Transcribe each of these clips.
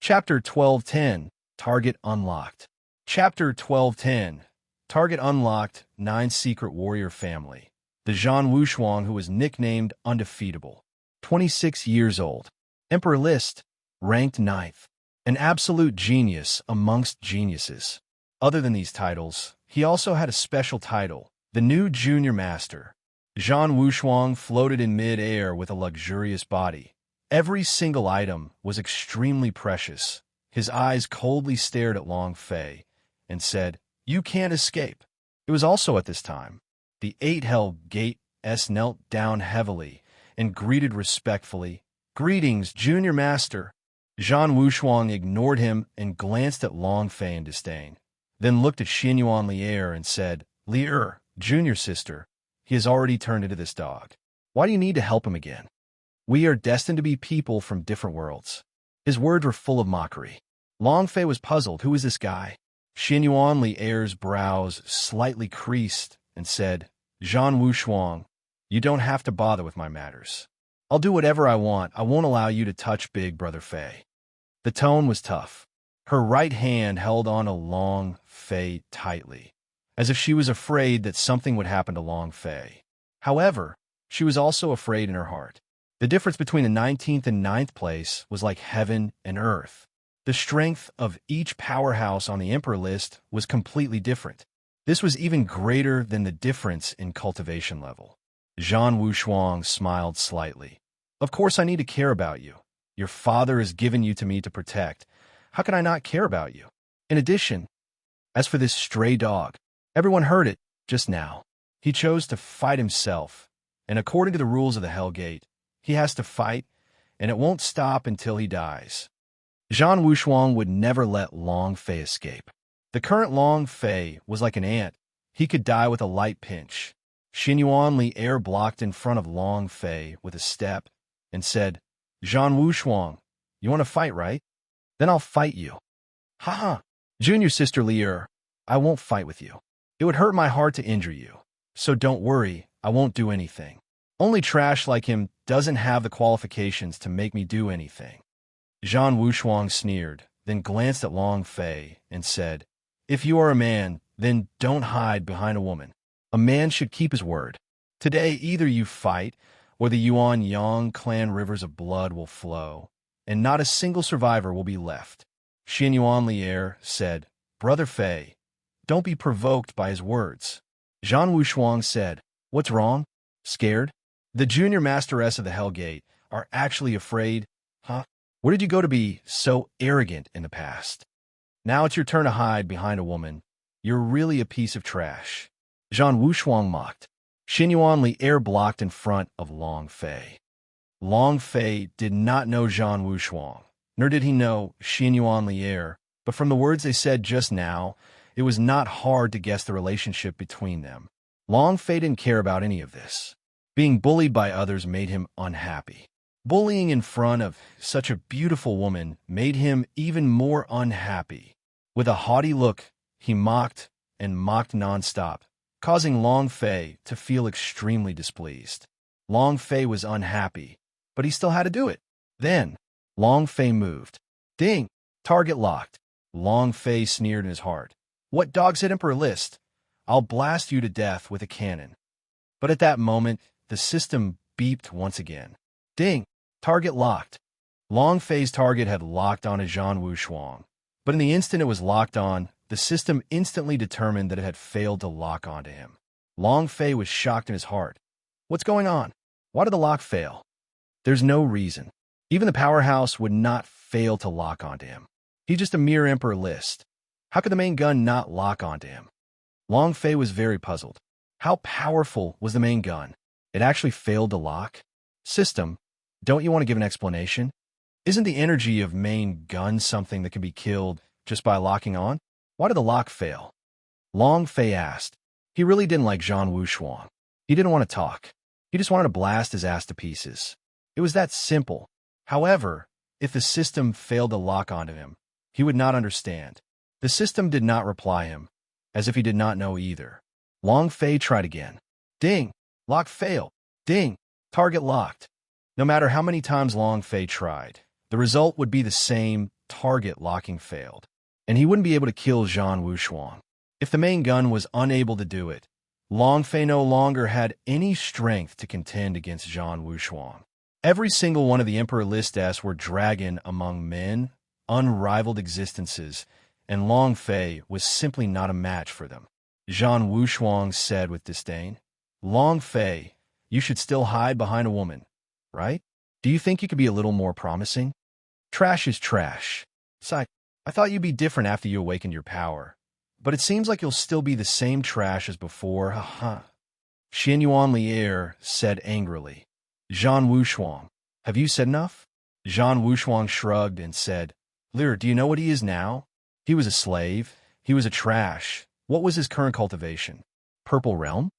Chapter 1210, Target Unlocked. Chapter 1210, Target Unlocked, 9 Secret Warrior Family. The Zhan Wushuang, who was nicknamed Undefeatable. 26 years old. Emperor List, ranked 9th. An absolute genius amongst geniuses. Other than these titles, he also had a special title, the New Junior Master. Zhan Wushuang floated in mid-air with a luxurious body. Every single item was extremely precious. His eyes coldly stared at Long Fei and said, "You can't escape." It was also at this time. The 8 Hell Gates knelt down heavily and greeted respectfully, "Greetings, Junior Master." Zhan Wushuang ignored him and glanced at Long Fei in disdain, then looked at Xinyuan Li'er and said, "Li'er, Junior Sister, he has already turned into this dog. Why do you need to help him again? We are destined to be people from different worlds." His words were full of mockery. Long Fei was puzzled. Who is this guy? Xinyuan Li'er's brows slightly creased and said, "Zhan Wushuang, you don't have to bother with my matters. I'll do whatever I want. I won't allow you to touch Big Brother Fei." The tone was tough. Her right hand held on to Long Fei tightly, as if she was afraid that something would happen to Long Fei. However, she was also afraid in her heart. The difference between the 19th and 9th place was like heaven and earth. The strength of each powerhouse on the Emperor list was completely different. This was even greater than the difference in cultivation level. Zhan Wushuang smiled slightly. "Of course I need to care about you. Your father has given you to me to protect. How can I not care about you? In addition, as for this stray dog, everyone heard it just now. He chose to fight himself, and according to the rules of the Hell Gate, he has to fight, and it won't stop until he dies." Zhan Wushuang would never let Long Fei escape. The current Long Fei was like an ant. He could die with a light pinch. Xinyuan Li'er blocked in front of Long Fei with a step and said, "Zhan Wushuang, you want to fight, right? Then I'll fight you." "Ha! Junior Sister Li'er, I won't fight with you. It would hurt my heart to injure you. So don't worry, I won't do anything. Only trash like him doesn't have the qualifications to make me do anything." Zhan Wushuang sneered, then glanced at Long Fei and said, "If you are a man, then don't hide behind a woman. A man should keep his word. Today, either you fight, or the Yuan Yang clan rivers of blood will flow, and not a single survivor will be left." Xinyuan Li'er said, "Brother Fei, don't be provoked by his words." Zhan Wushuang said, "What's wrong? Scared? The Junior Masteress of the Hell Gate are actually afraid, huh? Where did you go to be so arrogant in the past? Now it's your turn to hide behind a woman. You're really a piece of trash." Zhan Wushuang mocked. Xinyuan Li'er blocked in front of Long Fei. Long Fei did not know Zhan Wushuang, nor did he know Xinyuan Li'er, but from the words they said just now, it was not hard to guess the relationship between them. Long Fei didn't care about any of this. Being bullied by others made him unhappy. Bullying in front of such a beautiful woman made him even more unhappy. With a haughty look, he mocked and mocked nonstop, causing Long Fei to feel extremely displeased. Long Fei was unhappy, but he still had to do it. Then, Long Fei moved. Ding! Target locked. Long Fei sneered in his heart. "What dogs hit Emperor List? I'll blast you to death with a cannon." But at that moment, the system beeped once again. Ding! Target locked. Long Fei's target had locked on to Zhan Wushuang, but in the instant it was locked on, the system instantly determined that it had failed to lock onto him. Long Fei was shocked in his heart. What's going on? Why did the lock fail? There's no reason. Even the powerhouse would not fail to lock onto him. He's just a mere Emperor List. How could the main gun not lock onto him? Long Fei was very puzzled. How powerful was the main gun? It actually failed to lock? System, don't you want to give an explanation? Isn't the energy of main gun something that can be killed just by locking on? Why did the lock fail? Long Fei asked. He really didn't like Zhan Wushuang. He didn't want to talk. He just wanted to blast his ass to pieces. It was that simple. However, if the system failed to lock onto him, he would not understand. The system did not reply him, as if he did not know either. Long Fei tried again. Ding! Lock failed. Ding! Target locked. No matter how many times Long Fei tried, the result would be the same, target locking failed, and he wouldn't be able to kill Zhang Wushuang. If the main gun was unable to do it, Long Fei no longer had any strength to contend against Zhang Wushuang. Every single one of the Emperor Listas were dragon among men, unrivaled existences, and Long Fei was simply not a match for them. Zhang Wushuang said with disdain, "Long Fei, you should still hide behind a woman, right? Do you think you could be a little more promising? Trash is trash. Sigh, I thought you'd be different after you awakened your power. But it seems like you'll still be the same trash as before, haha." Xin Yuan Lier said angrily, "Zhang Wushuang, have you said enough?" Zhang Wushuang shrugged and said, "Lier, do you know what he is now? He was a slave. He was a trash. What was his current cultivation? Purple Realm?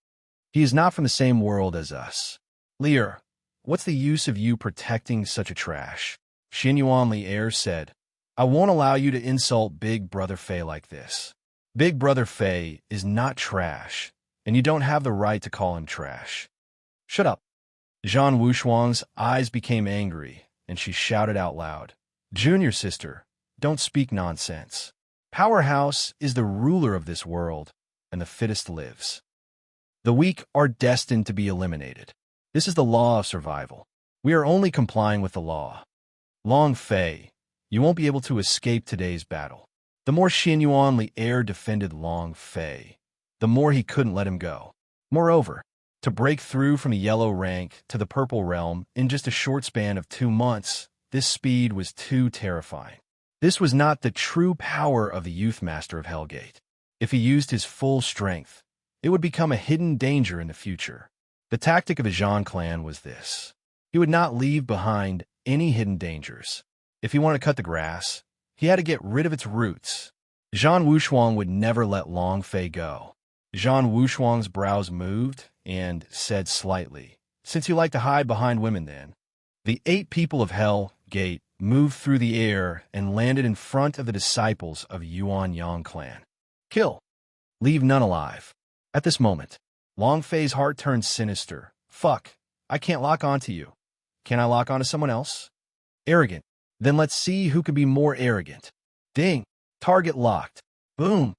He is not from the same world as us. Lier, what's the use of you protecting such a trash?" Xin Yuan Lier said, "I won't allow you to insult Big Brother Fei like this. Big Brother Fei is not trash, and you don't have the right to call him trash." "Shut up." Zhang Wushuang's eyes became angry, and she shouted out loud, "Junior sister, don't speak nonsense. Powerhouse is the ruler of this world, and the fittest lives. The weak are destined to be eliminated. This is the law of survival. We are only complying with the law. Long Fei, you won't be able to escape today's battle." The more Xin Yuan Lier defended Long Fei, the more he couldn't let him go. Moreover, to break through from the yellow rank to the purple realm in just a short span of 2 months, this speed was too terrifying. This was not the true power of the youth master of Hellgate. If he used his full strength, it would become a hidden danger in the future. The tactic of the Zhang clan was this. He would not leave behind any hidden dangers. If he wanted to cut the grass, he had to get rid of its roots. Zhang Wushuang would never let Long Fei go. Zhang Wushuang's brows moved and said slightly, "Since you like to hide behind women then." The 8 people of Hell Gate moved through the air and landed in front of the disciples of Yuan Yang clan. "Kill. Leave none alive." At this moment, Long Fei's heart turned sinister. "Fuck, I can't lock onto you. Can I lock onto someone else? Arrogant. Then let's see who can be more arrogant." Ding. Target locked. Boom.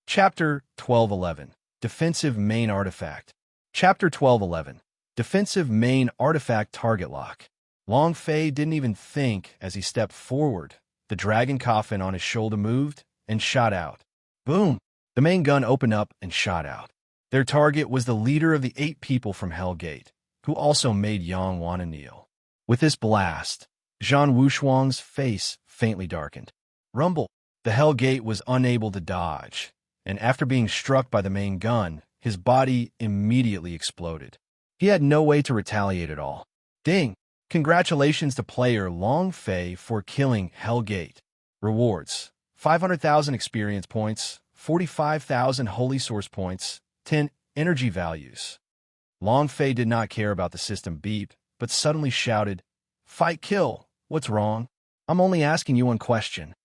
Chapter 1211. Defensive Main Artifact. Chapter 1211. Defensive Main Artifact Target Lock. Long Fei didn't even think as he stepped forward. The dragon coffin on his shoulder moved and shot out. Boom. The main gun opened up and shot out. Their target was the leader of the 8 people from Hellgate, who also made Yang wanna kneel. With this blast, Zhang Wushuang's face faintly darkened. Rumble. The Hellgate was unable to dodge, and after being struck by the main gun, his body immediately exploded. He had no way to retaliate at all. Ding! Congratulations to player Long Fei for killing Hellgate. Rewards: 500,000 experience points, 45,000 holy source points, 10 energy values. Long Fei did not care about the system beep, but suddenly shouted, "Fight kill! What's wrong? I'm only asking you one question."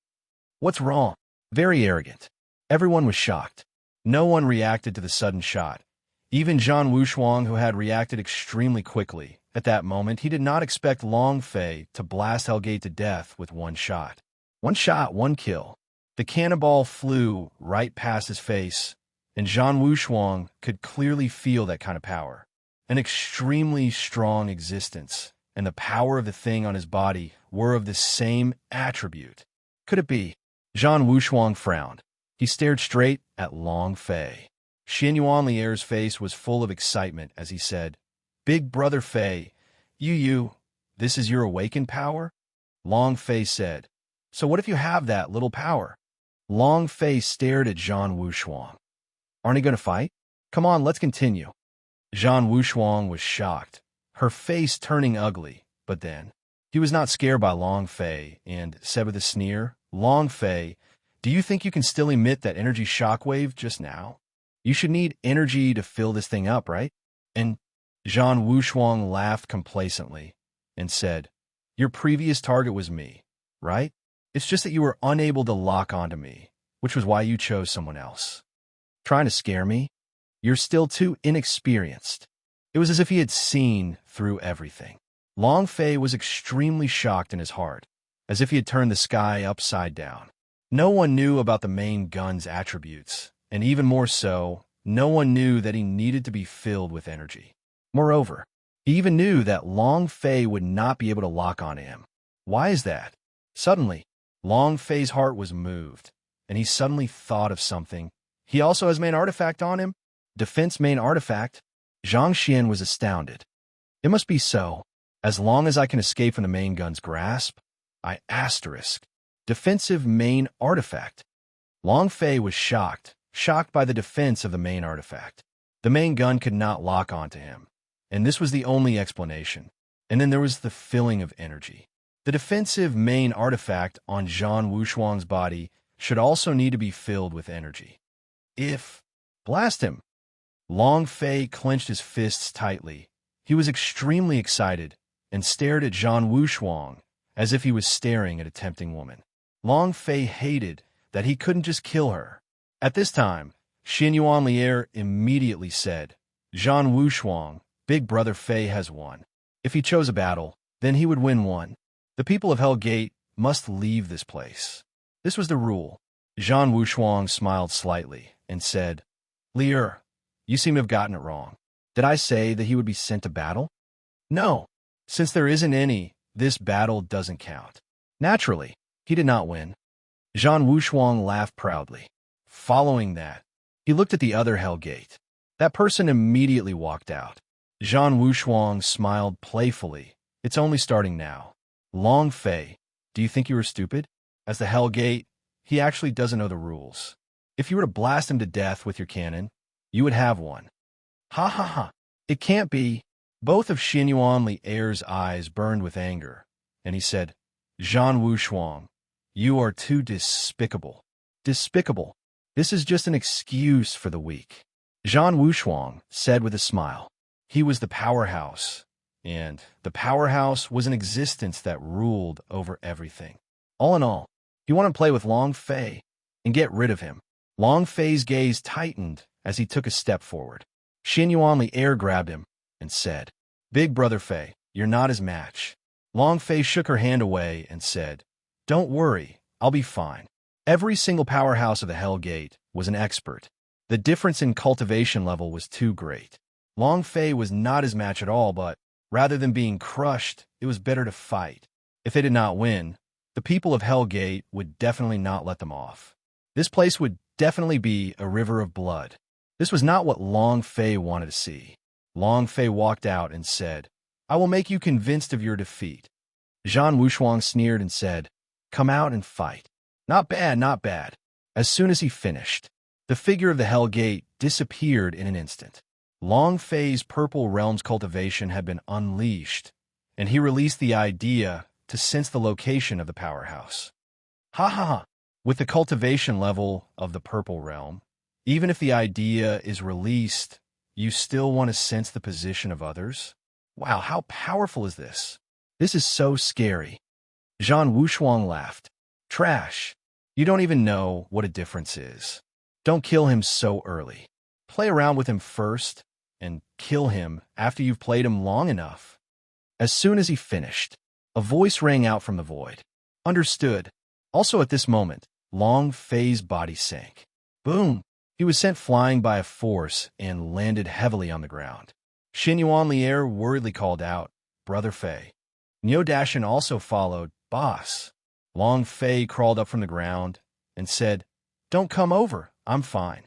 "What's wrong?" Very arrogant. Everyone was shocked. No one reacted to the sudden shot. Even Zhang Wushuang, who had reacted extremely quickly. At that moment, he did not expect Long Fei to blast Hellgate to death with one shot. One shot, one kill. The cannonball flew right past his face, and Zhang Wushuang could clearly feel that kind of power. An extremely strong existence, and the power of the thing on his body were of the same attribute. Could it be? Zhang Wushuang frowned. He stared straight at Long Fei. Xin Yuan Lier's face was full of excitement as he said, "Big Brother Fei, this is your awakened power?" Long Fei said, "So what if you have that little power?" Long Fei stared at Zhang Wushuang. "Aren't you going to fight? Come on, let's continue." Zhang Wushuang was shocked, her face turning ugly, but then he was not scared by Long Fei and said with a sneer, "Long Fei, do you think you can still emit that energy shockwave just now? You should need energy to fill this thing up, right?" And Zhang Wushuang laughed complacently and said, "Your previous target was me, right? It's just that you were unable to lock onto me, which was why you chose someone else. Trying to scare me? You're still too inexperienced." It was as if he had seen through everything. Long Fei was extremely shocked in his heart. as if he had turned the sky upside down. No one knew about the main gun's attributes, and even more so, no one knew that he needed to be filled with energy. Moreover, he even knew that Long Fei would not be able to lock onto him. Why is that? Suddenly, Long Fei's heart was moved, and he suddenly thought of something. He also has main artifact on him? Defense main artifact? Zhang Xian was astounded. It must be so. As long as I can escape from the main gun's grasp, I asterisk. Defensive main artifact. Long Fei was shocked by the defense of the main artifact. The main gun could not lock onto him, and this was the only explanation. And then there was the filling of energy. The defensive main artifact on Zhan Wushuang's body should also need to be filled with energy. Blast him! Long Fei clenched his fists tightly. He was extremely excited and stared at Zhan Wushuang as if he was staring at a tempting woman. Long Fei hated that he couldn't just kill her. At this time, Xin Yuan Lier immediately said, Zhan Wushuang, Big Brother Fei has won. If he chose a battle, then he would win one. The people of Hell Gate must leave this place. This was the rule. Zhan Wushuang smiled slightly and said, Lier, you seem to have gotten it wrong. Did I say that he would be sent to battle? No. Since there isn't any, this battle doesn't count. Naturally, he did not win. Zhan Wushuang laughed proudly. Following that, he looked at the other Hell Gate. That person immediately walked out. Zhan Wushuang smiled playfully. It's only starting now. Long Fei, do you think you were stupid? As the Hell Gate, he actually doesn't know the rules. If you were to blast him to death with your cannon, you would have one. Ha ha ha. It can't be. Both of Xin Yuan Lier's eyes burned with anger, and he said, Zhan Wushuang, you are too despicable. Despicable. This is just an excuse for the weak. Zhan Wushuang said with a smile. He was the powerhouse, and the powerhouse was an existence that ruled over everything. All in all, he wanted to play with Long Fei and get rid of him. Long Fei's gaze tightened as he took a step forward. Xin Yuan Lier grabbed him and said, Big Brother Fei, you're not his match. Long Fei shook her hand away and said, Don't worry, I'll be fine. Every single powerhouse of the Hell Gate was an expert. The difference in cultivation level was too great. Long Fei was not his match at all, but rather than being crushed, it was better to fight. If they did not win, the people of Hell Gate would definitely not let them off. This place would definitely be a river of blood. This was not what Long Fei wanted to see. Long Fei walked out and said, I will make you convinced of your defeat. Zhan Wushuang sneered and said, Come out and fight. Not bad, not bad. As soon as he finished, the figure of the Hell Gate disappeared in an instant. Long Fei's Purple Realm's cultivation had been unleashed, and he released the idea to sense the location of the powerhouse. Ha ha ha! With the cultivation level of the Purple Realm, even if the idea is released, you still want to sense the position of others? Wow, how powerful is this? This is so scary. Zhan Wushuang laughed. Trash. You don't even know what a difference is. Don't kill him so early. Play around with him first, and kill him after you've played him long enough. As soon as he finished, a voice rang out from the void. Understood. Also at this moment, Long Fei's body sank. Boom! He was sent flying by a force and landed heavily on the ground. Xin Yuan Lier worriedly called out, Brother Fei. Niu Dashan also followed, Boss. Long Fei crawled up from the ground and said, Don't come over, I'm fine.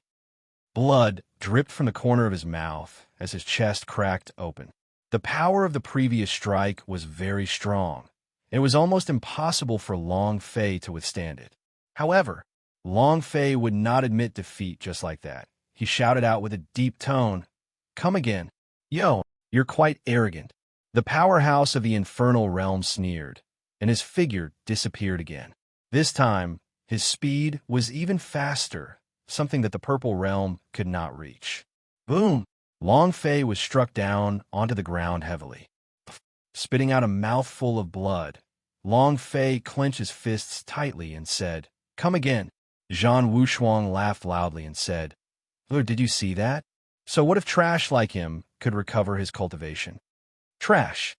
Blood dripped from the corner of his mouth as his chest cracked open. The power of the previous strike was very strong. It was almost impossible for Long Fei to withstand it. However, Long Fei would not admit defeat just like that. He shouted out with a deep tone, Come again. Yo, you're quite arrogant. The powerhouse of the infernal realm sneered, and his figure disappeared again. This time, his speed was even faster, something that the purple realm could not reach. Boom! Long Fei was struck down onto the ground heavily. Spitting out a mouthful of blood, Long Fei clenched his fists tightly and said, Come again. Zhan Wushuang laughed loudly and said, Did you see that? So what if trash like him could recover his cultivation? Trash.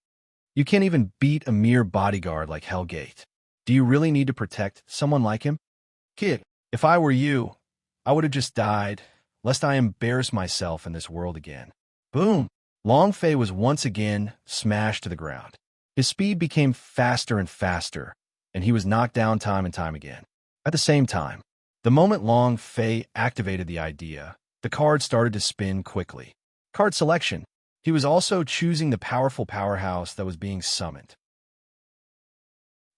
You can't even beat a mere bodyguard like Hell Gate. Do you really need to protect someone like him? Kid, if I were you, I would have just died, lest I embarrass myself in this world again. Boom! Long Fei was once again smashed to the ground. His speed became faster and faster, and he was knocked down time and time again. At the same time, the moment Long Fei activated the idea, the card started to spin quickly. Card selection. He was also choosing the powerful powerhouse that was being summoned.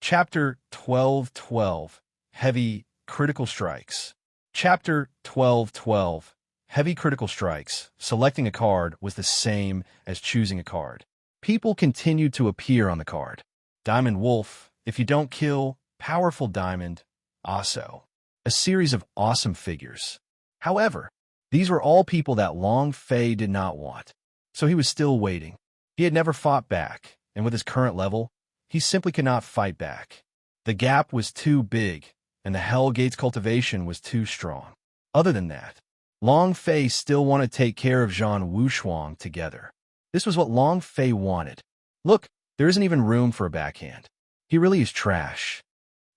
Chapter 12:12 Heavy Critical Strikes. Chapter 12:12 Heavy Critical Strikes. Selecting a card was the same as choosing a card. People continued to appear on the card. Diamond Wolf, if you don't kill, Powerful Diamond, also. A series of awesome figures. However, these were all people that Long Fei did not want. So he was still waiting. He had never fought back, and with his current level, he simply could not fight back. The gap was too big, and the Hell Gates cultivation was too strong. Other than that, Long Fei still wanted to take care of Zhan Wushuang together. This was what Long Fei wanted. Look, there isn't even room for a backhand. He really is trash.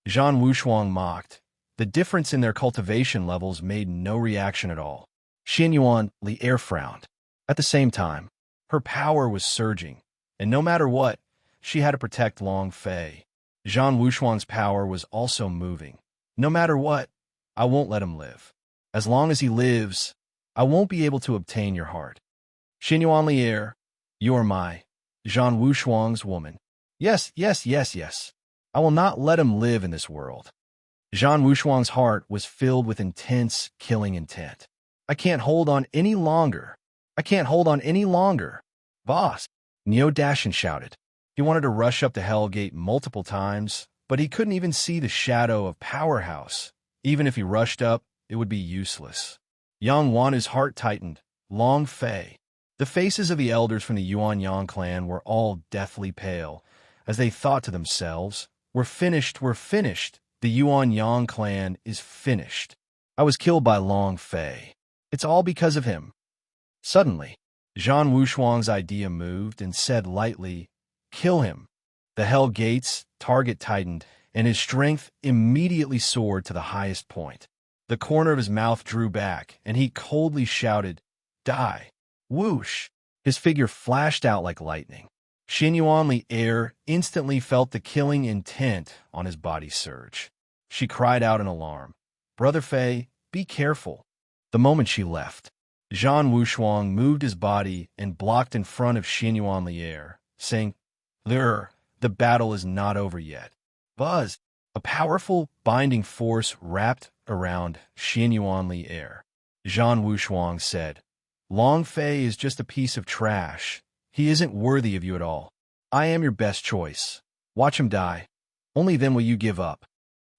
Zhan Wushuang mocked. The difference in their cultivation levels made no reaction at all. Xianyuan Li air frowned. At the same time, her power was surging, and no matter what, she had to protect Long Fei. Zhan Wushuang's power was also moving. No matter what, I won't let him live. As long as he lives, I won't be able to obtain your heart. Xianyuan Li air, you are my Zhan Wushuang's woman. Yes, yes, yes, yes. I will not let him live in this world. Zhan Wushuang's heart was filled with intense killing intent. I can't hold on any longer. I can't hold on any longer. Boss, Neo Dashin shouted. He wanted to rush up to Hell Gate multiple times, but he couldn't even see the shadow of Powerhouse. Even if he rushed up, it would be useless. Yang Wanu's heart tightened. Long Fei. The faces of the elders from the Yuan Yang clan were all deathly pale, as they thought to themselves, we're finished, we're finished. The Yuan Yang clan is finished. I was killed by Long Fei. It's all because of him. Suddenly, Zhan Wushuang's idea moved and said lightly, kill him. The Hell Gates target tightened, and his strength immediately soared to the highest point. The corner of his mouth drew back, and he coldly shouted, die. Whoosh! His figure flashed out like lightning. Xianyuan Li air instantly felt the killing intent on his body surge. She cried out in alarm, Brother Fei, be careful. The moment she left, Zhan Wushuang moved his body and blocked in front of Xianyuan Li air, saying, Lure, the battle is not over yet. Buzz! A powerful binding force wrapped around Xianyuan Li air. Zhan Wushuang said, Long Fei is just a piece of trash. He isn't worthy of you at all. I am your best choice. Watch him die. Only then will you give up.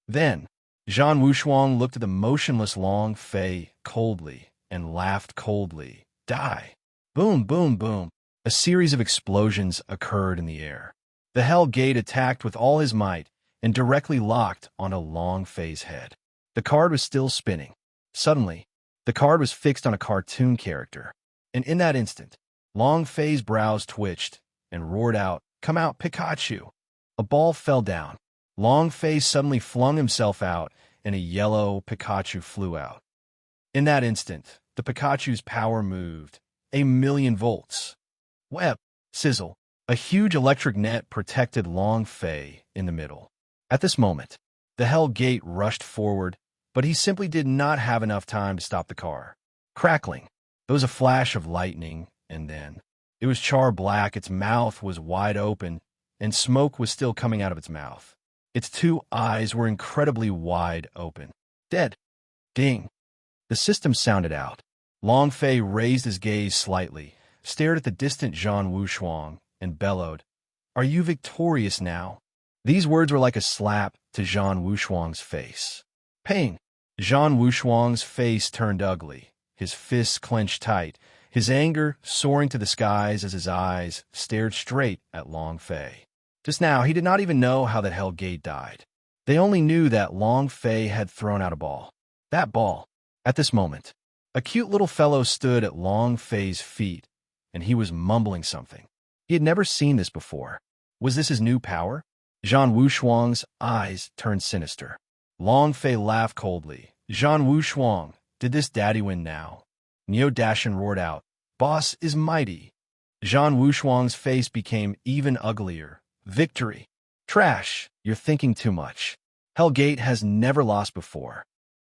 Then, Zhan Wushuang looked at the motionless Long Fei coldly and laughed coldly. Die. Boom, boom, boom. A series of explosions occurred in the air. The Hell Gate attacked with all his might and directly locked onto Long Fei's head. The card was still spinning. Suddenly, the card was fixed on a cartoon character, and in that instant, Long Fei's brows twitched and roared out, come out, Pikachu! A ball fell down. Long Fei suddenly flung himself out, and a yellow Pikachu flew out. In that instant, the Pikachu's power moved. 1,000,000 volts. Web, sizzle. A huge electric net protected Long Fei in the middle. At this moment, the Hell Gate rushed forward, but he simply did not have enough time to stop the car. Crackling. There was a flash of lightning, and then it was char black. Its mouth was wide open, and smoke was still coming out of its mouth. Its two eyes were incredibly wide open. Dead. Ding. The system sounded out. Long Fei raised his gaze slightly, stared at the distant Zhan Wushuang, and bellowed, Are you victorious now? These words were like a slap to Zhan Wushuang's face. Pain. Zhan Wushuang's face turned ugly, his fists clenched tight, his anger soaring to the skies as his eyes stared straight at Long Fei. Just now, he did not even know how that Hell Gate died. They only knew that Long Fei had thrown out a ball. That ball. At this moment, a cute little fellow stood at Long Fei's feet, and he was mumbling something. He had never seen this before. Was this his new power? Zhan Wushuang's eyes turned sinister. Long Fei laughed coldly. Zhan Wushuang, did this daddy win now? Neo Dashin roared out. Boss is mighty. Zhan Wushuang's face became even uglier. Victory. Trash, you're thinking too much. Hellgate has never lost before.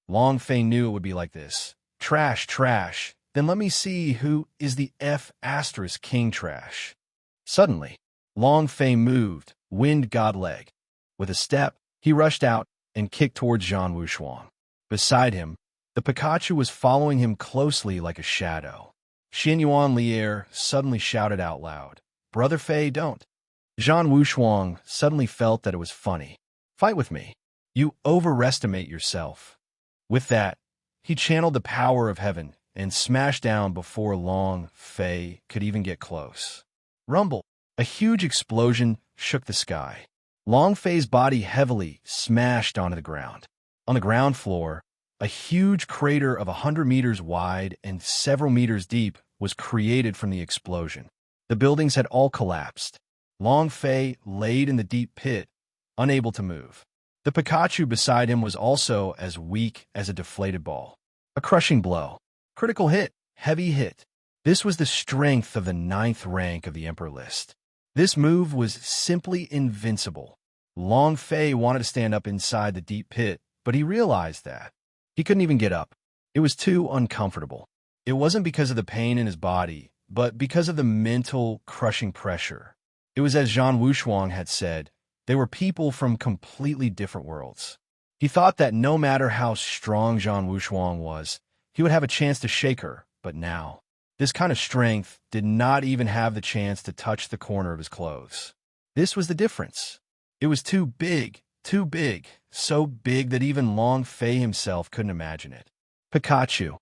Long Fei knew it would be like this. Trash, trash. Then let me see who is the F** King Trash. Suddenly, Long Fei moved, wind god leg. With a step, he rushed out and kicked towards Zhan Wushuang. Beside him, the Pikachu was following him closely like a shadow. Xin Yuan Lier suddenly shouted out loud, Brother Fei, don't. Zhan Wushuang suddenly felt that it was funny. Fight with me. You overestimate yourself. With that, he channeled the power of heaven and smashed down before Long Fei could even get close. Rumble. A huge explosion shook the sky. Long Fei's body heavily smashed onto the ground. On the ground floor, a huge crater of 100 meters wide and several meters deep was created from the explosion. The buildings had all collapsed. Long Fei laid in the deep pit, unable to move. The Pikachu beside him was also as weak as a deflated ball. A crushing blow. Critical hit. Heavy hit. This was the strength of the 9th rank of the Emperor list. This move was simply invincible. Long Fei wanted to stand up inside the deep pit, but he realized that he couldn't even get up. It was too uncomfortable. It wasn't because of the pain in his body, but because of the mental, crushing pressure. It was as Zhan Wushuang had said, they were people from completely different worlds. He thought that no matter how strong Zhan Wushuang was, he would have a chance to shake her, but now, this kind of strength did not even have the chance to touch the corner of his clothes. This was the difference. It was too big, so big that even Long Fei himself couldn't imagine it. Pikachu.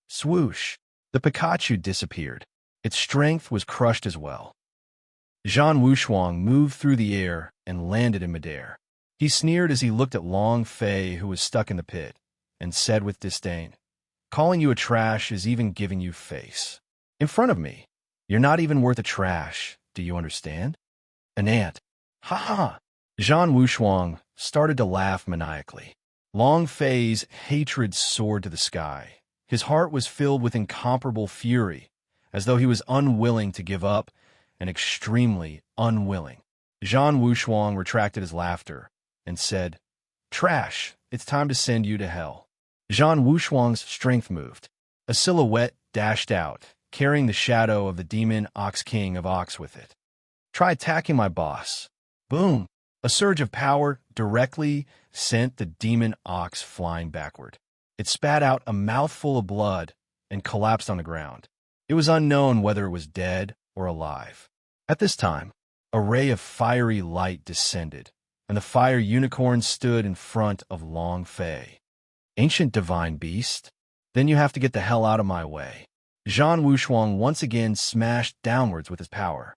Swoosh. The Pikachu disappeared. Its strength was crushed as well. Zhan Wushuang moved through the air and landed in midair. He sneered as he looked at Long Fei, who was stuck in the pit, and said with disdain, Calling you a trash is even giving you face. In front of me. You're not even worth a trash. Do you understand? An ant. Ha ha. Zhan Wushuang started to laugh maniacally. Long Fei's hatred soared to the sky. His heart was filled with incomparable fury, as though he was unwilling to give up and extremely unwilling. Zhan Wushuang retracted his laughter and said, Trash, it's time to send you to hell. Zhan Wushuang's strength moved. A silhouette dashed out, carrying the shadow of the demon Ox King of Ox with it. Try attacking my boss. Boom! A surge of power directly sent the demon ox flying backward. It spat out a mouthful of blood and collapsed on the ground. It was unknown whether it was dead or alive. At this time, a ray of fiery light descended, and the fire unicorn stood in front of Long Fei. Ancient divine beast? Then you have to get the hell out of my way. Zhan Wushuang once again smashed downwards with his power.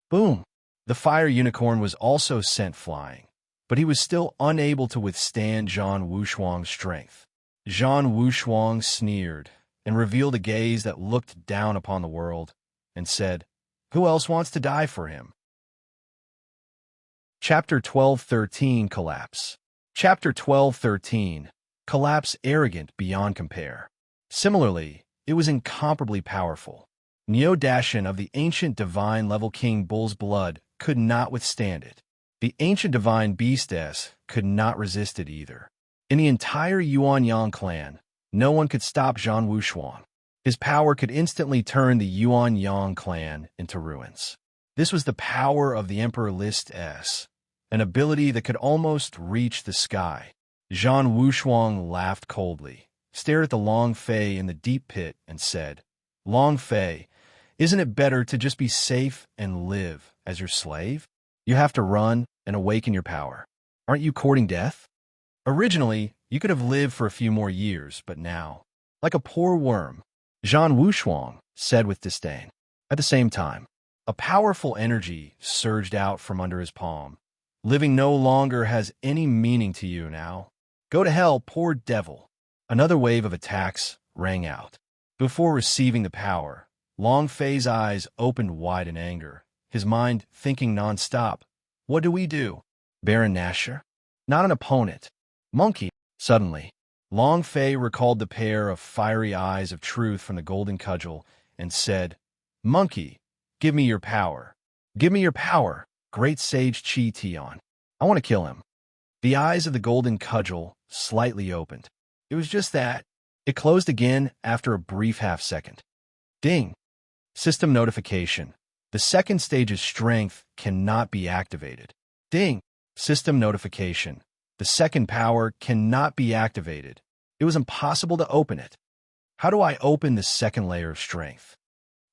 Boom! The fire unicorn was also sent flying, but he was still unable to withstand Zhan Wushuang's strength. Zhan Wushuang sneered and revealed a gaze that looked down upon the world and said, Who else wants to die for him? Chapter 12:13 Collapse. Chapter 12:13 Collapse arrogant beyond compare. Similarly, it was incomparably powerful. Neo Dashin of the ancient divine level King Bull's blood could not withstand it. The ancient divine beastess could not resist it either. In the entire Yuanyang clan, no one could stop Zhan Wushuang. His power could instantly turn the Yuanyang clan into ruins. This was the power of the Emperor List S, an ability that could almost reach the sky. Zhan Wushuang laughed coldly, stared at the Long Fei in the deep pit, and said, Long Fei, isn't it better to just be safe and live as your slave? You have to run and awaken your power. Aren't you courting death? Originally, you could have lived for a few more years, but now, like a poor worm, Zhan Wushuang said with disdain. At the same time, a powerful energy surged out from under his palm. Living no longer has any meaning to you now. Go to hell, poor devil. Another wave of attacks rang out. Before receiving the power, Long Fei's eyes opened wide in anger, his mind thinking nonstop. What do we do? Baron Nashor? Not an opponent. Monkey. Suddenly, Long Fei recalled the pair of fiery eyes of truth from the golden cudgel and said, Monkey, give me your power. Give me your power, great sage Chi Tian. I want to kill him. The eyes of the golden cudgel slightly opened. It was just that. It closed again after a brief half-second. Ding. System notification. The second stage's strength cannot be activated. Ding. System notification. The second power cannot be activated. It was impossible to open it. How do I open the second layer of strength?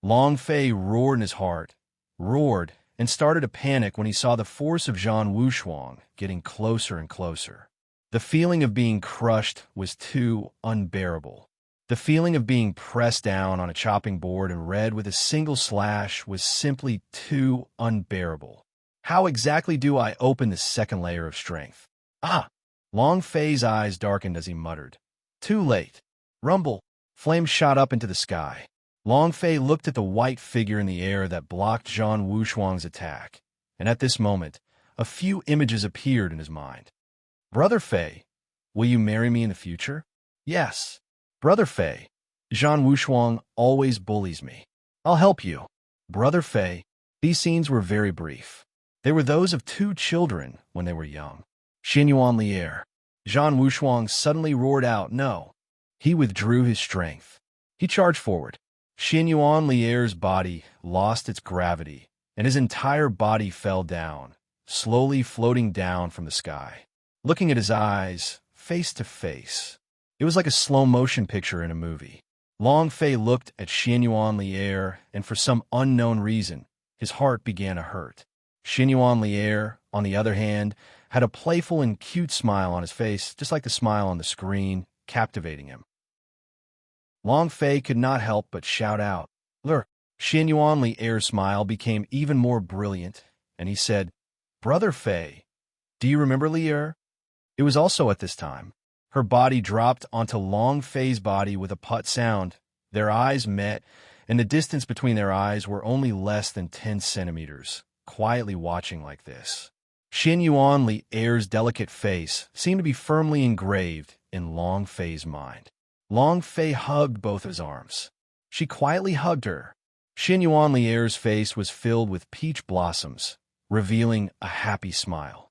Long Fei roared in his heart, roared, and started to panic when he saw the force of Zhan Wushuang getting closer and closer. The feeling of being crushed was too unbearable. The feeling of being pressed down on a chopping board and read with a single slash was simply too unbearable. How exactly do I open the second layer of strength? Ah! Long Fei's eyes darkened as he muttered. Too late. Rumble. Flames shot up into the sky. Long Fei looked at the white figure in the air that blocked Zhan Wushuang's attack, and at this moment, a few images appeared in his mind. Brother Fei, will you marry me in the future? Yes. Brother Fei, Zhan Wushuang always bullies me. I'll help you. Brother Fei. These scenes were very brief. They were those of two children when they were young. Xinyuan Lier. Zhan Wushuang suddenly roared out, no. He withdrew his strength. He charged forward. Xinyuan Lier's body lost its gravity, and his entire body fell down, slowly floating down from the sky. Looking at his eyes, face to face. It was like a slow-motion picture in a movie. Long Fei looked at Xinyuan Lier, and for some unknown reason, his heart began to hurt. Xinyuan Lier, on the other hand, had a playful and cute smile on his face, just like the smile on the screen, captivating him. Long Fei could not help but shout out, Lur! Xinyuan Lier's smile became even more brilliant, and he said, Brother Fei, do you remember Lier? It was also at this time. Her body dropped onto Long Fei's body with a put sound. Their eyes met, and the distance between their eyes were only less than 10 centimeters, quietly watching like this. Xinyuan Lier's delicate face seemed to be firmly engraved in Long Fei's mind. Long Fei hugged both his arms. She quietly hugged her. Xinyuan Lier's face was filled with peach blossoms, revealing a happy smile.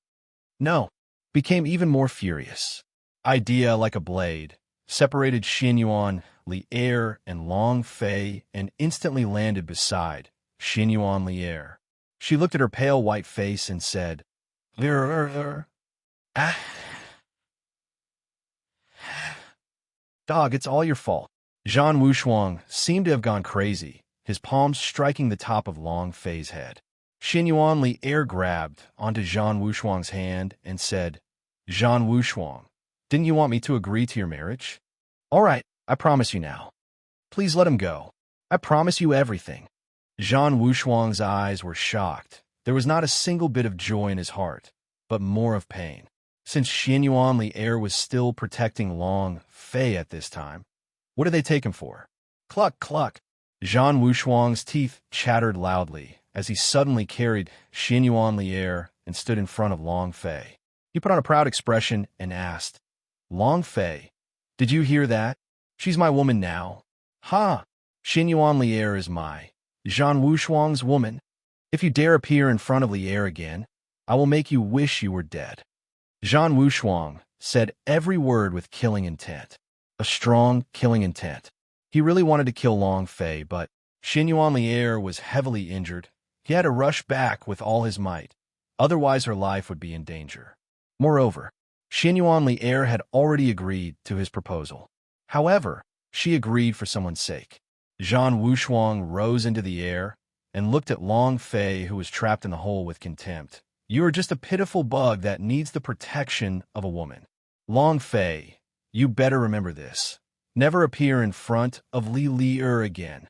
No, became even more furious. Idea like a blade, separated Xinyuan Lier and Long Fei and instantly landed beside Xinyuan Lier. She looked at her pale white face and said, Ah. Dog, it's all your fault. Zhan Wushuang seemed to have gone crazy, his palms striking the top of Long Fei's head. Xinyuan Lier grabbed onto Zhan Wushuang's hand and said, Zhan Wushuang, didn't you want me to agree to your marriage? All right, I promise you now. Please let him go. I promise you everything. Zhan Wushuang's eyes were shocked. There was not a single bit of joy in his heart, but more of pain. Since Xinyuan Lier was still protecting Long Fei at this time, what did they take him for? Cluck, cluck. Zhan Wushuang's teeth chattered loudly as he suddenly carried Xinyuan Lier and stood in front of Long Fei. He put on a proud expression and asked, Long Fei, did you hear that? She's my woman now. Ha! Xinyuan Lier is my Zhan Wushuang's woman. If you dare appear in front of Lier again, I will make you wish you were dead. Zhan Wushuang said every word with killing intent. A strong, killing intent. He really wanted to kill Long Fei, but Xinyuan Lier was heavily injured. He had to rush back with all his might. Otherwise, her life would be in danger. Moreover, Xinyuan Lier had already agreed to his proposal. However, she agreed for someone's sake. Zhan Wushuang rose into the air and looked at Long Fei, who was trapped in the hole, with contempt. You are just a pitiful bug that needs the protection of a woman. Long Fei, you better remember this. Never appear in front of Lier again.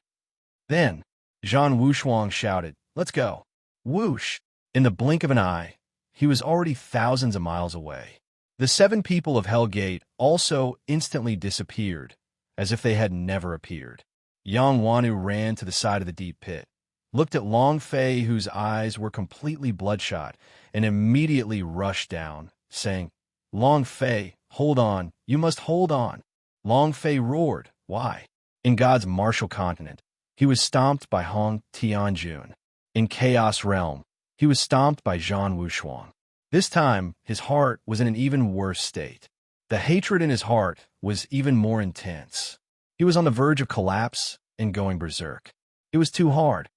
Then, Zhan Wushuang shouted, Let's go. Whoosh! In the blink of an eye, he was already thousands of miles away. The 7 people of Hell Gate also instantly disappeared, as if they had never appeared. Yang Wanu ran to the side of the deep pit. looked at Long Fei, whose eyes were completely bloodshot, and immediately rushed down, saying, "Long Fei, hold on, you must hold on." Long Fei roared, "Why?" In God's martial continent, he was stomped by Hong Tianjun. In Chaos Realm, he was stomped by Zhan Wushuang. This time, his heart was in an even worse state. The hatred in his heart was even more intense. He was on the verge of collapse and going berserk. It was too hard.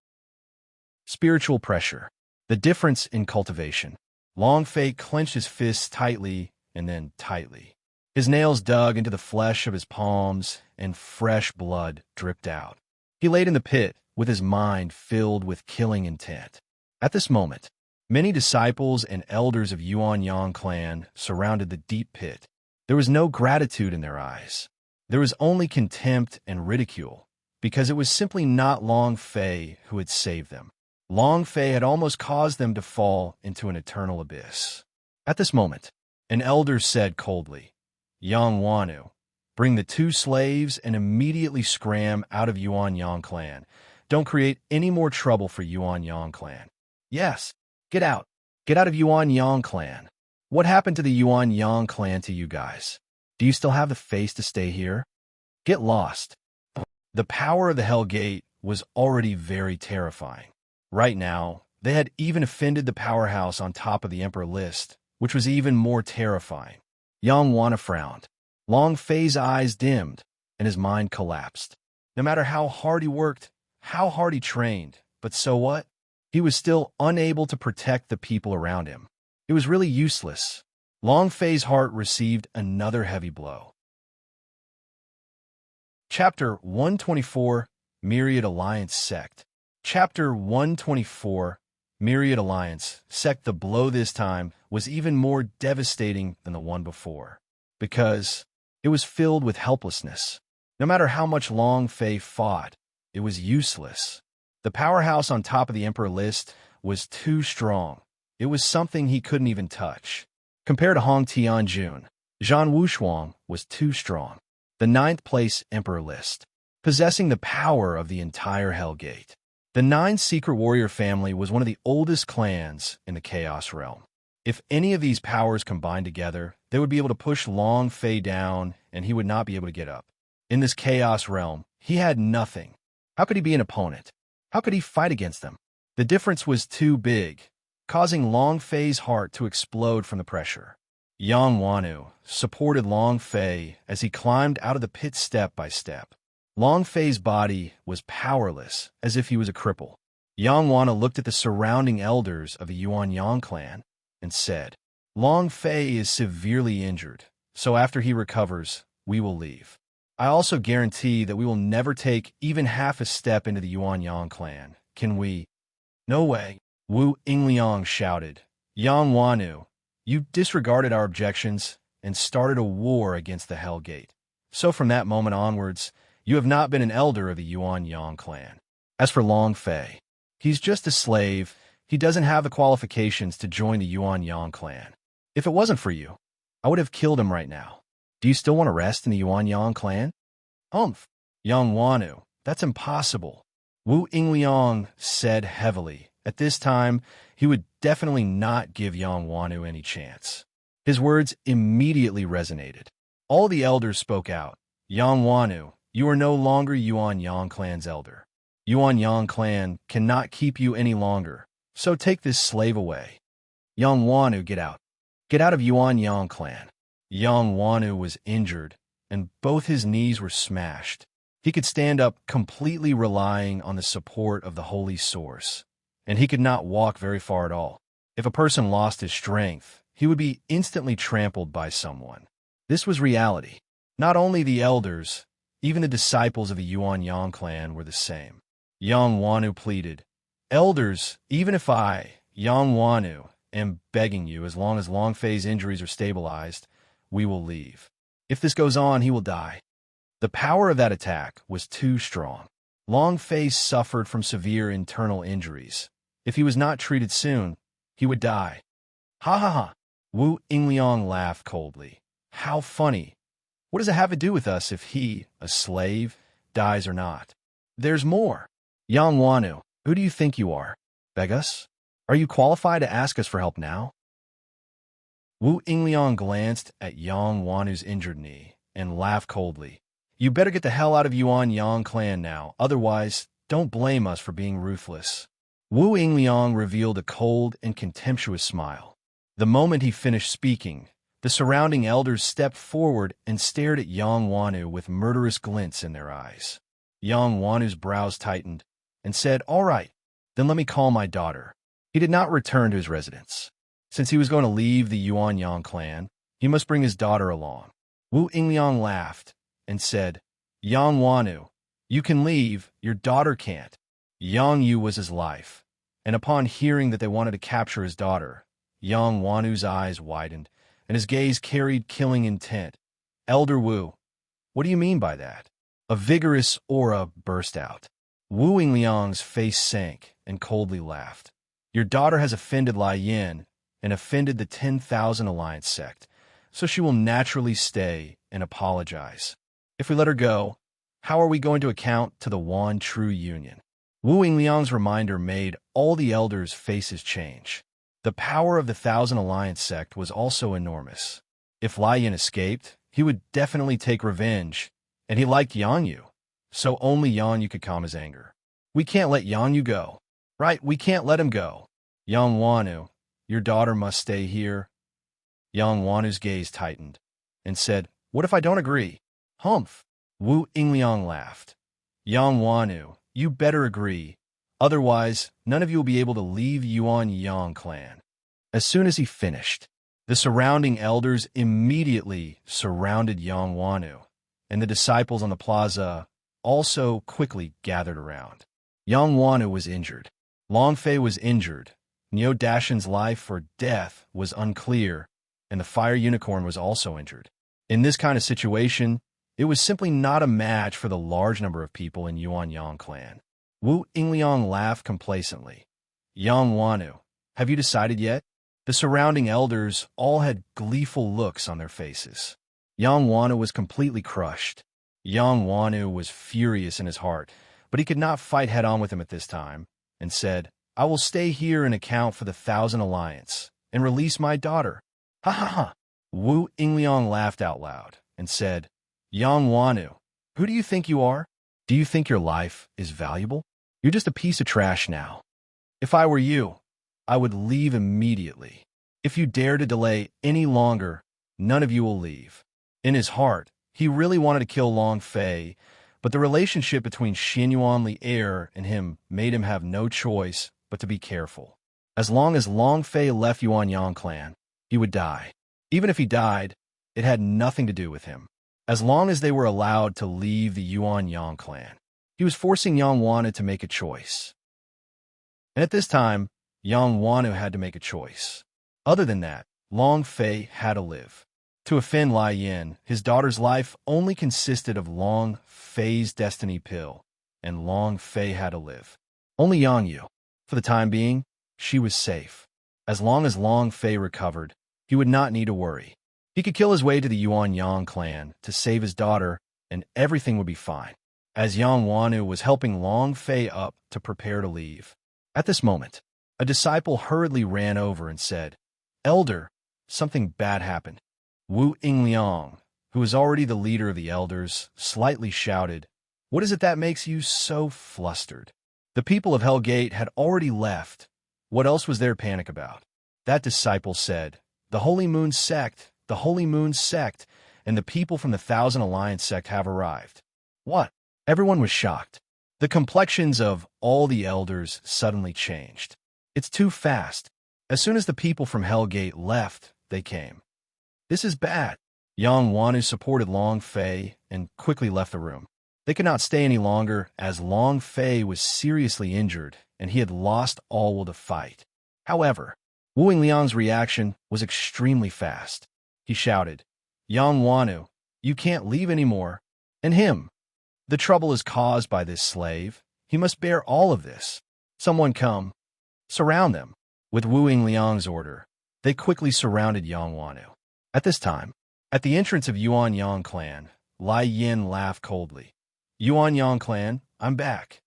Spiritual pressure. The difference in cultivation. Long Fei clenched his fists tightly and then tightly. His nails dug into the flesh of his palms, and fresh blood dripped out. He laid in the pit with his mind filled with killing intent. At this moment, many disciples and elders of Yuan Yang clan surrounded the deep pit. There was no gratitude in their eyes. There was only contempt and ridicule, because it was simply not Long Fei who had saved them. Long Fei had almost caused them to fall into an eternal abyss. At this moment, an elder said coldly, "Yang Wanu, bring the 2 slaves and immediately scram out of Yuan Yang clan. Don't create any more trouble for Yuan Yang clan." "Yes, get out. Get out of Yuan Yang clan." "What happened to the Yuan Yang clan to you guys? Do you still have the face to stay here? Get lost." The power of the Hell Gate was already very terrifying. Right now, they had even offended the powerhouse on top of the Emperor list, which was even more terrifying. Yang Wana frowned. Long Fei's eyes dimmed, and his mind collapsed. No matter how hard he worked, how hard he trained, but so what? He was still unable to protect the people around him. It was really useless. Long Fei's heart received another heavy blow. Chapter 124, Myriad Alliance Sect. Chapter 124, Myriad Alliance Sect. The blow this time was even more devastating than the one before, because it was filled with helplessness. No matter how much Long Fei fought, it was useless. The powerhouse on top of the Emperor list was too strong. It was something he couldn't even touch. Compared to Hong Tianjun, Zhan Wushuang was too strong. The 9th place Emperor list, possessing the power of the entire Hell Gate. The 9 Secret Warrior family was one of the oldest clans in the Chaos Realm. If any of these powers combined together, they would be able to push Long Fei down, and he would not be able to get up. In this Chaos Realm, he had nothing. How could he be an opponent? How could he fight against them? The difference was too big, causing Long Fei's heart to explode from the pressure. Yang Wanu supported Long Fei as he climbed out of the pit step by step. Long Fei's body was powerless, as if he was a cripple. Yang Wana looked at the surrounding elders of the Yuan Yang clan and said, "Long Fei is severely injured, so after he recovers, we will leave. I also guarantee that we will never take even half a step into the Yuan Yang clan. Can we?" "No way," Wu Yingliang shouted. "Yang Wanu, you disregarded our objections and started a war against the Hell Gate. So from that moment onwards, you have not been an elder of the Yuan Yang clan. As for Long Fei, he's just a slave. He doesn't have the qualifications to join the Yuan Yang clan. If it wasn't for you, I would have killed him right now. Do you still want to rest in the Yuan Yang clan?" Yang Wanu, that's impossible," Wu Yingliang said heavily. At this time, he would definitely not give Yang Wanu any chance. His words immediately resonated. All the elders spoke out. "Yang Wanu, you are no longer Yuan Yang clan's elder. Yuan Yang clan cannot keep you any longer, so take this slave away. Yang Wanu, get out. Get out of Yuan Yang clan." Yang Wanu was injured, and both his knees were smashed. He could stand up completely relying on the support of the Holy Source, and he could not walk very far at all. If a person lost his strength, he would be instantly trampled by someone. This was reality. Not only the elders, even the disciples of the Yuan Yang clan were the same. Yang Wanu pleaded, "Elders, even if I, Yang Wanu, am begging you, as long as Long Fei's injuries are stabilized, we will leave. If this goes on, he will die." The power of that attack was too strong. Long Fei suffered from severe internal injuries. If he was not treated soon, he would die. "Ha ha ha," Wu Yingliang laughed coldly. "How funny. What does it have to do with us if he, a slave, dies or not? There's more." "Yang Wanu, Who do you think you are? Beg us? Are you qualified to ask us for help now? Wu Yingliang glanced at Yang Wanu's injured knee and laughed coldly. You better get the hell out of Yuan Yang clan now, otherwise, don't blame us for being ruthless. Wu Yingliang revealed a cold and contemptuous smile. The moment he finished speaking, the surrounding elders stepped forward and stared at Yang Wanu with murderous glints in their eyes. Yang Wanu's brows tightened and said, "All right, then let me call my daughter." He did not return to his residence. Since he was going to leave the Yuan Yang clan, he must bring his daughter along. Wu Yingliang laughed and said, "Yang Wanu, you can leave, your daughter can't." Yang Yu was his life, and upon hearing that they wanted to capture his daughter, Yang Wanu's eyes widened, and his gaze carried killing intent. "Elder Wu, what do you mean by that?" A vigorous aura burst out. Wu Yingliang's face sank and coldly laughed. "Your daughter has offended Lai Yin and offended the 10,000 Alliance sect, so she will naturally stay and apologize. If we let her go, how are we going to account to the one true union?" Wu Yingliang's reminder made all the elders' faces change. The power of the 1,000 Alliance sect was also enormous. If Lai Yin escaped, he would definitely take revenge, and he liked Yang Yu, so only Yang Yu could calm his anger. "We can't let Yang Yu go." "Right, we can't let him go." "Yang Wanu, your daughter must stay here." Yang Wanu's gaze tightened and said, "What if I don't agree?" "Humph." Wu Yingliang laughed. "Yang Wanu, you better agree. Otherwise, none of you will be able to leave Yuan Yang clan." As soon as he finished, the surrounding elders immediately surrounded Yang Wanu, and the disciples on the plaza also quickly gathered around. Yang Wanu was injured. Long Fei was injured. Neo Dashin's life or death was unclear, and the fire unicorn was also injured. In this kind of situation, it was simply not a match for the large number of people in Yuan Yang clan. Wu Yingliang laughed complacently. "Yang Wanu, have you decided yet?" The surrounding elders all had gleeful looks on their faces. Yang Wanu was completely crushed. Yang Wanu was furious in his heart, but he could not fight head-on with him at this time, and said, "I will stay here and account for the 1,000 Alliance, and release my daughter." "Ha ha ha!" Wu Yingliang laughed out loud, and said, "Yang Wanu, who do you think you are? Do you think your life is valuable? You're just a piece of trash now. If I were you, I would leave immediately. If you dare to delay any longer, none of you will leave." In his heart, he really wanted to kill Long Fei, but the relationship between Xinyuan Li Er and him made him have no choice but to be careful. As long as Long Fei left Yuan Yang clan, he would die. Even if he died, it had nothing to do with him. As long as they were allowed to leave the Yuan Yang clan, he was forcing Yang Wanu to make a choice. And at this time, Yang Wanu had to make a choice. Other than that, Long Fei had to live. To offend Lai Yin, his daughter's life only consisted of Long Fei's destiny pill, and Long Fei had to live. Only Yang Yu. For the time being, she was safe. As long as Long Fei recovered, he would not need to worry. He could kill his way to the Yuan Yang clan to save his daughter, and everything would be fine. As Yang Wanu was helping Long Fei up to prepare to leave. At this moment, a disciple hurriedly ran over and said, "Elder, something bad happened." Wu Yingliang, who was already the leader of the elders, slightly shouted, "What is it that makes you so flustered?" The people of Hell Gate had already left. What else was there to panic about? That disciple said, "The Holy Moon sect, the Holy Moon sect, and the people from the 1,000 Alliance sect have arrived." What? Everyone was shocked. The complexions of all the elders suddenly changed. It's too fast. As soon as the people from Hell Gate left, they came. This is bad. Yang Wanu supported Long Fei and quickly left the room. They could not stay any longer as Long Fei was seriously injured and he had lost all will to fight. However, Wu Yingliang's reaction was extremely fast. He shouted, "Yang Wanu, you can't leave anymore. And him. The trouble is caused by this slave. He must bear all of this. Someone come. Surround them." With Wu Yingliang's order, they quickly surrounded Yang Wanu. At this time, at the entrance of Yuan Yang clan, Lai Yin laughed coldly. "Yuan Yang clan, I'm back."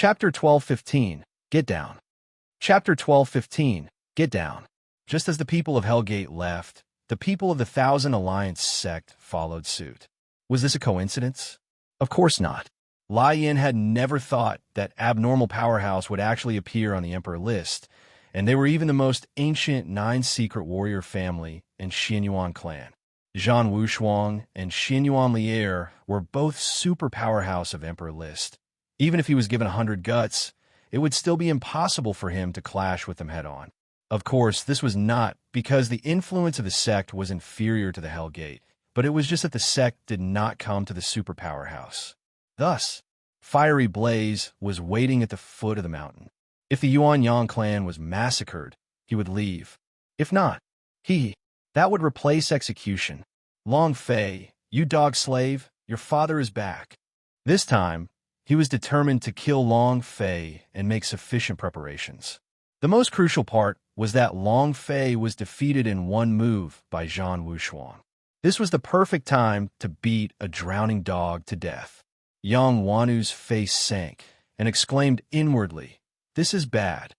Chapter 12:15, Get Down. Chapter 12:15, Get Down. Just as the people of Hellgate left, the people of the Thousand Alliance sect followed suit. Was this a coincidence? Of course not. Lai Yin had never thought that abnormal powerhouse would actually appear on the Emperor list, and they were even the most ancient nine-secret warrior family in Xianyuan clan. Zhan Wushuang and Xianyuan Lier were both super powerhouse of Emperor list. Even if he was given 100 guts, it would still be impossible for him to clash with them head-on. Of course, this was not because the influence of the sect was inferior to the Hellgate, but it was just that the sect did not come to the super powerhouse. Thus, Fiery Blaze was waiting at the foot of the mountain. If the Yuan Yang clan was massacred, he would leave. If not, that would replace execution. Long Fei, you dog slave, your father is back. This time, he was determined to kill Long Fei and make sufficient preparations. The most crucial part was that Long Fei was defeated in one move by Zhan Wushuang. This was the perfect time to beat a drowning dog to death. Yang Wanu's face sank and exclaimed inwardly, "This is bad."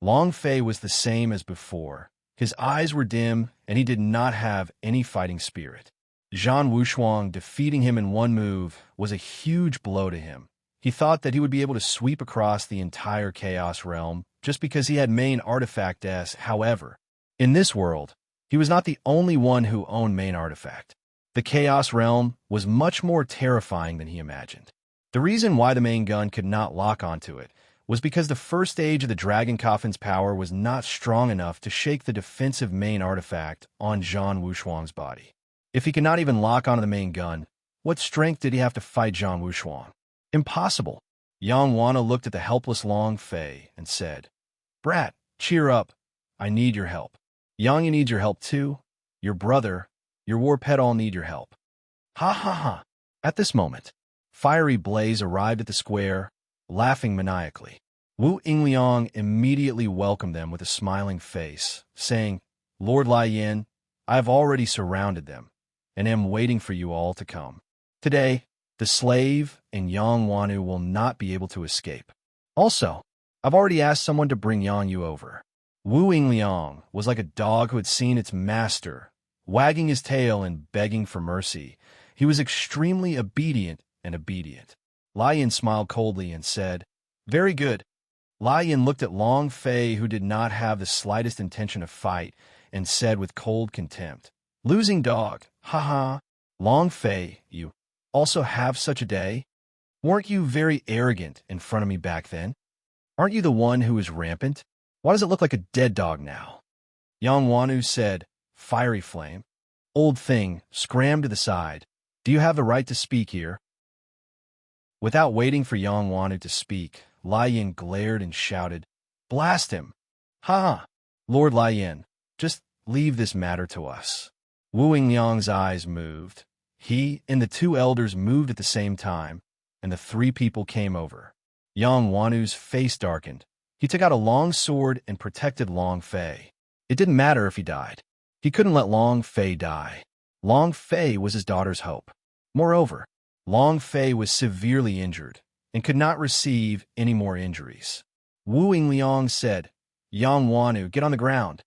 Long Fei was the same as before. His eyes were dim, and he did not have any fighting spirit. Zhan Wushuang defeating him in one move was a huge blow to him. He thought that he would be able to sweep across the entire Chaos Realm just because he had main artifact S. However, in this world, he was not the only one who owned main artifact. The Chaos Realm was much more terrifying than he imagined. The reason why the main gun could not lock onto it was because the first stage of the Dragon Coffin's power was not strong enough to shake the defensive main artifact on Zhan Wushuang's body. If he could not even lock onto the main gun, what strength did he have to fight Zhan Wushuang? Impossible. Yang Wana looked at the helpless Long Fei and said, "Brat, cheer up. I need your help. Yang, you need your help too. Your brother, your war pet all need your help." Ha ha ha. At this moment, Fiery Blaze arrived at the square, laughing maniacally. Wu Yingliang immediately welcomed them with a smiling face, saying, "Lord Lai Yin, I have already surrounded them, and am waiting for you all to come. Today, the slave and Yang Wanu will not be able to escape. Also, I've already asked someone to bring Yang Yu over." Wu Yingliang was like a dog who had seen its master, wagging his tail and begging for mercy. He was extremely obedient. Lai Yin smiled coldly and said, "Very good." Lai Yin looked at Long Fei, who did not have the slightest intention of fight, and said with cold contempt, "Losing dog, ha. Long Fei, you also have such a day? Weren't you very arrogant in front of me back then? Aren't you the one who is rampant? Why does it look like a dead dog now?" Yang Wanu said, "Fiery Flame. Old thing, scram to the side. Do you have the right to speak here?" Without waiting for Yang Wanu to speak, Lai Yin glared and shouted, "Blast him! Ha! Lord Lai Yin, just leave this matter to us." Wu Yingliang's eyes moved. He and the two elders moved at the same time, and the three people came over. Yang Wanu's face darkened. He took out a long sword and protected Long Fei. It didn't matter if he died. He couldn't let Long Fei die. Long Fei was his daughter's hope. Moreover, Long Fei was severely injured and could not receive any more injuries. Wu Yingliang said, "Yang Wanu, get on the ground."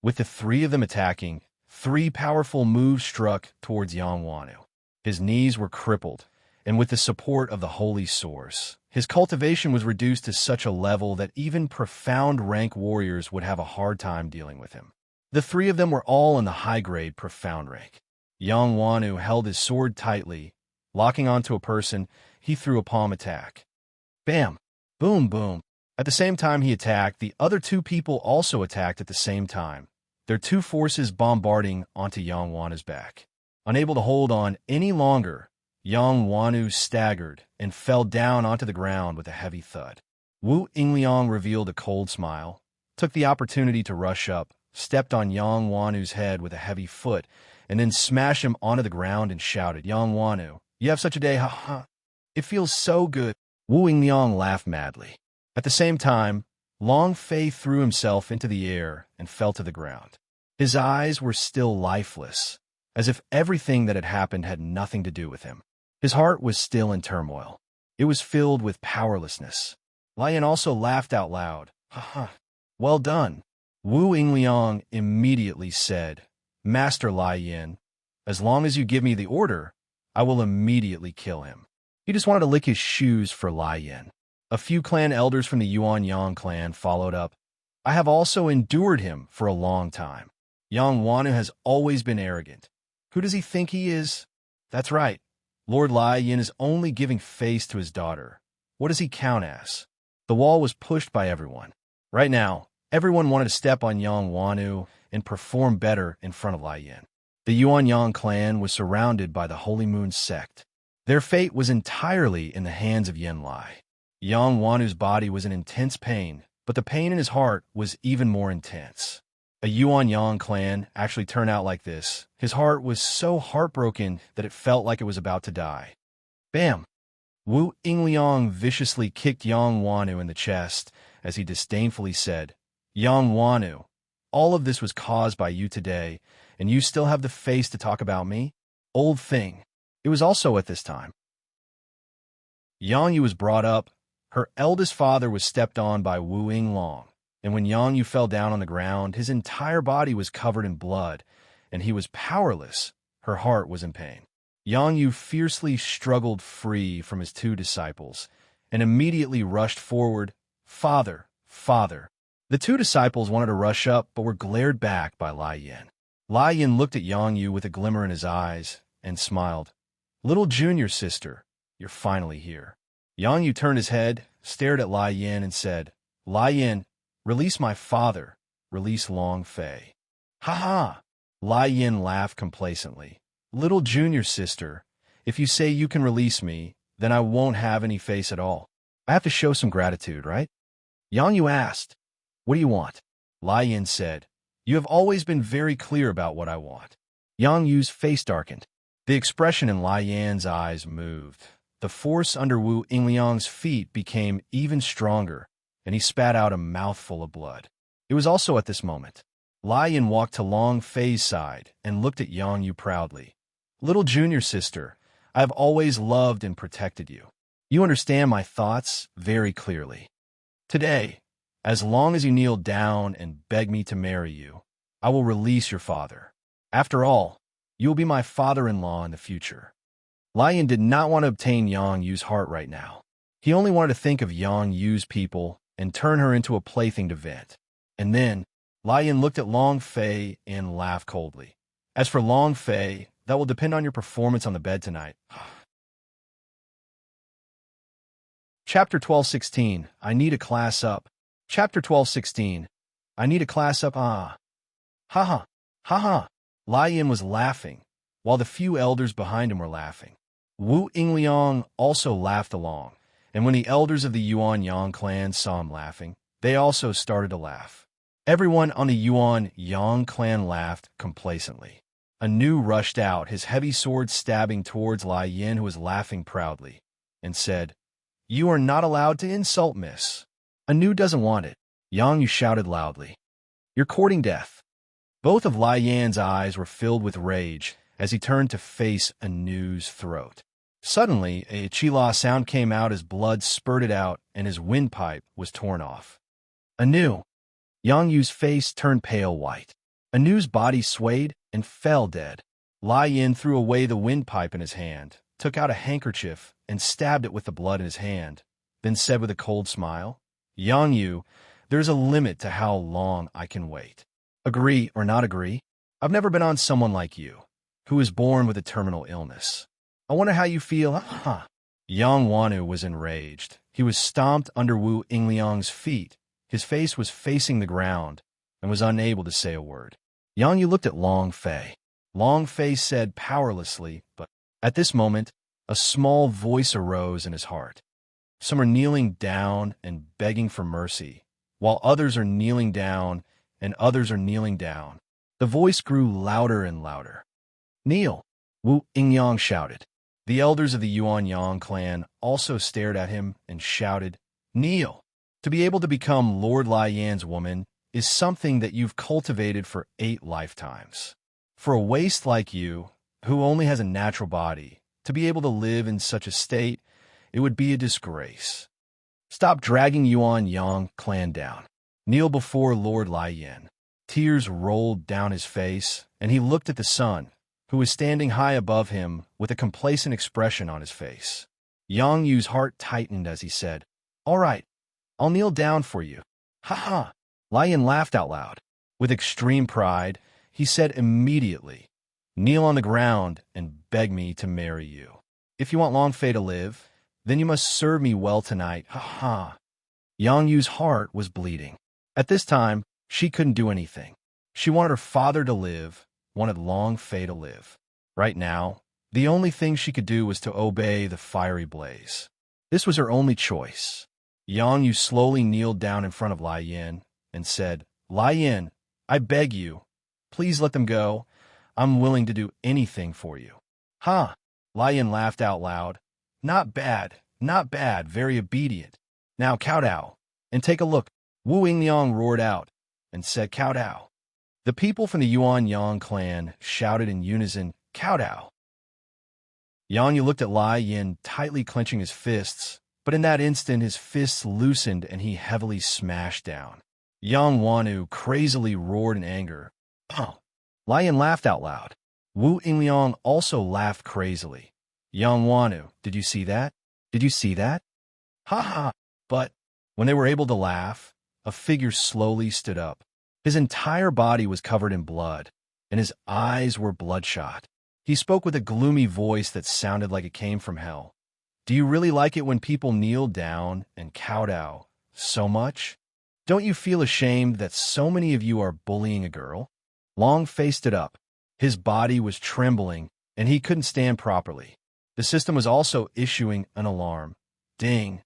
With the three of them attacking, three powerful moves struck towards Yang Wanu. His knees were crippled, and with the support of the Holy Source, his cultivation was reduced to such a level that even profound rank warriors would have a hard time dealing with him. The three of them were all in the high-grade profound rank. Yang Wanu held his sword tightly. Locking onto a person, he threw a palm attack. Bam! Boom, boom. At the same time he attacked, the other two people also attacked at the same time, their two forces bombarding onto Yang Wanu's back. Unable to hold on any longer, Yang Wanu staggered and fell down onto the ground with a heavy thud. Wu Yingliang revealed a cold smile, took the opportunity to rush up, stepped on Yang Wanu's head with a heavy foot, and then smashed him onto the ground and shouted, "Yang Wanu, you have such a day, ha. It feels so good." Wu Yingliang laughed madly. At the same time, Long Fei threw himself into the air and fell to the ground. His eyes were still lifeless, as if everything that had happened had nothing to do with him. His heart was still in turmoil. It was filled with powerlessness. Lai Yin also laughed out loud. Ha ha. Well done. Wu Yingliang immediately said, Master Lai Yin, as long as you give me the order, I will immediately kill him. He just wanted to lick his shoes for Lai Yin. A few clan elders from the Yuan Yang clan followed up. I have also endured him for a long time. Yang Wanu has always been arrogant. Who does he think he is? That's right. Lord Lai Yin is only giving face to his daughter. What does he count as? The wall was pushed by everyone. Right now, everyone wanted to step on Yang Wanu and perform better in front of Lai Yin. The Yuan Yang clan was surrounded by the Holy Moon sect. Their fate was entirely in the hands of Yen Lai. Yang Wanu's body was in intense pain, but the pain in his heart was even more intense. A Yuan Yang clan actually turned out like this. His heart was so heartbroken that it felt like it was about to die. Bam! Wu Yingliang viciously kicked Yang Wanu in the chest as he disdainfully said, Yang Wanu, all of this was caused by you today, and you still have the face to talk about me? Old thing. It was also at this time. Yang Yu was brought up. Her eldest father was stepped on by Wu Yingliang, and when Yang Yu fell down on the ground, his entire body was covered in blood, and he was powerless. Her heart was in pain. Yang Yu fiercely struggled free from his two disciples and immediately rushed forward. Father, father. The two disciples wanted to rush up, but were glared back by Lai Yin. Lai Yin looked at Yang Yu with a glimmer in his eyes and smiled. Little junior sister, you're finally here. Yang Yu turned his head, stared at Lai Yin, and said, Lai Yin, release my father, release Long Fei. Ha ha! Lai Yin laughed complacently. Little junior sister, if you say you can release me, then I won't have any face at all. I have to show some gratitude, right? Yang Yu asked, what do you want? Lai Yin said, you have always been very clear about what I want. Yang Yu's face darkened. The expression in Lai Yin's eyes moved. The force under Wu Yingliang's feet became even stronger, and he spat out a mouthful of blood. It was also at this moment. Lai Yin walked to Long Fei's side and looked at Yang Yu proudly. Little junior sister, I have always loved and protected you. You understand my thoughts very clearly. Today, as long as you kneel down and beg me to marry you, I will release your father. After all, you will be my father-in-law in the future. Lai Yin did not want to obtain Yang Yu's heart right now. He only wanted to think of Yang Yu's people and turn her into a plaything to vent. And then, Lai Yin looked at Long Fei and laughed coldly. As for Long Fei, that will depend on your performance on the bed tonight. Chapter 12:16. I need a class up. Chapter 12:16. I need a class up. Ah. Ha ha. Ha ha. Lai Yin was laughing, while the few elders behind him were laughing. Wu Yingliang also laughed along, and when the elders of the Yuan Yang clan saw him laughing, they also started to laugh. Everyone on the Yuan Yang clan laughed complacently. Anu rushed out, his heavy sword stabbing towards Lai Yin, who was laughing proudly, and said, You are not allowed to insult Miss. Anu doesn't want it. Yang Yu shouted loudly. You're courting death. Both of Lai Yan's eyes were filled with rage as he turned to face Anu's throat. Suddenly, a chila sound came out as blood spurted out and his windpipe was torn off. Anu. Yang Yu's face turned pale white. Anu's body swayed and fell dead. Lai Yin threw away the windpipe in his hand, took out a handkerchief, and stabbed it with the blood in his hand, then said with a cold smile, Yang Yu, there's a limit to how long I can wait. Agree or not agree? I've never been on someone like you, who is born with a terminal illness. I wonder how you feel. Yang Wanu was enraged. He was stomped under Wu Yingliang's feet. His face was facing the ground and was unable to say a word. Yang Yu looked at Long Fei. Long Fei said powerlessly, but at this moment, a small voice arose in his heart. Some are kneeling down and begging for mercy, while others are kneeling down and others are kneeling down. The voice grew louder and louder. Kneel, Wu Yingliang shouted. The elders of the Yuan Yang clan also stared at him and shouted, Kneel. To be able to become Lord Lai Yan's woman is something that you've cultivated for 8 lifetimes. For a waste like you, who only has a natural body, to be able to live in such a state It would be a disgrace. Stop dragging Yuan Yang clan down. Kneel before Lord Lai Yin. Tears rolled down his face, and he looked at the sun, who was standing high above him with a complacent expression on his face. Yang Yu's heart tightened as he said, "All right, I'll kneel down for you." "Ha ha!" Lai Yin laughed out loud. With extreme pride, he said immediately, "Kneel on the ground and beg me to marry you. If you want Long Fei to live, then you must serve me well tonight." Ha ha! Yang Yu's heart was bleeding. At this time, she couldn't do anything. She wanted her father to live, wanted Long Fei to live. Right now, the only thing she could do was to obey the fiery blaze. This was her only choice. Yang Yu slowly kneeled down in front of Lai Yin and said, "Lai Yin, I beg you, please let them go. I'm willing to do anything for you." "Ha!" Lai Yin laughed out loud. Not bad, very obedient. Now kowtow, and take a look." Wu Yingliang roared out and said, "Kowtow." The people from the Yuan Yang clan shouted in unison, "Kowtow." Yang Yu looked at Lai Yin, tightly clenching his fists, but in that instant his fists loosened and he heavily smashed down. Yang Wanu crazily roared in anger. "Oh!" Lai Yin laughed out loud. Wu Yingliang also laughed crazily. "Yang Wanu, did you see that? Did you see that?" "Ha ha!" But when they were able to laugh, a figure slowly stood up. His entire body was covered in blood, and his eyes were bloodshot. He spoke with a gloomy voice that sounded like it came from hell. "Do you really like it when people kneel down and kowtow so much? Don't you feel ashamed that so many of you are bullying a girl?" Long Fei stood up. His body was trembling, and he couldn't stand properly. The system was also issuing an alarm. Ding.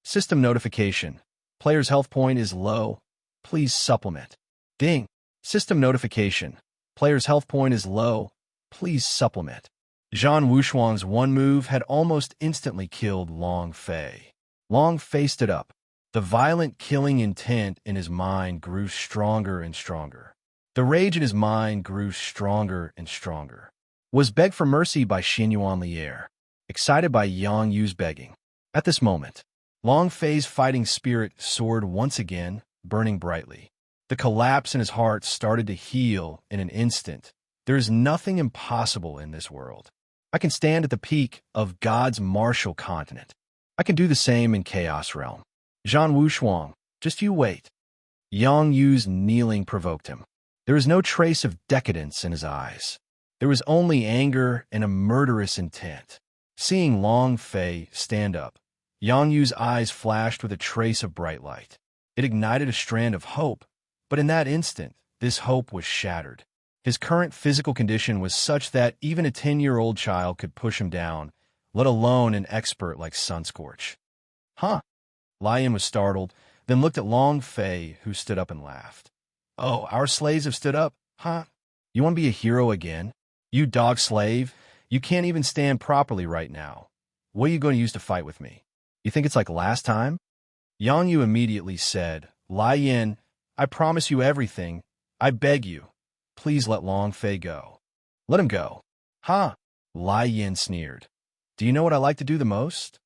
System notification. Player's health point is low. Please supplement. Ding. System notification. Player's health point is low. Please supplement. Zhan Wushuang's one move had almost instantly killed Long Fei. Long Fei stood up. The violent killing intent in his mind grew stronger and stronger. The rage in his mind grew stronger and stronger. Was begged for mercy by Xinyuan Lier, excited by Yang Yu's begging. At this moment, Long Fei's fighting spirit soared once again, burning brightly. The collapse in his heart started to heal in an instant. There is nothing impossible in this world. I can stand at the peak of God's martial continent. I can do the same in Chaos Realm. Zhan Wushuang, just you wait. Yang Yu's kneeling provoked him. There was no trace of decadence in his eyes. There was only anger and a murderous intent. Seeing Long Fei stand up, Yang Yu's eyes flashed with a trace of bright light. It ignited a strand of hope, but in that instant, this hope was shattered. His current physical condition was such that even a 10-year-old child could push him down, let alone an expert like Sunscorch. "Huh?" Lai Yin was startled, then looked at Long Fei, who stood up and laughed. "Oh, our slaves have stood up, huh? You want to be a hero again? You dog slave, you can't even stand properly right now. What are you going to use to fight with me? You think it's like last time?" Yang Yu immediately said, "Lai Yin, I promise you everything. I beg you. Please let Long Fei go." "Let him go." "Huh?" Lai Yin sneered. "Do you know what I like to do the most?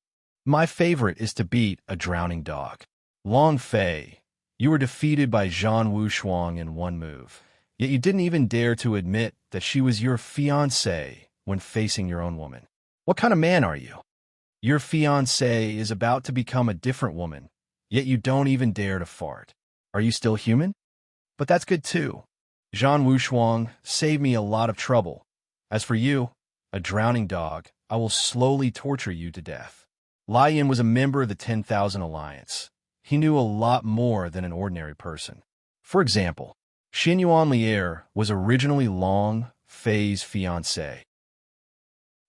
My favorite is to beat a drowning dog. Long Fei, you were defeated by Zhan Wushuang in one move, yet you didn't even dare to admit that she was your fiancée when facing your own woman. What kind of man are you? Your fiancée is about to become a different woman, yet you don't even dare to fart. Are you still human? But that's good too. Zhan Wushuang saved me a lot of trouble. As for you, a drowning dog, I will slowly torture you to death." Lai Yin was a member of the 10,000 Alliance. He knew a lot more than an ordinary person. For example, Xinyuan Lier was originally Long Fei's fiancée.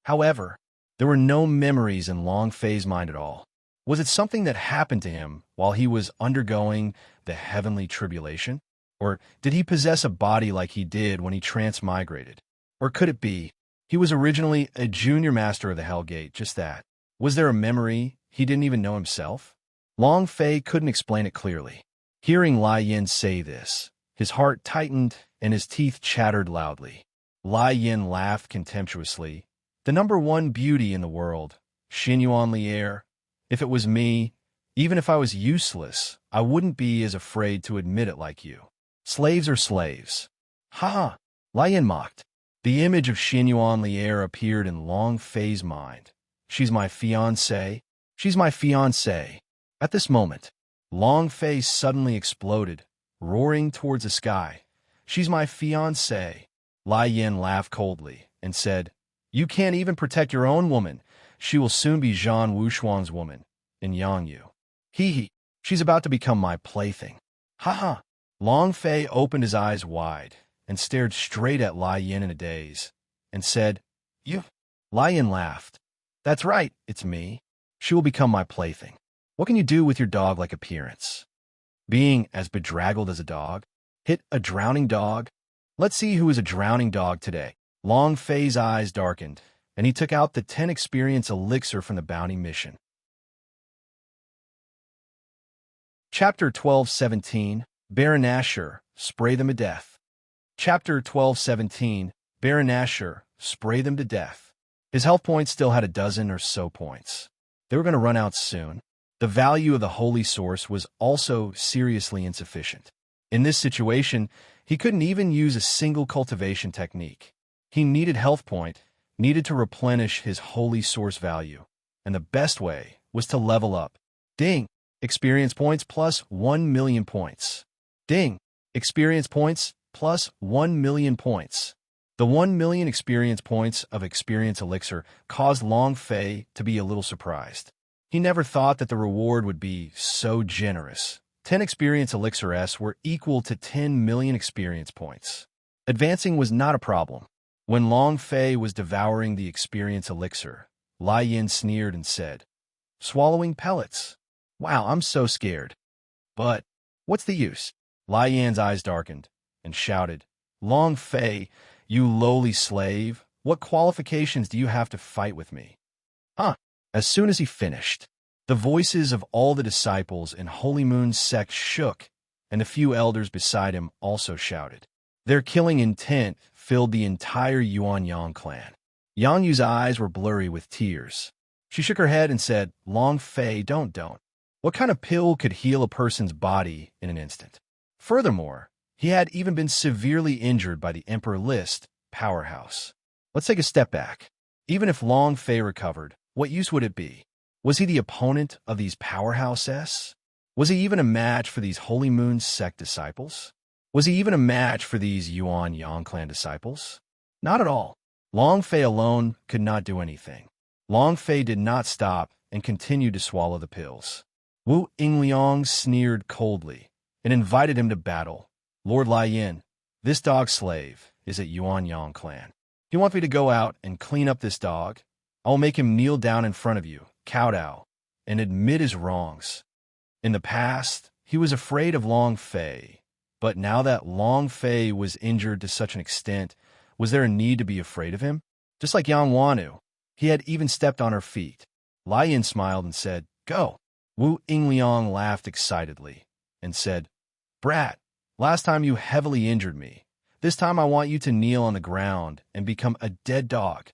However, there were no memories in Long Fei's mind at all. Was it something that happened to him while he was undergoing the heavenly tribulation? Or did he possess a body like he did when he transmigrated? Or could it be he was originally a junior master of the Hellgate, just that? Was there a memory he didn't even know himself? Long Fei couldn't explain it clearly. Hearing Lai Yin say this, his heart tightened and his teeth chattered loudly. Lai Yin laughed contemptuously. The number one beauty in the world, Xinyuan Lier, If it was me, even if I was useless, I wouldn't be as afraid to admit it like you. Slaves are slaves. Ha ha, Lian mocked. The image of Xinyuan Lier appeared in Long Fei's mind. She's my fiancée. She's my fiancée. At this moment, Long Fei suddenly exploded, roaring towards the sky. She's my fiancée. Lai Yin laughed coldly and said, You can't even protect your own woman. She will soon be Zhan Wushuang's woman, in Yangyu. Hee hee, she's about to become my plaything. Ha ha. Long Fei opened his eyes wide and stared straight at Lai Yin in a daze, and said, You? Lai Yin laughed. That's right, it's me. She will become my plaything. What can you do with your dog-like appearance? Being as bedraggled as a dog? Hit a drowning dog? Let's see who is a drowning dog today. Long Fei's eyes darkened, and he took out the 10 experience elixir from the bounty mission. Chapter 12:17, Baron Asher, Spray Them to Death. Chapter 12:17, Baron Asher, Spray Them to Death. His health points still had a dozen or so points. They were going to run out soon. The value of the holy source was also seriously insufficient. In this situation, he couldn't even use a single cultivation technique. He needed health point, needed to replenish his holy source value, and the best way was to level up. Ding! Experience points plus 1 million points. Ding! Experience points plus 1 million points. The 1 million experience points of experience elixir caused Long Fei to be a little surprised. He never thought that the reward would be so generous. 10 experience elixir S were equal to 10 million experience points. Advancing was not a problem. When Long Fei was devouring the experience elixir, Lai Yin sneered and said, Swallowing pellets. Wow, I'm so scared. But what's the use? Lai Yan's eyes darkened and shouted, Long Fei, you lowly slave, what qualifications do you have to fight with me? Huh. As soon as he finished, the voices of all the disciples in Holy Moon's sect shook, and the few elders beside him also shouted. Their killing intent filled the entire Yuanyang clan. Yang Yu's eyes were blurry with tears. She shook her head and said, Long Fei, don't. What kind of pill could heal a person's body in an instant? Furthermore, he had even been severely injured by the Emperor List powerhouse. Let's take a step back. Even if Long Fei recovered, what use would it be? Was he the opponent of these powerhouses? Was he even a match for these Holy Moon sect disciples? Was he even a match for these Yuanyang clan disciples? Not at all. Long Fei alone could not do anything. Long Fei did not stop and continued to swallow the pills. Wu Yingliang sneered coldly and invited him to battle. Lord Lai Yin, this dog slave is at Yuanyang clan. If you want me to go out and clean up this dog, I'll make him kneel down in front of you, kowtow, and admit his wrongs. In the past, he was afraid of Long Fei, but now that Long Fei was injured to such an extent, was there a need to be afraid of him? Just like Yang Wanu, he had even stepped on her feet. Lai Yin smiled and said, Go. Wu Yingliang laughed excitedly and said, Brat, last time you heavily injured me. This time I want you to kneel on the ground and become a dead dog.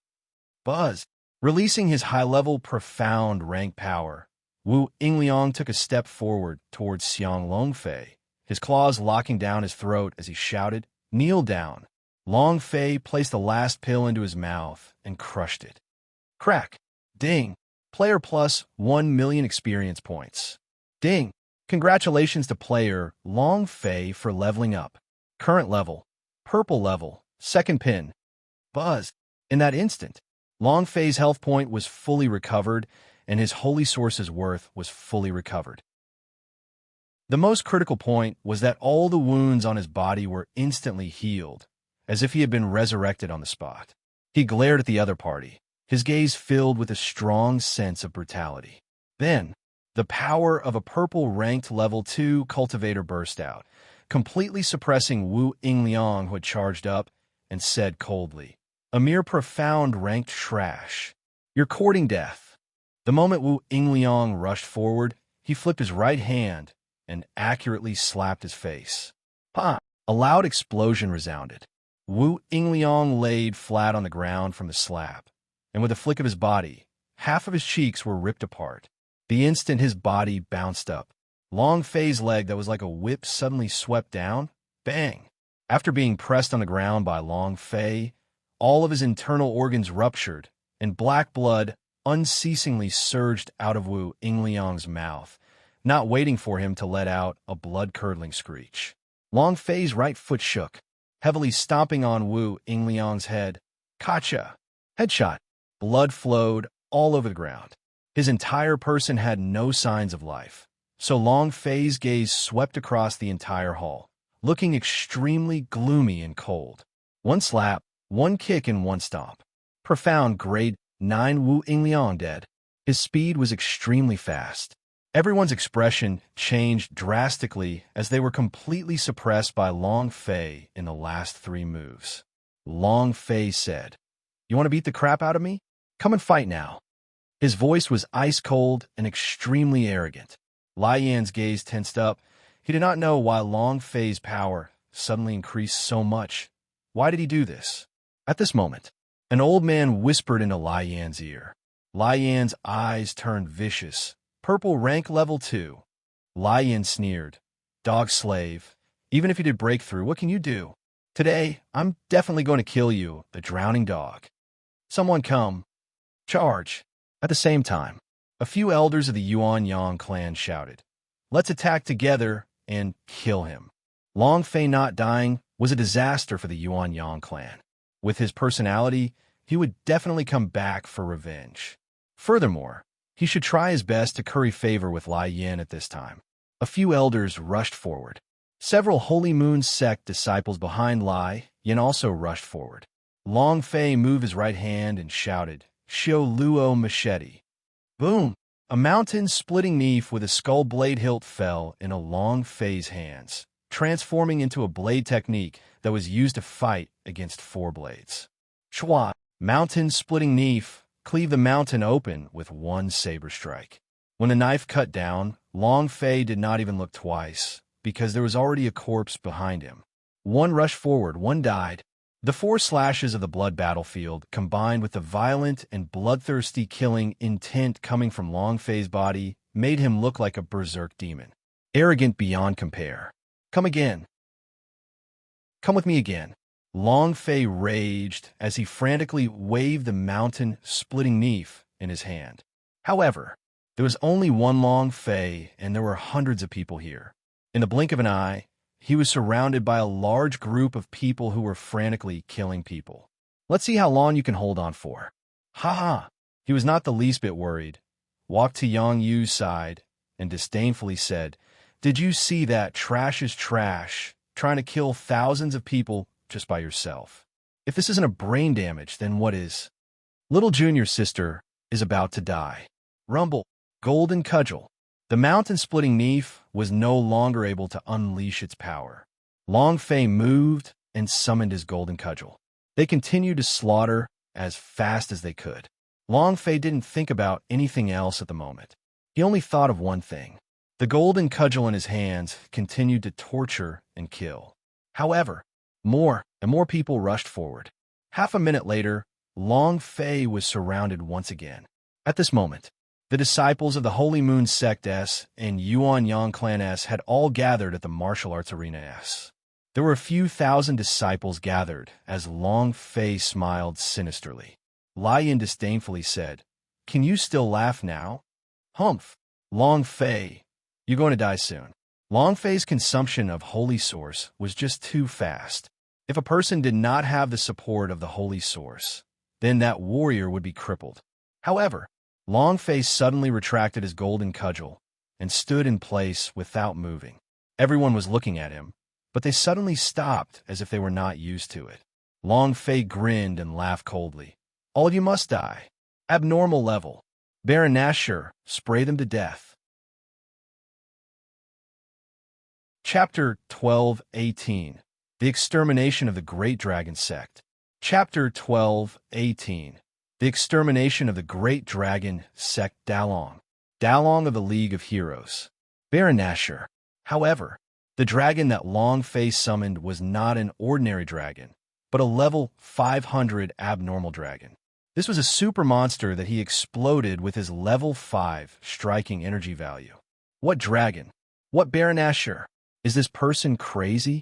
Buzz. Releasing his high-level, profound rank power, Wu Yingliang took a step forward towards Xiang Longfei, his claws locking down his throat as he shouted, Kneel down. Long Fei placed the last pill into his mouth and crushed it. Crack. Ding. Player plus 1 million experience points. Ding. Congratulations to player Long Fei for leveling up. Current level. Purple level. Second pin. Buzz. In that instant, Long Fei's health point was fully recovered, and his holy source's worth was fully recovered. The most critical point was that all the wounds on his body were instantly healed, as if he had been resurrected on the spot. He glared at the other party, his gaze filled with a strong sense of brutality. Then, the power of a purple-ranked level 2 cultivator burst out, completely suppressing Wu Yingliang, who had charged up, and said coldly, A mere profound ranked trash. You're courting death. The moment Wu Yingliang rushed forward, he flipped his right hand and accurately slapped his face. Pa! A loud explosion resounded. Wu Yingliang laid flat on the ground from the slap, and with a flick of his body, half of his cheeks were ripped apart. The instant his body bounced up, Long Fei's leg that was like a whip suddenly swept down. Bang! After being pressed on the ground by Long Fei, all of his internal organs ruptured, and black blood unceasingly surged out of Wu Yingliang's mouth, not waiting for him to let out a blood-curdling screech. Long Fei's right foot shook, heavily stomping on Wu Yingliang's head. Gotcha! Headshot. Blood flowed all over the ground. His entire person had no signs of life, so Long Fei's gaze swept across the entire hall, looking extremely gloomy and cold. One slap, one kick, and one stomp. Profound grade 9 Wu Yingliang dead. His speed was extremely fast. Everyone's expression changed drastically as they were completely suppressed by Long Fei in the last 3 moves. Long Fei said, "You want to beat the crap out of me? Come and fight now." His voice was ice-cold and extremely arrogant. Lai Yan's gaze tensed up. He did not know why Long Fei's power suddenly increased so much. Why did he do this? At this moment, an old man whispered into Lai Yan's ear. Lai Yan's eyes turned vicious. Purple rank level 2. Lai Yan sneered. "Dog slave. Even if you did breakthrough, what can you do? Today, I'm definitely going to kill you, the drowning dog. Someone come. Charge." At the same time, a few elders of the Yuan Yang clan shouted, "Let's attack together and kill him." Long Fei not dying was a disaster for the Yuan Yang clan. With his personality, he would definitely come back for revenge. Furthermore, he should try his best to curry favor with Lai Yan at this time. A few elders rushed forward. Several Holy Moon sect disciples behind Lai Yan also rushed forward. Long Fei moved his right hand and shouted, "Xiu Luo Machete." Boom! A mountain-splitting knife with a skull blade hilt fell into Long Fei's hands, transforming into a blade technique that was used to fight against 4 blades. Chua! Mountain-splitting knife cleave the mountain open with one saber strike. When the knife cut down, Long Fei did not even look twice, because there was already a corpse behind him. One rushed forward, one died. The 4 slashes of the blood battlefield, combined with the violent and bloodthirsty killing intent coming from Long Fei's body, made him look like a berserk demon. Arrogant beyond compare. "Come again. Come with me again." Long Fei raged as he frantically waved the mountain-splitting knife in his hand. However, there was only one Long Fei, and there were hundreds of people here. In the blink of an eye, he was surrounded by a large group of people who were frantically killing people. "Let's see how long you can hold on for." Ha ha! He was not the least bit worried. Walked to Yang Yu's side and disdainfully said, "Did you see that trash is trash, trying to kill thousands of people just by yourself? If this isn't a brain damage, then what is?" Little junior sister is about to die. Rumble, golden cudgel. The mountain-splitting knife was no longer able to unleash its power. Long Fei moved and summoned his golden cudgel. They continued to slaughter as fast as they could. Long Fei didn't think about anything else at the moment. He only thought of one thing. The golden cudgel in his hands continued to torture and kill. However, more and more people rushed forward. Half a minute later, Long Fei was surrounded once again. At this moment, the disciples of the Holy Moon Sect S and Yuan Yang Clan S had all gathered at the martial arts arena S. There were a few thousand disciples gathered as Long Fei smiled sinisterly. Lai Yan disdainfully said, "Can you still laugh now?" "Humph! Long Fei, you're going to die soon." Long Fei's consumption of Holy Source was just too fast. If a person did not have the support of the Holy Source, then that warrior would be crippled. However, Long Fei suddenly retracted his golden cudgel and stood in place without moving. Everyone was looking at him, but they suddenly stopped as if they were not used to it. Long Fei grinned and laughed coldly. "All of you must die. Abnormal level. Baron Nashor, spray them to death." Chapter 12:18. The Extermination of the Great Dragon Sect. Chapter 12:18. The Extermination of the Great Dragon Sect Dalong. Dalong of the League of Heroes. Baron Nashor. However, the dragon that Long Fei summoned was not an ordinary dragon, but a level 500 abnormal dragon. This was a super monster that he exploded with his level 5 striking energy value. What dragon? What Baron Asher? Is this person crazy?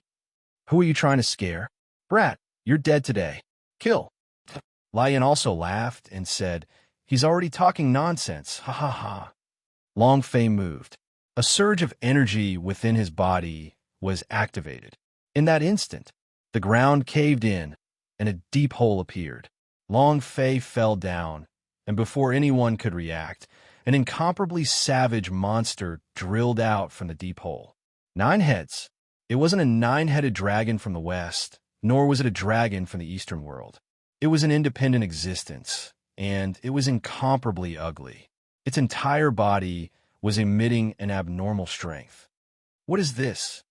Who are you trying to scare? Brat, you're dead today. Kill. Lion also laughed and said, he's already talking nonsense, ha ha ha. Long Fei moved. A surge of energy within his body was activated. In that instant, the ground caved in and a deep hole appeared. Long Fei fell down, and before anyone could react, an incomparably savage monster drilled out from the deep hole. 9 heads. It wasn't a 9-headed dragon from the west, nor was it a dragon from the eastern world. It was an independent existence, and it was incomparably ugly. Its entire body was emitting an abnormal strength. What is this?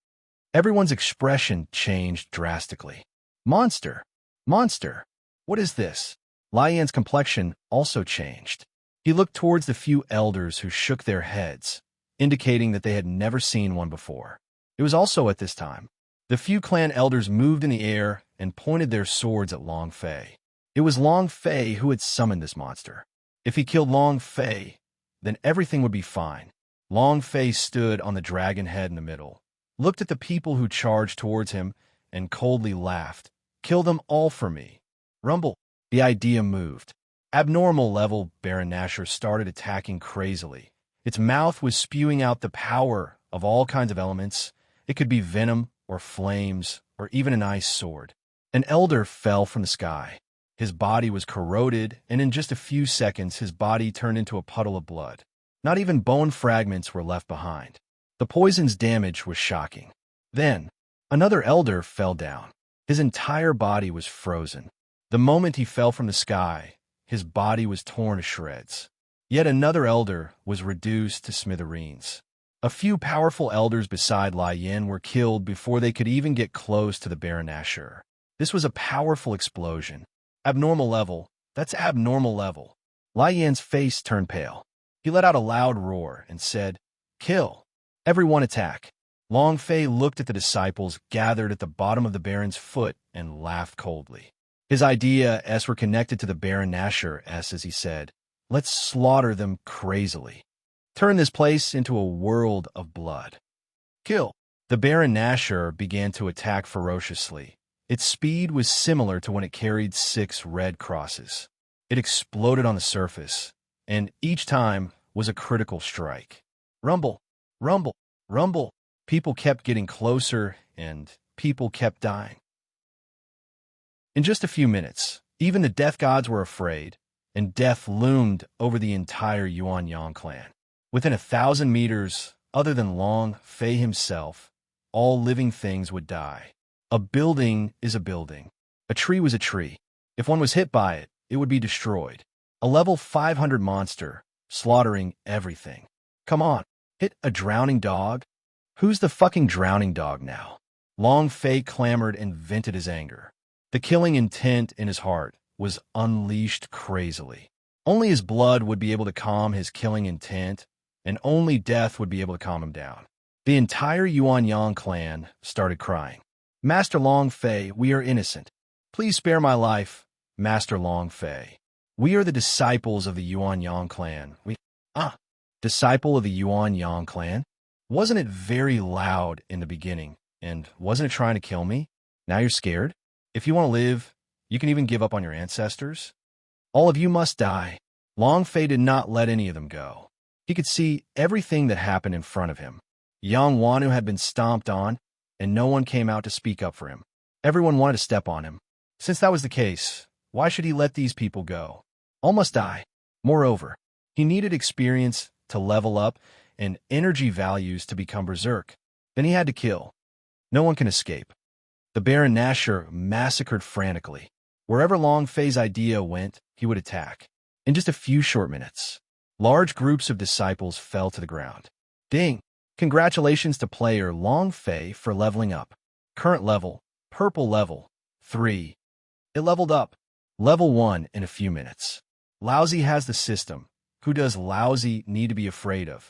Everyone's expression changed drastically. Monster! Monster! What is this? Lian's complexion also changed. He looked towards the few elders who shook their heads, indicating that they had never seen one before. It was also at this time. The few clan elders moved in the air and pointed their swords at Long Fei. It was Long Fei who had summoned this monster. If he killed Long Fei, then everything would be fine. Long Fei stood on the dragon head in the middle, looked at the people who charged towards him, and coldly laughed. Kill them all for me. Rumble. The idea moved. Abnormal level Baron Nashor started attacking crazily. Its mouth was spewing out the power of all kinds of elements. It could be venom or flames or even an ice sword. An elder fell from the sky. His body was corroded, and in just a few seconds his body turned into a puddle of blood. Not even bone fragments were left behind. The poison's damage was shocking. Then, another elder fell down. His entire body was frozen. The moment he fell from the sky, his body was torn to shreds. Yet another elder was reduced to smithereens. A few powerful elders beside Lai Yin were killed before they could even get close to the Baron Nashor. This was a powerful explosion. Abnormal level. That's abnormal level. Lai Yin's face turned pale. He let out a loud roar and said, Kill. Everyone attack. Long Fei looked at the disciples gathered at the bottom of the Baron's foot and laughed coldly. His ideas were connected to the Baron Nashor as he said, Let's slaughter them crazily. Turn this place into a world of blood. Kill. The Baron Nashor began to attack ferociously. Its speed was similar to when it carried 6 red crosses. It exploded on the surface, and each time was a critical strike. Rumble, rumble, rumble. People kept getting closer, and people kept dying. In just a few minutes, even the death gods were afraid, and death loomed over the entire Yuanyang clan. Within 1,000 meters, other than Long Fei himself, all living things would die. A building is a building. A tree was a tree. If one was hit by it, it would be destroyed. A level 500 monster, slaughtering everything. Come on, hit a drowning dog? Who's the fucking drowning dog now? Long Fei clamored and vented his anger. The killing intent in his heart was unleashed crazily. Only his blood would be able to calm his killing intent, and only death would be able to calm him down. The entire Yuanyang clan started crying. Master Long Fei, we are innocent. Please spare my life, Master Long Fei. We are the disciples of the Yuanyang clan. Disciple of the Yuanyang clan? Wasn't it very loud in the beginning, and wasn't it trying to kill me? Now you're scared? If you want to live, you can even give up on your ancestors. All of you must die. Long Fei did not let any of them go. He could see everything that happened in front of him. Yang Wanu had been stomped on, and no one came out to speak up for him. Everyone wanted to step on him. Since that was the case, why should he let these people go? All must die. Moreover, he needed experience to level up and energy values to become berserk. Then he had to kill. No one can escape. The Baron Nashor massacred frantically. Wherever Long Fei's idea went, he would attack. In just a few short minutes, large groups of disciples fell to the ground. Ding! Congratulations to player Long Fei for leveling up. Current level, purple level, 3. It leveled up. Level 1 in a few minutes. Lousy has the system. Who does Lousy need to be afraid of?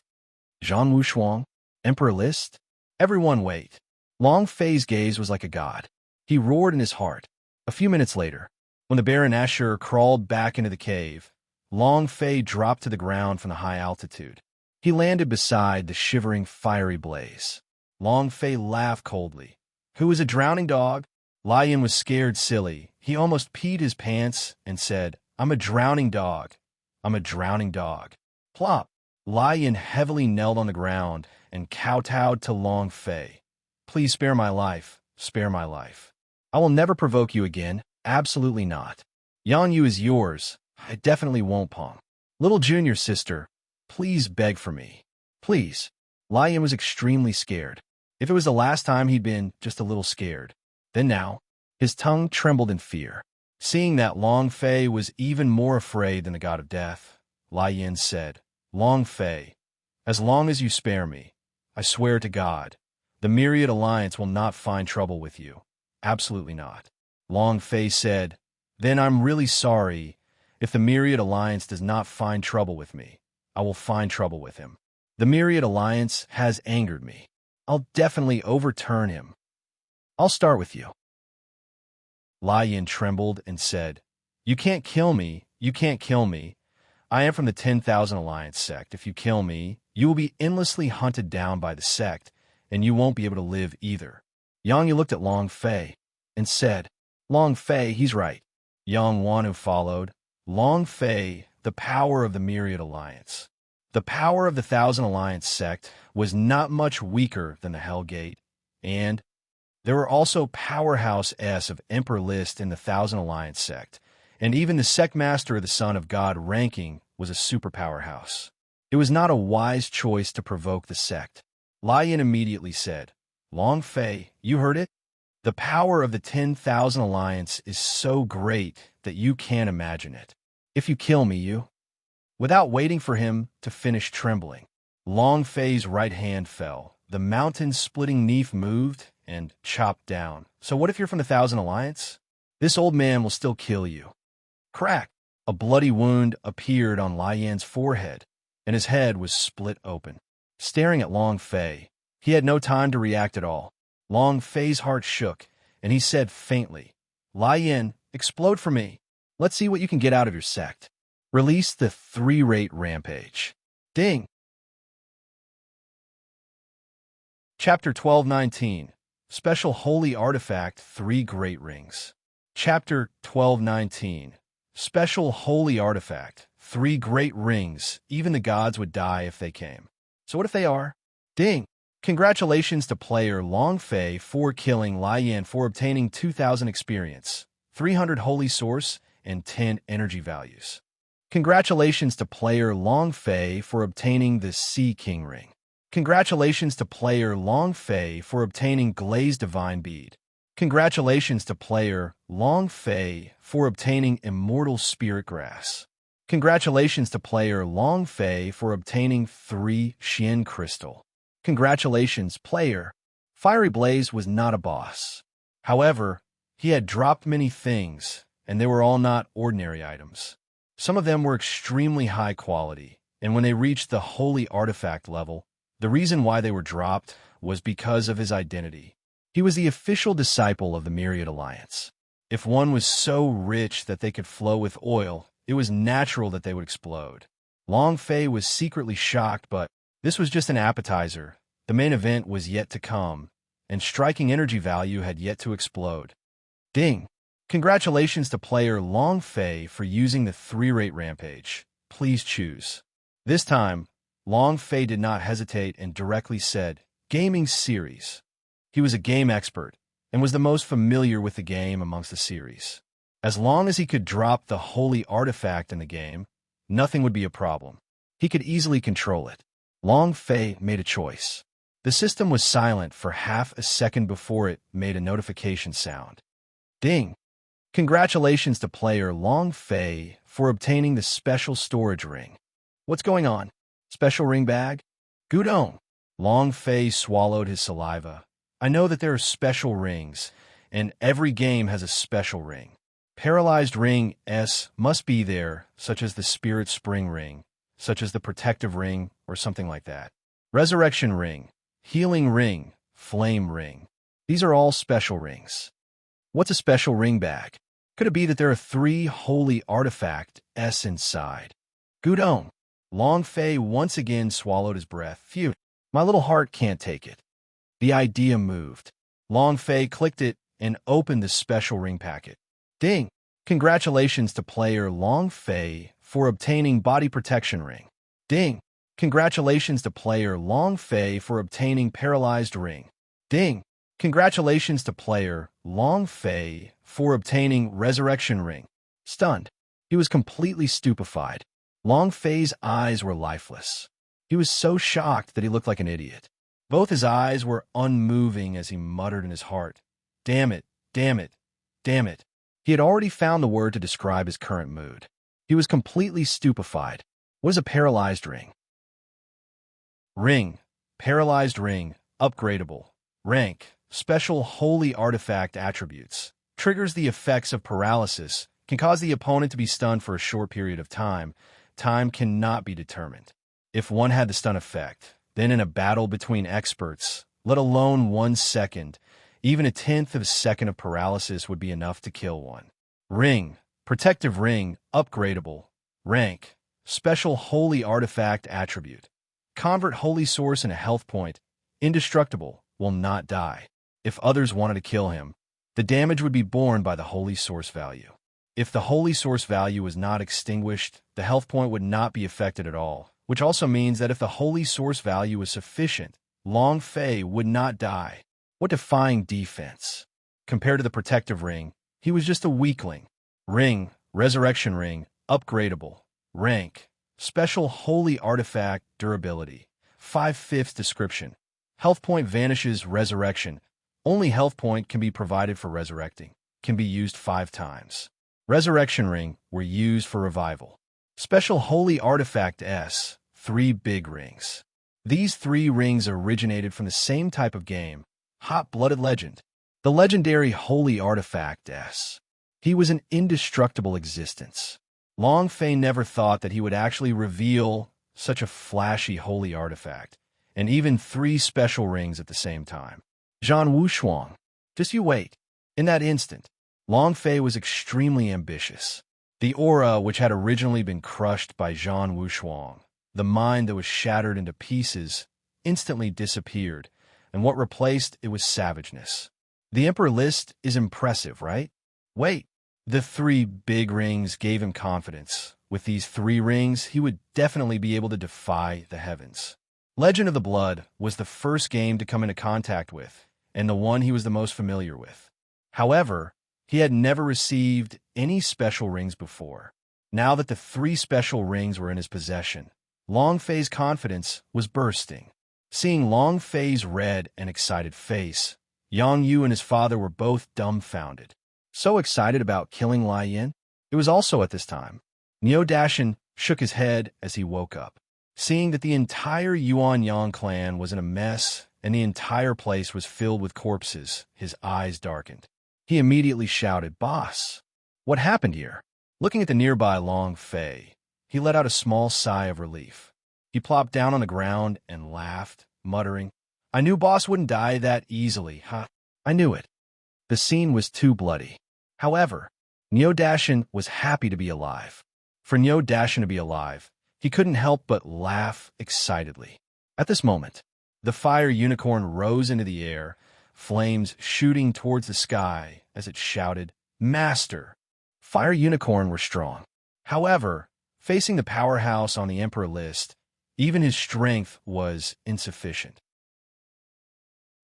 Zhang Wushuang? Emperor List? Everyone wait. Long Fei's gaze was like a god. He roared in his heart. A few minutes later, When the Baron Asher crawled back into the cave, Long Fei dropped to the ground from the high altitude. He landed beside the shivering fiery blaze. Long Fei laughed coldly. Who is a drowning dog? Lai Yin was scared silly. He almost peed his pants and said, I'm a drowning dog. I'm a drowning dog. Plop! Lai Yin heavily knelt on the ground and kowtowed to Long Fei. Please spare my life. Spare my life. I will never provoke you again. Absolutely not. Yang Yu is yours. I definitely won't, Pong. Little junior sister, please beg for me. Please. Lai Yin was extremely scared. If it was the last time he'd been just a little scared. Then now, his tongue trembled in fear. Seeing that Long Fei was even more afraid than the god of death, Lai Yin said, Long Fei, as long as you spare me, I swear to God, the Myriad Alliance will not find trouble with you. Absolutely not. Long Fei said, then I'm really sorry. If the Myriad Alliance does not find trouble with me, I will find trouble with him. The Myriad Alliance has angered me. I'll definitely overturn him. I'll start with you. Lai Yin trembled and said, You can't kill me. You can't kill me. I am from the 10,000 Alliance sect. If you kill me, you will be endlessly hunted down by the sect, and you won't be able to live either. Yang Yu looked at Long Fei and said, Long Fei, he's right. Yang Wanu followed. Long Fei, the power of the Myriad Alliance. The power of the Thousand Alliance sect was not much weaker than the Hell Gate, and there were also powerhouse S of Emperor List in the Thousand Alliance sect, and even the sect master of the Son of God ranking was a super powerhouse. It was not a wise choice to provoke the sect. Lai Yin immediately said, Long Fei, you heard it? The power of the 10,000 Alliance is so great that you can't imagine it. If you kill me, you... Without waiting for him to finish trembling, Long Fei's right hand fell. The mountain-splitting knife moved and chopped down. So what if you're from the Thousand Alliance? This old man will still kill you. Crack! A bloody wound appeared on Lai Yan's forehead, and his head was split open. Staring at Long Fei, he had no time to react at all. Long Fei's heart shook, and he said faintly, Lai Yin, explode for me. Let's see what you can get out of your sect. Release the 3-rate rampage. Ding! Chapter 12:19 Special Holy Artifact 3 Great Rings. Chapter 12:19 Special Holy Artifact 3 Great Rings. Even the gods would die if they came. So what if they are? Ding! Congratulations to player Long Fei for killing Lai Yan for obtaining 2,000 experience, 300 Holy Source, and 10 energy values. Congratulations to player Long Fei for obtaining the Sea King Ring. Congratulations to player Long Fei for obtaining Glazed Divine Bead. Congratulations to player Long Fei for obtaining Immortal Spirit Grass. Congratulations to player Long Fei for obtaining 3 Xian Crystal. Congratulations, player. Fiery Blaze was not a boss. However, he had dropped many things, and they were all not ordinary items. Some of them were extremely high quality, and when they reached the holy artifact level, the reason why they were dropped was because of his identity. He was the official disciple of the Myriad Alliance. If one was so rich that they could flow with oil, it was natural that they would explode. Long Fei was secretly shocked, but this was just an appetizer. The main event was yet to come, and striking energy value had yet to explode. Ding! Congratulations to player Long Fei for using the 3-rate rampage. Please choose. This time, Long Fei did not hesitate and directly said, Gaming Series. He was a game expert, and was the most familiar with the game amongst the series. As long as he could drop the holy artifact in the game, nothing would be a problem. He could easily control it. Long Fei made a choice. The system was silent for half a second before it made a notification sound. Ding! Congratulations to player Long Fei for obtaining the special storage ring. What's going on? Special ring bag? Gudong! Long Fei swallowed his saliva. I know that there are special rings, and every game has a special ring. Paralyzed Ring S must be there, such as the Spirit Spring Ring, such as the Protective Ring, or something like that. Resurrection Ring, Healing Ring, Flame Ring. These are all special rings. What's a special ring bag? Could it be that there are 3 holy artifacts inside? Gudong. Long Fei once again swallowed his breath. Phew, my little heart can't take it. The idea moved. Long Fei clicked it and opened the special ring packet. Ding! Congratulations to player Long Fei for obtaining body protection ring. Ding! Congratulations to player Long Fei for obtaining paralyzed ring. Ding! Congratulations to player Long Fei for obtaining resurrection ring. Stunned. He was completely stupefied. Long Fei's eyes were lifeless. He was so shocked that he looked like an idiot. Both his eyes were unmoving as he muttered in his heart, "Damn it, damn it, damn it." He had already found the word to describe his current mood. He was completely stupefied. What is a paralyzed ring? Ring. Paralyzed ring. Upgradable. Rank. Special holy artifact attributes. Triggers the effects of paralysis. Can cause the opponent to be stunned for a short period of time. Time cannot be determined. If one had the stun effect, then in a battle between experts, let alone 1 second, even a 1/10 of a second of paralysis would be enough to kill one. Ring. Protective ring. Upgradable. Rank. Special holy artifact attribute. Convert holy source into health point. Indestructible. Will not die. If others wanted to kill him, the damage would be borne by the holy source value. If the holy source value was not extinguished, the health point would not be affected at all, which also means that if the holy source value was sufficient, Long Fei would not die. What defying defense! Compared to the protective ring, he was just a weakling. Ring. Resurrection ring. Upgradable. Rank. Special holy artifact durability. 5/5 description. Health point vanishes resurrection. Only health point can be provided for resurrecting. Can be used 5 times. Resurrection ring were used for revival. Special holy artifact 3 big rings. These 3 rings originated from the same type of game, Hot-Blooded Legend. The legendary holy artifact He was an indestructible existence. Long Fei never thought that he would actually reveal such a flashy holy artifact, and even 3 special rings at the same time. Zhan Wushuang. Just you wait. In that instant, Long Fei was extremely ambitious. The aura which had originally been crushed by Zhan Wushuang, the mind that was shattered into pieces, instantly disappeared, and what replaced it was savageness. The Emperor list is impressive, right? Wait. The 3 big rings gave him confidence. With these 3 rings, he would definitely be able to defy the heavens. Legend of the Blood was the first game to come into contact with, and the one he was the most familiar with. However, he had never received any special rings before. Now that the 3 special rings were in his possession, Long Fei's confidence was bursting. Seeing Long Fei's red and excited face, Yang Yu and his father were both dumbfounded. So excited about killing Lai Yin? It was also at this time. Niu Dashan shook his head as he woke up. Seeing that the entire Yuanyang clan was in a mess and the entire place was filled with corpses, his eyes darkened. He immediately shouted, "Boss! What happened here?" Looking at the nearby Long Fei, he let out a small sigh of relief. He plopped down on the ground and laughed, muttering, "I knew Boss wouldn't die that easily, huh? I knew it." The scene was too bloody. However, Niu Dashan was happy to be alive. For Niu Dashan to be alive, he couldn't help but laugh excitedly. At this moment, the fire unicorn rose into the air, flames shooting towards the sky as it shouted, "Master!" Fire unicorn were strong. However, facing the powerhouse on the Emperor list, even his strength was insufficient.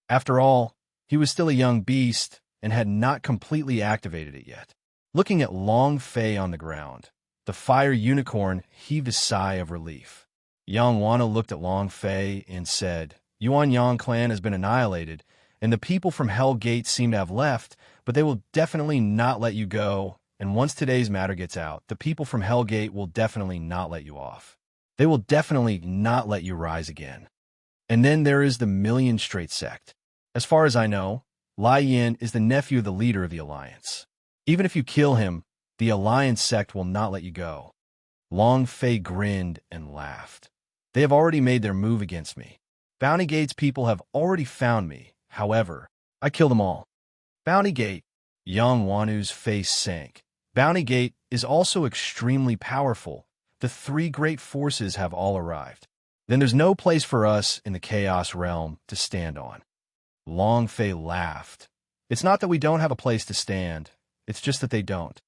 After all, he was still a young beast and had not completely activated it yet. Looking at Long Fei on the ground, the fire unicorn heaved a sigh of relief. Yang Wana looked at Long Fei and said, "Yuanyang clan has been annihilated, and the people from Hell Gate seem to have left, but they will definitely not let you go, and once today's matter gets out, the people from Hell Gate will definitely not let you off. They will definitely not let you rise again. And then there is the Million Straight sect. As far as I know, Lai Yin is the nephew of the leader of the Alliance. Even if you kill him, the Alliance sect will not let you go." Long Fei grinned and laughed. "They have already made their move against me. Bounty Gate's people have already found me. However, I kill them all." Bounty Gate. Young Wanu's face sank. Bounty Gate is also extremely powerful. The three great forces have all arrived. Then there's no place for us in the Chaos Realm to stand on. Long Fei laughed. It's not that we don't have a place to stand. It's just that they don't.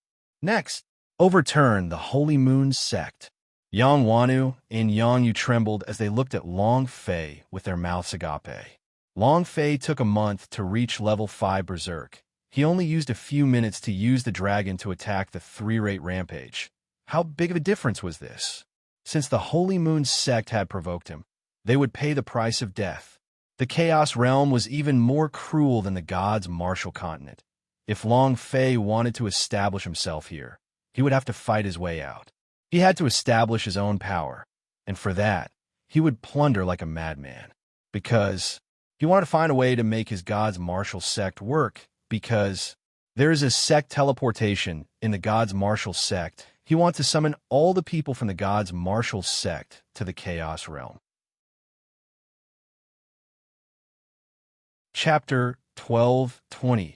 Next, overturn the Holy Moon sect. Yang Wanu and Yang Yu trembled as they looked at Long Fei with their mouths agape. Long Fei took a month to reach level 5 Berserk. He only used a few minutes to use the dragon to attack the 3-rate rampage. How big of a difference was this? Since the Holy Moon sect had provoked him, they would pay the price of death. The Chaos Realm was even more cruel than the gods' martial continent. If Long Fei wanted to establish himself here, he would have to fight his way out. He had to establish his own power, and for that, he would plunder like a madman. Because he wanted to find a way to make his gods' martial sect work, because there is a sect teleportation in the gods' martial sect. He wants to summon all the people from the gods' martial sect to the Chaos Realm. Chapter 12:20.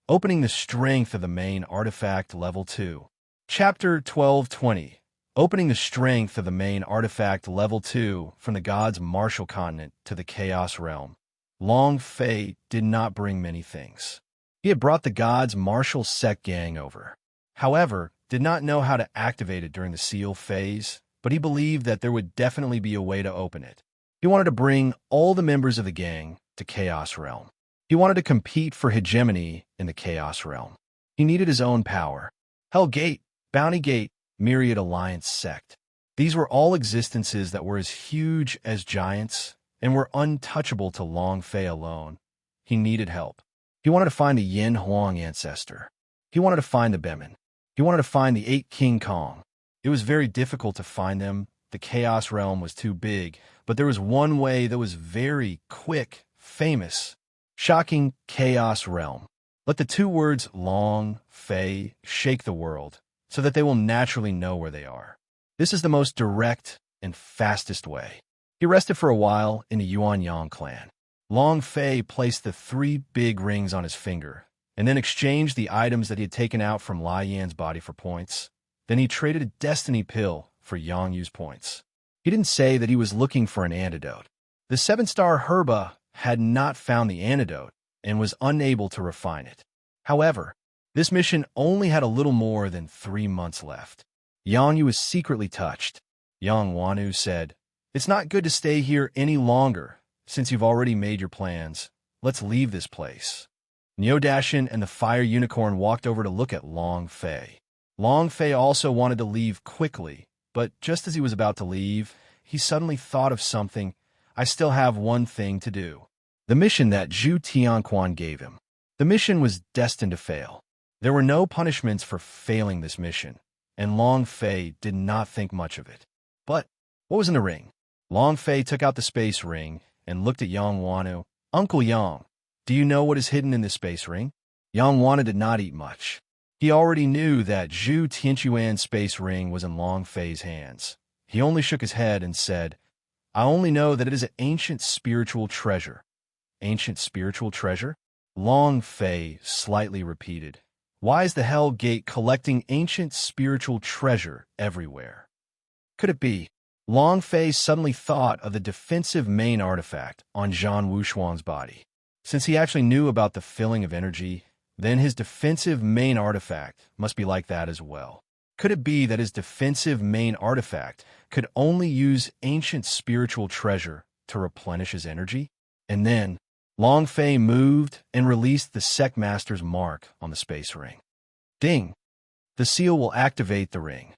Opening the strength of the main artifact level 2. Chapter 12:20. Opening the strength of the main artifact level 2 from the gods' martial continent to the Chaos Realm. Long Fei did not bring many things. He had brought the gods' martial sect gang over. However, did not know how to activate it during the seal phase, but he believed that there would definitely be a way to open it. He wanted to bring all the members of the gang to Chaos Realm. He wanted to compete for hegemony in the Chaos Realm. He needed his own power. Hell Gate, Bounty Gate, Myriad Alliance Sect. These were all existences that were as huge as giants and were untouchable to Long Fei alone. He needed help. He wanted to find the Yin Huang ancestor. He wanted to find the Bemin. He wanted to find the 8 King Kong. It was very difficult to find them. The Chaos Realm was too big, but there was one way that was very quick, famous, shocking Chaos Realm. Let the 2 words Long Fei shake the world so that they will naturally know where they are. This is the most direct and fastest way. He rested for a while in the Yuan Yang clan. Long Fei placed the 3 big rings on his finger, and then exchanged the items that he had taken out from Lai Yan's body for points. Then he traded a destiny pill for Yang Yu's points. He didn't say that he was looking for an antidote. The 7-star Herba had not found the antidote and was unable to refine it. However, this mission only had a little more than 3 months left. Yang Yu was secretly touched. Yang Wanu said, "It's not good to stay here any longer. Since you've already made your plans, let's leave this place." Neodashin and the Fire Unicorn walked over to look at Long Fei. Long Fei also wanted to leave quickly, but just as he was about to leave, he suddenly thought of something. "I still have one thing to do." The mission that Zhu Tianquan gave him. The mission was destined to fail. There were no punishments for failing this mission, and Long Fei did not think much of it. But what was in the ring? Long Fei took out the space ring and looked at Yang Wanu. "Uncle Yang, do you know what is hidden in this space ring?" Yang Wanu did not eat much. He already knew that Zhu Tianquan's space ring was in Long Fei's hands. He only shook his head and said, "I only know that it is an ancient spiritual treasure." Ancient spiritual treasure? Long Fei slightly repeated. Why is the Hell Gate collecting ancient spiritual treasure everywhere? Could it be? Long Fei suddenly thought of the defensive main artifact on Zhan Wushuang's body. Since he actually knew about the filling of energy, then his defensive main artifact must be like that as well. Could it be that his defensive main artifact could only use ancient spiritual treasure to replenish his energy? And then, Long Fei moved and released the Sect Master's mark on the space ring. Ding! The seal will activate the ring.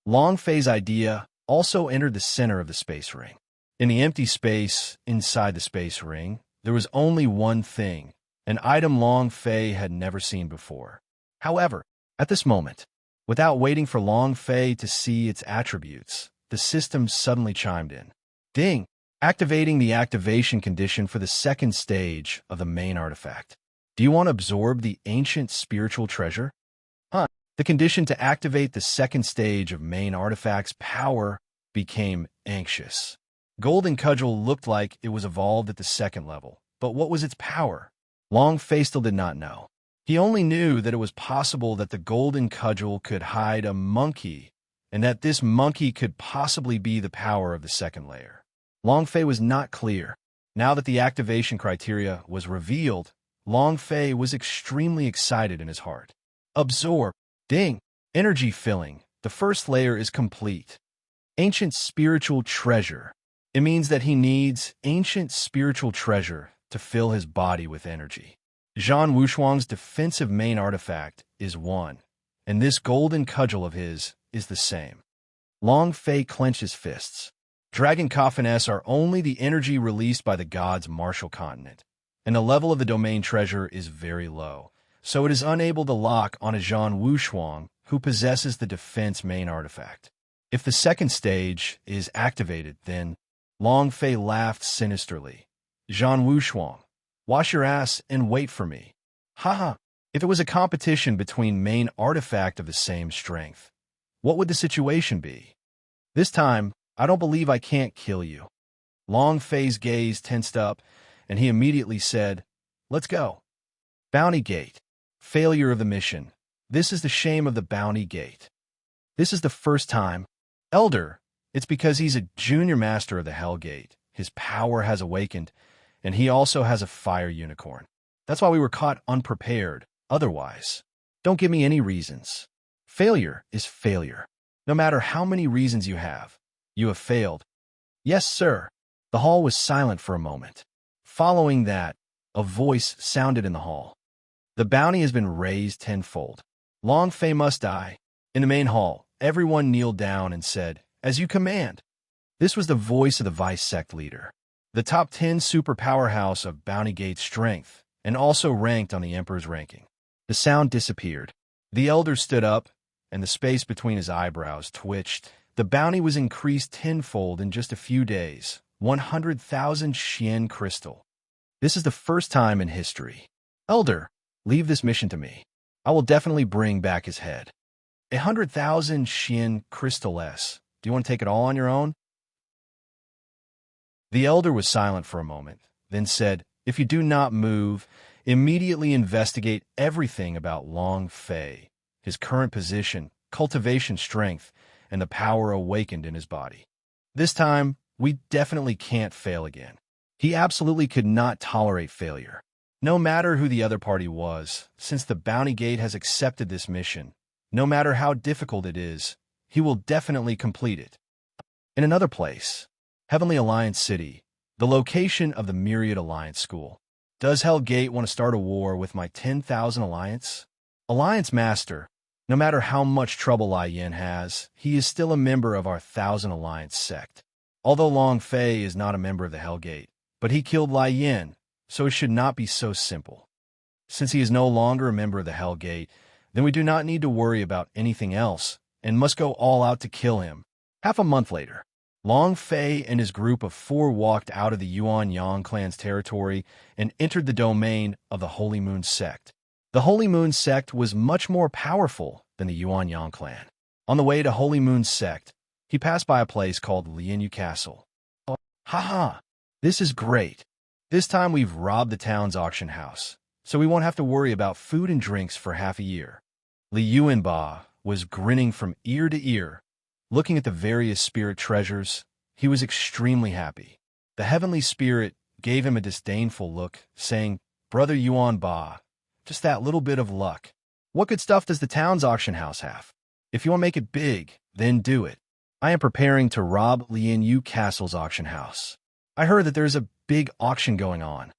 Long Fei's idea also entered the center of the space ring. In the empty space inside the space ring, there was only one thing, an item Long Fei had never seen before. However, at this moment, without waiting for Long Fei to see its attributes, the system suddenly chimed in. Ding! Activating the activation condition for the 2nd stage of the main artifact. Do you want to absorb the ancient spiritual treasure? The condition to activate the 2nd stage of main artifact's power became anxious. Golden Cudgel looked like it was evolved at the 2nd level, but what was its power? Long Fei still did not know. He only knew that it was possible that the golden cudgel could hide a monkey, and that this monkey could possibly be the power of the second layer. Long Fei was not clear. Now that the activation criteria was revealed, Long Fei was extremely excited in his heart. Absorb. Ding. Energy filling. The first layer is complete. Ancient spiritual treasure. It means that he needs ancient spiritual treasure to fill his body with energy. Zhan Wushuang's defensive main artifact is 1, and this golden cudgel of his is the same. Long Fei clenched his fists. Dragon Coffin S are only the energy released by the god's martial continent, and the level of the domain treasure is very low, so it is unable to lock on a Zhan Wushuang who possesses the defense main artifact. If the second stage is activated, then Long Fei laughed sinisterly. Zhan Wushuang, wash your ass and wait for me. Haha. If it was a competition between main artifact of the same strength, what would the situation be? This time, I don't believe I can't kill you. Long Fei's gaze tensed up, and he immediately said, let's go. Bounty Gate. Failure of the mission. This is the shame of the Bounty Gate. This is the first time. Elder, it's because he's a junior master of the Hell Gate. His power has awakened, and he also has a fire unicorn. That's why we were caught unprepared. Otherwise, don't give me any reasons. Failure is failure. No matter how many reasons you have failed. Yes, sir. The hall was silent for a moment. Following that, a voice sounded in the hall. The bounty has been raised tenfold. Long Fei must die. In the main hall, everyone kneeled down and said, as you command. This was the voice of the vice sect leader, the top 10 super powerhouse of Bounty Gate strength, and also ranked on the Emperor's ranking. The sound disappeared. The elder stood up, and the space between his eyebrows twitched. The bounty was increased tenfold in just a few days. 100,000 Xian crystal. This is the first time in history. Elder, leave this mission to me. I will definitely bring back his head. 100,000 Xian crystal S. Do you want to take it all on your own? The elder was silent for a moment, then said, if you do not move, immediately investigate everything about Long Fei, his current position, cultivation strength, and the power awakened in his body. This time, we definitely can't fail again. He absolutely could not tolerate failure. No matter who the other party was, since the Bounty Gate has accepted this mission, no matter how difficult it is, he will definitely complete it. In another place, Heavenly Alliance City, the location of the Myriad Alliance School. Does Hell Gate want to start a war with my 10,000 Alliance? Alliance Master, no matter how much trouble Lai Yin has, he is still a member of our 1,000 Alliance sect. Although Long Fei is not a member of the Hell Gate, but he killed Lai Yin, so it should not be so simple. Since he is no longer a member of the Hell Gate, then we do not need to worry about anything else, and must go all out to kill him. Half a month later, Long Fei and his group of 4 walked out of the Yuan Yang clan's territory and entered the domain of the Holy Moon sect. The Holy Moon sect was much more powerful than the Yuan Yang clan. On the way to Holy Moon sect, he passed by a place called Lianyu Castle. Haha, this is great. This time we've robbed the town's auction house, so we won't have to worry about food and drinks for half a year. Li Yuanba was grinning from ear to ear. Looking at the various spirit treasures, he was extremely happy. The heavenly spirit gave him a disdainful look, saying, Brother Yuanba, just that little bit of luck. What good stuff does the town's auction house have? If you want to make it big, then do it. I am preparing to rob Lianyu Castle's auction house. I heard that there's a big auction going on.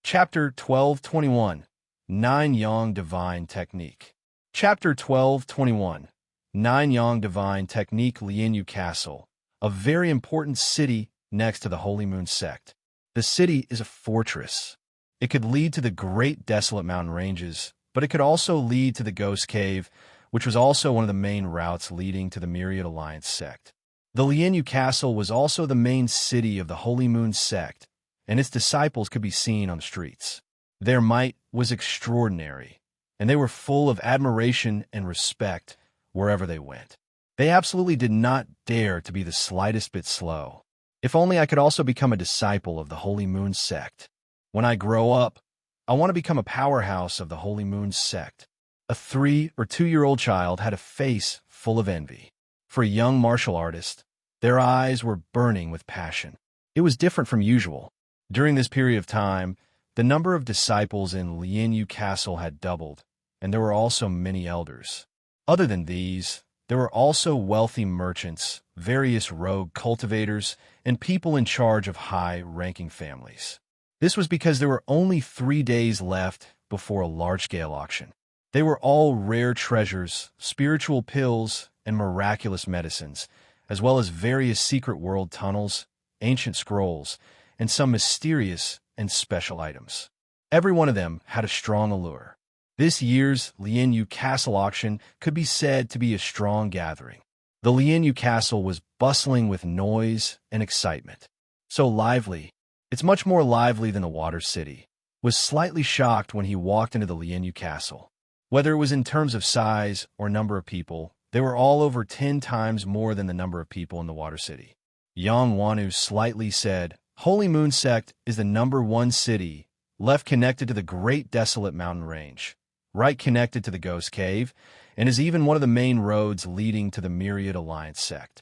Chapter 1221, 9 Yang Divine Technique. Chapter 1221, 9 Yang Divine Technique. Lianyu Castle, a very important city next to the Holy Moon sect. The city is a fortress. It could lead to the great desolate mountain ranges, but it could also lead to the Ghost Cave, which was also one of the main routes leading to the Myriad Alliance sect. The Lianyu Castle was also the main city of the Holy Moon sect, and its disciples could be seen on the streets. Their might was extraordinary, and they were full of admiration and respect wherever they went. They absolutely did not dare to be the slightest bit slow. If only I could also become a disciple of the Holy Moon sect. When I grow up, I want to become a powerhouse of the Holy Moon sect. A 3 or 2-year-old child had a face full of envy. For a young martial artist, their eyes were burning with passion. It was different from usual. During this period of time, the number of disciples in Lianyu Castle had doubled, and there were also many elders. Other than these, there were also wealthy merchants, various rogue cultivators, and people in charge of high-ranking families. This was because there were only 3 days left before a large-scale auction. They were all rare treasures, spiritual pills, and miraculous medicines, as well as various secret world tunnels, ancient scrolls, and some mysterious and special items. Every one of them had a strong allure. This year's Lianyu Castle auction could be said to be a strong gathering. The Lianyu Castle was bustling with noise and excitement. So lively, it's much more lively than the Water City. Was slightly shocked when he walked into the Lianyu Castle. Whether it was in terms of size or number of people, they were all over 10 times more than the number of people in the Water City. Yang Wanu slightly said, Holy Moon Sect is the #1 city, left connected to the Great Desolate Mountain Range, right connected to the Ghost Cave, and is even one of the main roads leading to the Myriad Alliance sect.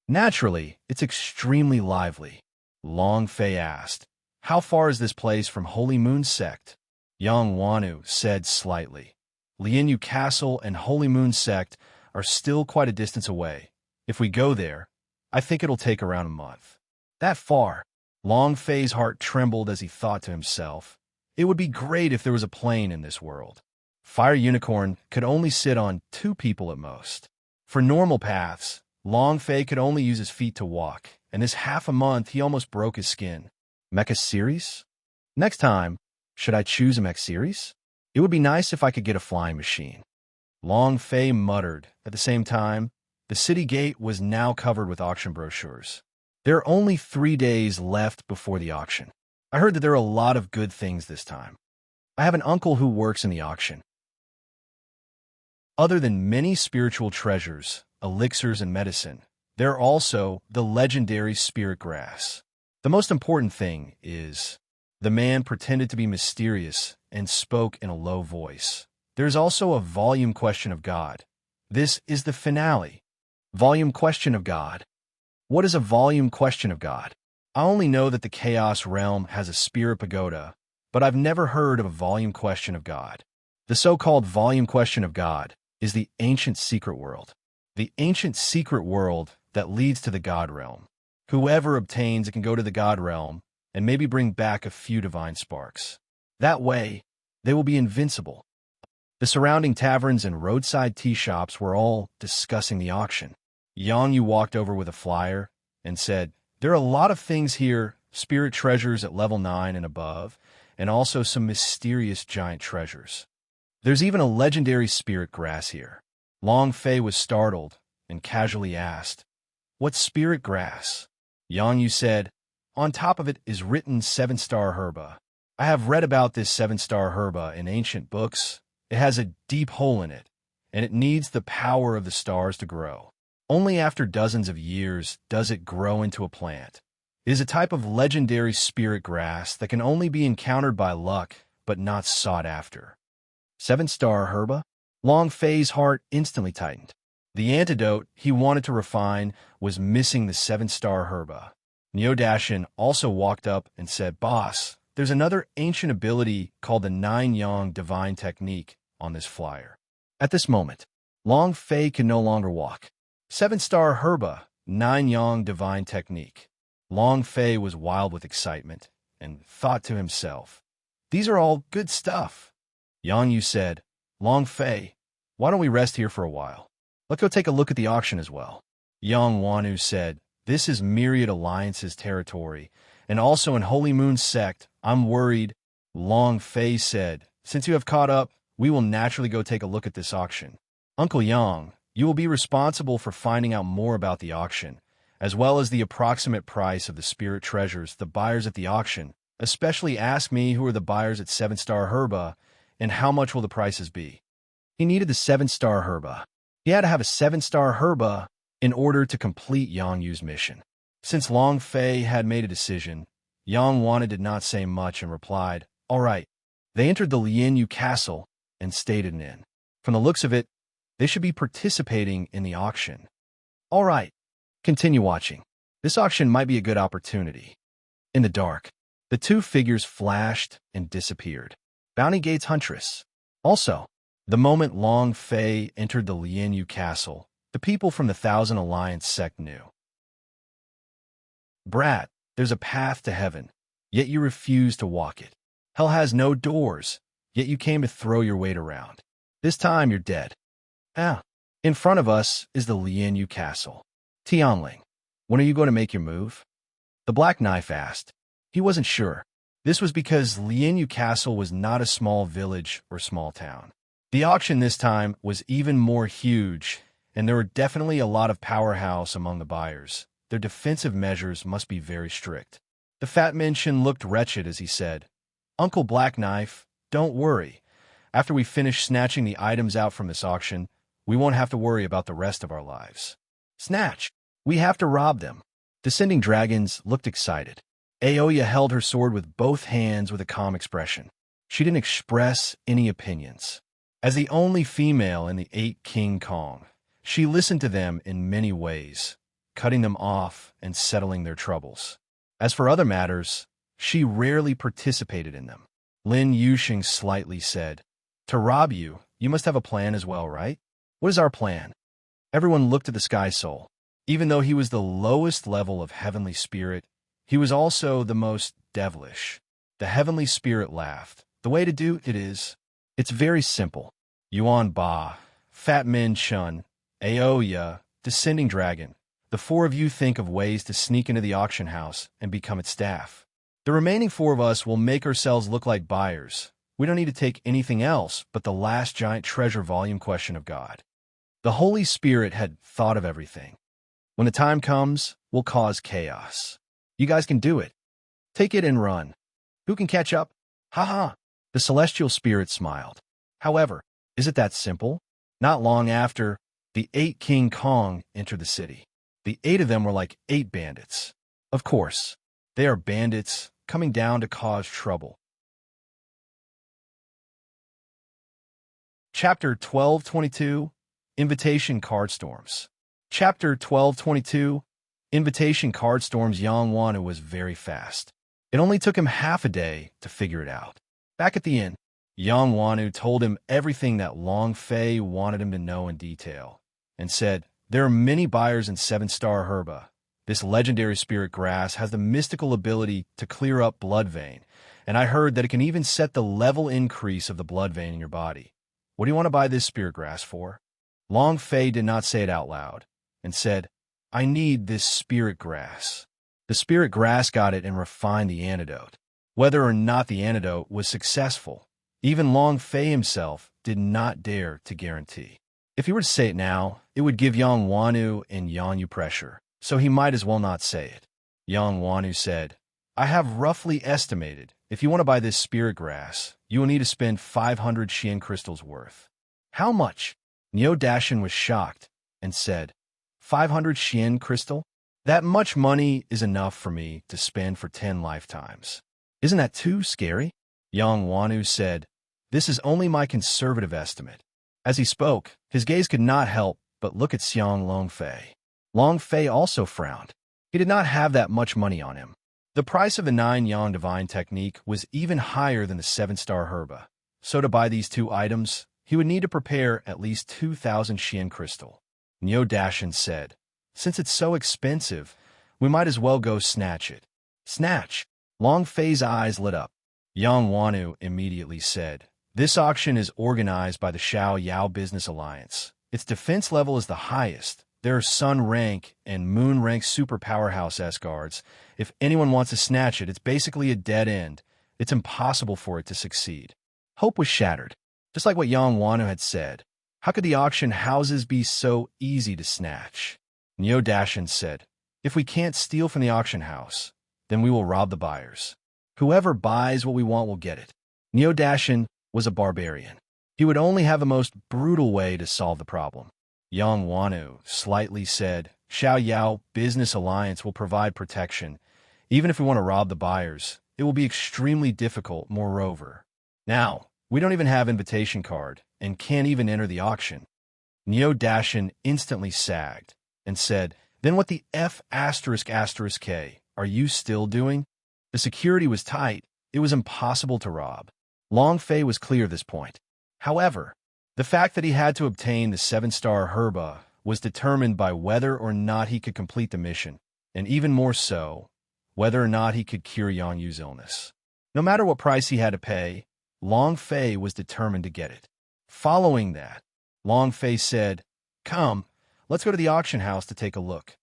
Naturally, it's extremely lively. Long Fei asked, How far is this place from Holy Moon Sect? Yang Wanu said slightly. Lianyu Castle and Holy Moon Sect are still quite a distance away. If we go there, I think it'll take around a month. That far? Long Fei's heart trembled as he thought to himself, It would be great if there was a plane in this world. Fire Unicorn could only sit on 2 people at most. For normal paths, Long Fei could only use his feet to walk, and this half a month he almost broke his skin. Mecha series? Next time, should I choose a mech series? It would be nice if I could get a flying machine. Long Fei muttered. At the same time, the city gate was now covered with auction brochures. There are only 3 days left before the auction. I heard that there are a lot of good things this time. I have an uncle who works in the auction. Other than many spiritual treasures, elixirs, and medicine, there are also the legendary spirit grass. The most important thing is, the man pretended to be mysterious and spoke in a low voice. There is also a volume question of God. This is the finale. Volume question of God. What is a volume question of God? I only know that the Chaos Realm has a spirit pagoda, but I've never heard of a volume question of God. The so-called volume question of God is the ancient secret world. The ancient secret world that leads to the God Realm. Whoever obtains it can go to the God Realm and maybe bring back a few divine sparks. That way, they will be invincible. The surrounding taverns and roadside tea shops were all discussing the auction. Yang Yu walked over with a flyer and said, There are a lot of things here, spirit treasures at level 9 and above, and also some mysterious giant treasures. There's even a legendary spirit grass here. Long Fei was startled and casually asked, What spirit grass? Yang Yu said, On top of it is written 7-star herba. I have read about this 7-star herba in ancient books. It has a deep hole in it, and it needs the power of the stars to grow. Only after dozens of years does it grow into a plant. It is a type of legendary spirit grass that can only be encountered by luck, but not sought after. 7-star herba? Long Fei's heart instantly tightened. The antidote he wanted to refine was missing the 7-star herba. Neodashin also walked up and said, Boss, there's another ancient ability called the 9-yang divine technique on this flyer. At this moment, Long Fei could no longer walk. 7-star herba, 9-yang divine technique. Long Fei was wild with excitement and thought to himself, These are all good stuff. Yang Yu said, Long Fei, why don't we rest here for a while? Let's go take a look at the auction as well. Yang Wanu said, This is Myriad Alliance's territory, and also in Holy Moon Sect, I'm worried. Long Fei said, Since you have caught up, we will naturally go take a look at this auction. Uncle Yang, you will be responsible for finding out more about the auction, as well as the approximate price of the spirit treasures the buyers at the auction. Especially ask me who are the buyers at 7-star herba, and how much will the prices be. He needed the 7-star herba. He had to have a 7-star herba in order to complete Yang Yu's mission. Since Long Fei had made a decision, Yang Wana did not say much and replied, "All right." They entered the Lianyu castle and stayed in an inn. From the looks of it, they should be participating in the auction. All right, continue watching. This auction might be a good opportunity. In the dark, the two figures flashed and disappeared. Bounty Gate's Huntress. Also, the moment Long Fei entered the Lianyu castle, the people from the Thousand Alliance sect knew. Brat, there's a path to heaven, yet you refuse to walk it. Hell has no doors, yet you came to throw your weight around. This time you're dead. In front of us is the Lianyu castle. Tianling, when are you going to make your move? The Black Knife asked. He wasn't sure. This was because Lianyu castle was not a small village or small town. The auction this time was even more huge, and there were definitely a lot of powerhouse among the buyers. Their defensive measures must be very strict. The fat Minshin looked wretched as he said, "Uncle Black Knife, don't worry. After we finish snatching the items out from this auction, we won't have to worry about the rest of our lives." Snatch! We have to rob them. Descending Dragons looked excited. Aoya held her sword with both hands with a calm expression. She didn't express any opinions. As the only female in the 8 King Kong, she listened to them in many ways, cutting them off and settling their troubles. As for other matters, she rarely participated in them. Lin Yuxing slightly said, "To rob you, you must have a plan as well, right? What is our plan?" Everyone looked at the Sky Soul. Even though he was the lowest level of Heavenly Spirit, he was also the most devilish. The Heavenly Spirit laughed. "The way to do it is, it's very simple. Yuan Ba, Fat Min Chun, Aoya, Descending Dragon. The 4 of you think of ways to sneak into the auction house and become its staff. The remaining 4 of us will make ourselves look like buyers. We don't need to take anything else but the last giant treasure volume question of God." The Holy Spirit had thought of everything. When the time comes, we'll cause chaos. You guys can do it. Take it and run. Who can catch up? Ha. The Celestial Spirit smiled. However, is it that simple? Not long after, the 8 King Kong entered the city. The 8 of them were like 8 bandits. Of course, they are bandits coming down to cause trouble. Chapter 1222, Invitation Card Storms. Chapter 1222, Invitation Card Storms. Yang Wanu was very fast. It only took him half a day to figure it out. Back at the inn, Yang Wanu told him everything that Long Fei wanted him to know in detail, and said, "There are many buyers in 7-star herba. This legendary spirit grass has the mystical ability to clear up blood vein, and I heard that it can even set the level increase of the blood vein in your body. What do you want to buy this spirit grass for?" Long Fei did not say it out loud, and said, "I need this spirit grass." The spirit grass got it and refined the antidote. Whether or not the antidote was successful, even Long Fei himself did not dare to guarantee. If he were to say it now, it would give Yang Wanu and Yanyu pressure, so he might as well not say it. Yang Wanu said, "I have roughly estimated, if you want to buy this spirit grass, you will need to spend 500 Xian crystals worth." "How much?" Neo Dashin was shocked and said, 500 Xian crystal? That much money is enough for me to spend for 10 lifetimes. Isn't that too scary? Yang Wanu said, "This is only my conservative estimate." As he spoke, his gaze could not help but look at Xiang Longfei. Longfei also frowned. He did not have that much money on him. The price of the 9 Yang Divine Technique was even higher than the 7-star herba. So to buy these 2 items, he would need to prepare at least 2,000 Xian crystal. Neo Dashin said, "Since it's so expensive, we might as well go snatch it." Snatch! Longfei's eyes lit up. Yang Wanu immediately said, "This auction is organized by the Xiao Yao Business Alliance. Its defense level is the highest. There are Sun rank and Moon rank super powerhouse S-guards. If anyone wants to snatch it, it's basically a dead end. It's impossible for it to succeed." Hope was shattered. Just like what Yang Wanu had said. How could the auction houses be so easy to snatch? Neo Dashin said, "If we can't steal from the auction house, then we will rob the buyers. Whoever buys what we want will get it." Neo Dashin was a barbarian. He would only have the most brutal way to solve the problem. Yang Wanu slightly said, Xiao Yao Business Alliance will provide protection. Even if we want to rob the buyers, it will be extremely difficult, moreover. Now, we don't even have invitation card and can't even enter the auction. Neo Dashin instantly sagged and said, then what the F asterisk asterisk K are you still doing? The security was tight. It was impossible to rob. Long Fei was clear at this point. However, the fact that he had to obtain the 7-star Herba was determined by whether or not he could complete the mission, and even more so, whether or not he could cure Yang Yu's illness. No matter what price he had to pay, Long Fei was determined to get it. Following that, Long Fei said, "Come, let's go to the auction house to take a look."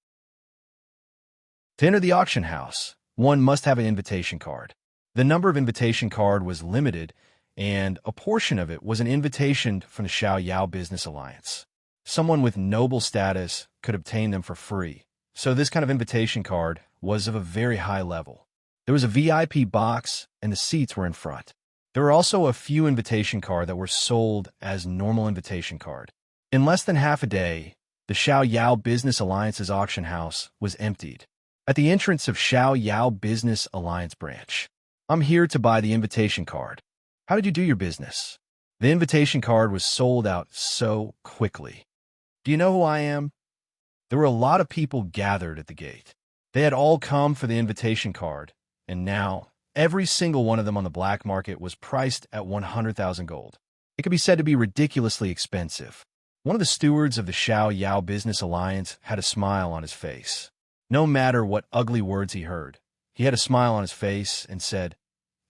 To enter the auction house, one must have an invitation card. The number of invitation card was limited, and a portion of it was an invitation from the Xiao Yao Business Alliance. Someone with noble status could obtain them for free, so this kind of invitation card was of a very high level. There was a VIP box, and the seats were in front. There were also a few invitation cards that were sold as normal invitation card. In less than half a day, the Xiao Yao Business Alliance's auction house was emptied. At the entrance of Xiao Yao Business Alliance branch, "I'm here to buy the invitation card. How did you do your business?" The invitation card was sold out so quickly. "Do you know who I am?" There were a lot of people gathered at the gate. They had all come for the invitation card, and now every single one of them on the black market was priced at 100,000 gold. It could be said to be ridiculously expensive. One of the stewards of the Xiao Yao Business Alliance had a smile on his face. No matter what ugly words he heard, he had a smile on his face and said,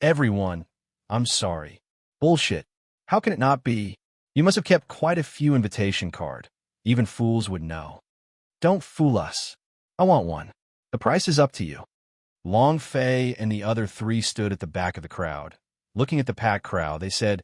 "Everyone, I'm sorry." "Bullshit. How can it not be? You must have kept quite a few invitation card. Even fools would know." "Don't fool us. I want one. The price is up to you." Long Fei and the other three stood at the back of the crowd. Looking at the packed crowd, they said,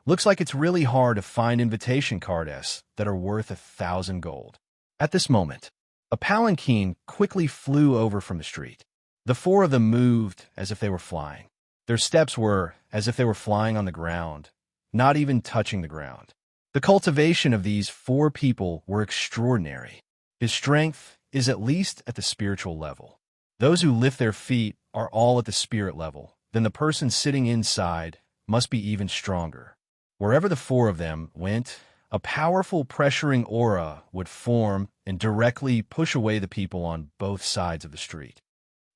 "Looks like it's really hard to find invitation cards that are worth 1,000 gold." At this moment, a palanquin quickly flew over from the street. The four of them moved as if they were flying. Their steps were as if they were flying on the ground, not even touching the ground. The cultivation of these four people were extraordinary. His strength is at least at the spiritual level. Those who lift their feet are all at the spirit level. Then the person sitting inside must be even stronger. Wherever the four of them went, a powerful pressuring aura would form and directly push away the people on both sides of the street.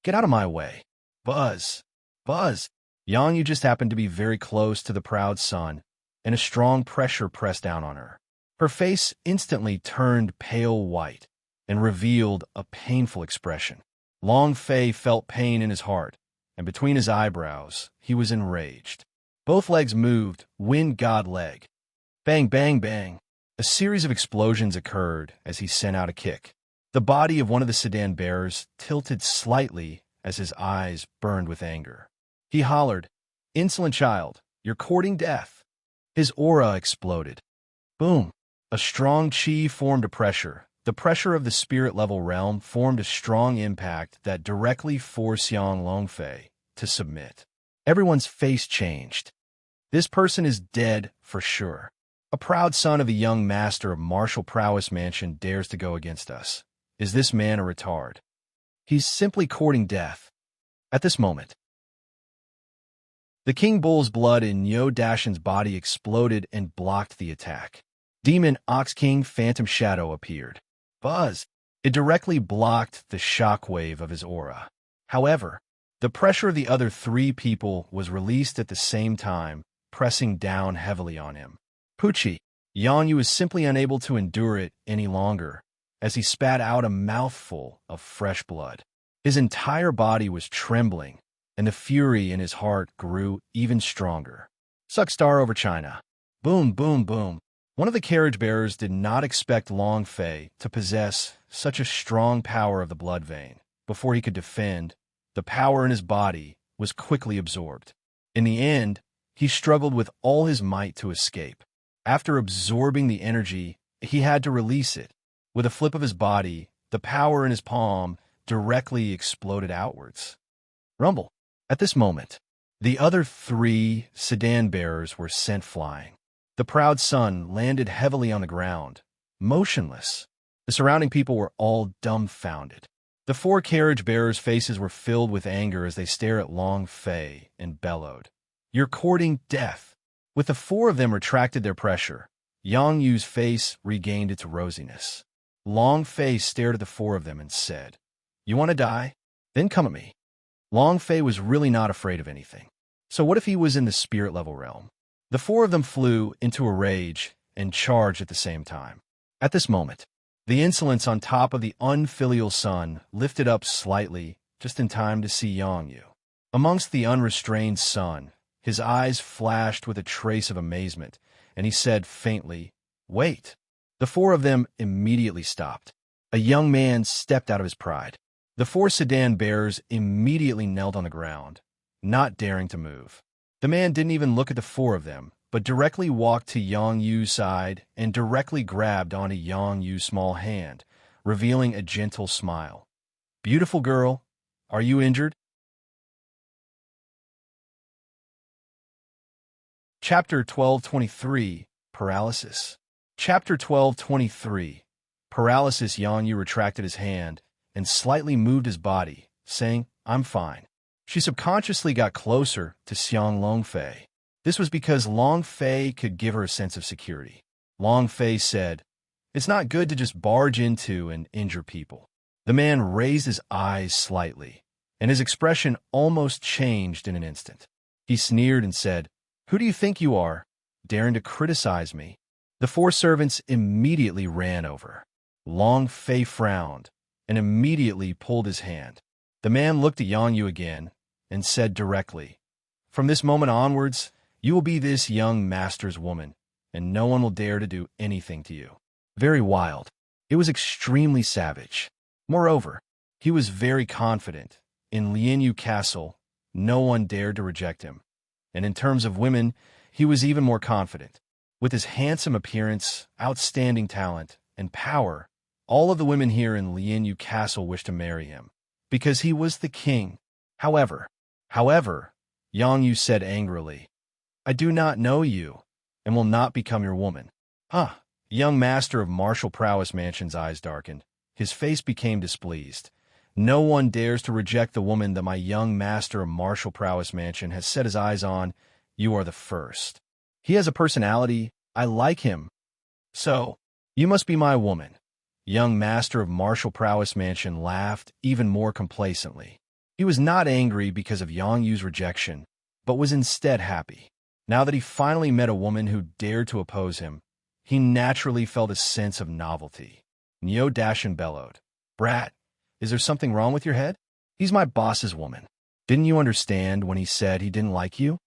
"Get out of my way. Buzz. Buzz." Yang Yu just happened to be very close to the proud sun, and a strong pressure pressed down on her. Her face instantly turned pale white and revealed a painful expression. Long Fei felt pain in his heart, and between his eyebrows, he was enraged. Both legs moved, wind god leg. Bang, bang, bang. A series of explosions occurred as he sent out a kick. The body of one of the sedan bearers tilted slightly as his eyes burned with anger. He hollered, "Insolent child, you're courting death." His aura exploded. Boom. A strong chi formed a pressure. The pressure of the spirit-level realm formed a strong impact that directly forced Yang Longfei to submit. Everyone's face changed. This person is dead for sure. A proud son of a young master of martial prowess mansion dares to go against us. Is this man a retard? He's simply courting death. At this moment, the King Bull's blood in Neo Dashin's body exploded and blocked the attack. Demon Ox King Phantom Shadow appeared. Buzz! It directly blocked the shockwave of his aura. However, the pressure of the other three people was released at the same time, pressing down heavily on him. Pucci! Yang Yu was simply unable to endure it any longer, as he spat out a mouthful of fresh blood. His entire body was trembling, and the fury in his heart grew even stronger. Suck star over China. Boom, boom, boom. One of the carriage bearers did not expect Long Fei to possess such a strong power of the blood vein. Before he could defend, the power in his body was quickly absorbed. In the end, he struggled with all his might to escape. After absorbing the energy, he had to release it. With a flip of his body, the power in his palm directly exploded outwards. Rumble. At this moment, the other three sedan bearers were sent flying. The proud sun landed heavily on the ground, motionless. The surrounding people were all dumbfounded. The four carriage-bearers' faces were filled with anger as they stared at Long Fei and bellowed, "You're courting death." With the four of them retracted their pressure, Yang Yu's face regained its rosiness. Long Fei stared at the four of them and said, "You want to die? Then come at me." Long Fei was really not afraid of anything. So what if he was in the spirit-level realm? The four of them flew into a rage and charged at the same time. At this moment, the insolence on top of the unfilial sun lifted up slightly, just in time to see Yang Yu. Amongst the unrestrained sun, his eyes flashed with a trace of amazement, and he said faintly, "Wait." The four of them immediately stopped. A young man stepped out of his pride. The four sedan bearers immediately knelt on the ground, not daring to move. The man didn't even look at the four of them, but directly walked to Yang Yu's side and directly grabbed onto Yang Yu's small hand, revealing a gentle smile. "Beautiful girl, are you injured?" Chapter 12:23, Paralysis. Chapter 12:23, Paralysis. Yang Yu retracted his hand and slightly moved his body, saying, "I'm fine." She subconsciously got closer to Xiang Longfei. This was because Long Fei could give her a sense of security. Long Fei said, "It's not good to just barge into and injure people." The man raised his eyes slightly, and his expression almost changed in an instant. He sneered and said, "Who do you think you are, daring to criticize me?" The four servants immediately ran over. Long Fei frowned and immediately pulled his hand. The man looked at Yang Yu again and said directly, "From this moment onwards, you will be this young master's woman, and no one will dare to do anything to you." Very wild. It was extremely savage. Moreover, he was very confident. In Lianyu Castle, no one dared to reject him. And in terms of women, he was even more confident. With his handsome appearance, outstanding talent, and power, all of the women here in Lianyu Castle wished to marry him, because he was the king. However, Yang Yu said angrily, "I do not know you, and will not become your woman." "Huh." Young master of martial prowess Mansion's eyes darkened. His face became displeased. "No one dares to reject the woman that my young master of martial prowess Mansion has set his eyes on. You are the first. He has a personality. I like him. So, you must be my woman." Young master of martial prowess Mansion laughed even more complacently. He was not angry because of Yang Yu's rejection, but was instead happy. Now that he finally met a woman who dared to oppose him, he naturally felt a sense of novelty. Neo Dashin bellowed, "Brat, is there something wrong with your head? He's my boss's woman. Didn't you understand when he said he didn't like you?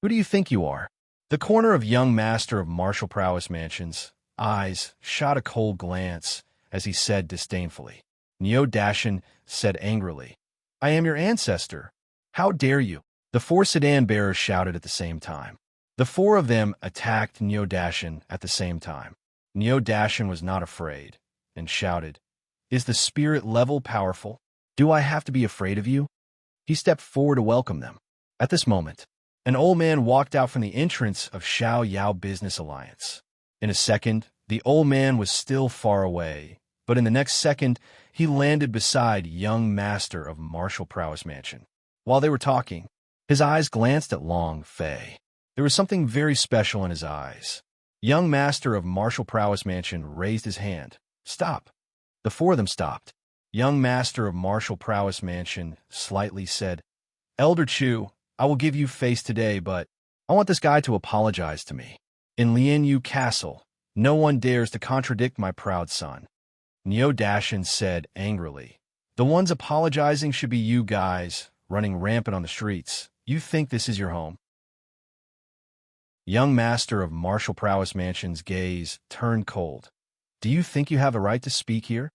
Who do you think you are?" The corner of young master of martial prowess Mansion's eyes shot a cold glance as he said disdainfully. Neo Dashin said angrily, "I am your ancestor. How dare you?" The four sedan bearers shouted at the same time. The four of them attacked Neo Dashin at the same time. Neo Dashin was not afraid and shouted, "Is the spirit level powerful? Do I have to be afraid of you?" He stepped forward to welcome them. At this moment, an old man walked out from the entrance of Xiao Yao Business Alliance. In a second, the old man was still far away, but in the next second, he landed beside young master of martial prowess Mansion. While they were talking, his eyes glanced at Long Fei. There was something very special in his eyes. Young master of martial prowess Mansion raised his hand. "Stop." The four of them stopped. Young master of martial prowess Mansion slightly said, "Elder Chu, I will give you face today, but I want this guy to apologize to me. In Lianyu Castle, no one dares to contradict my proud son." Neo Dashin said angrily, "The ones apologizing should be you guys, running rampant on the streets. You think this is your home?" Young master of martial prowess Mansion's gaze turned cold. "Do you think you have a right to speak here?"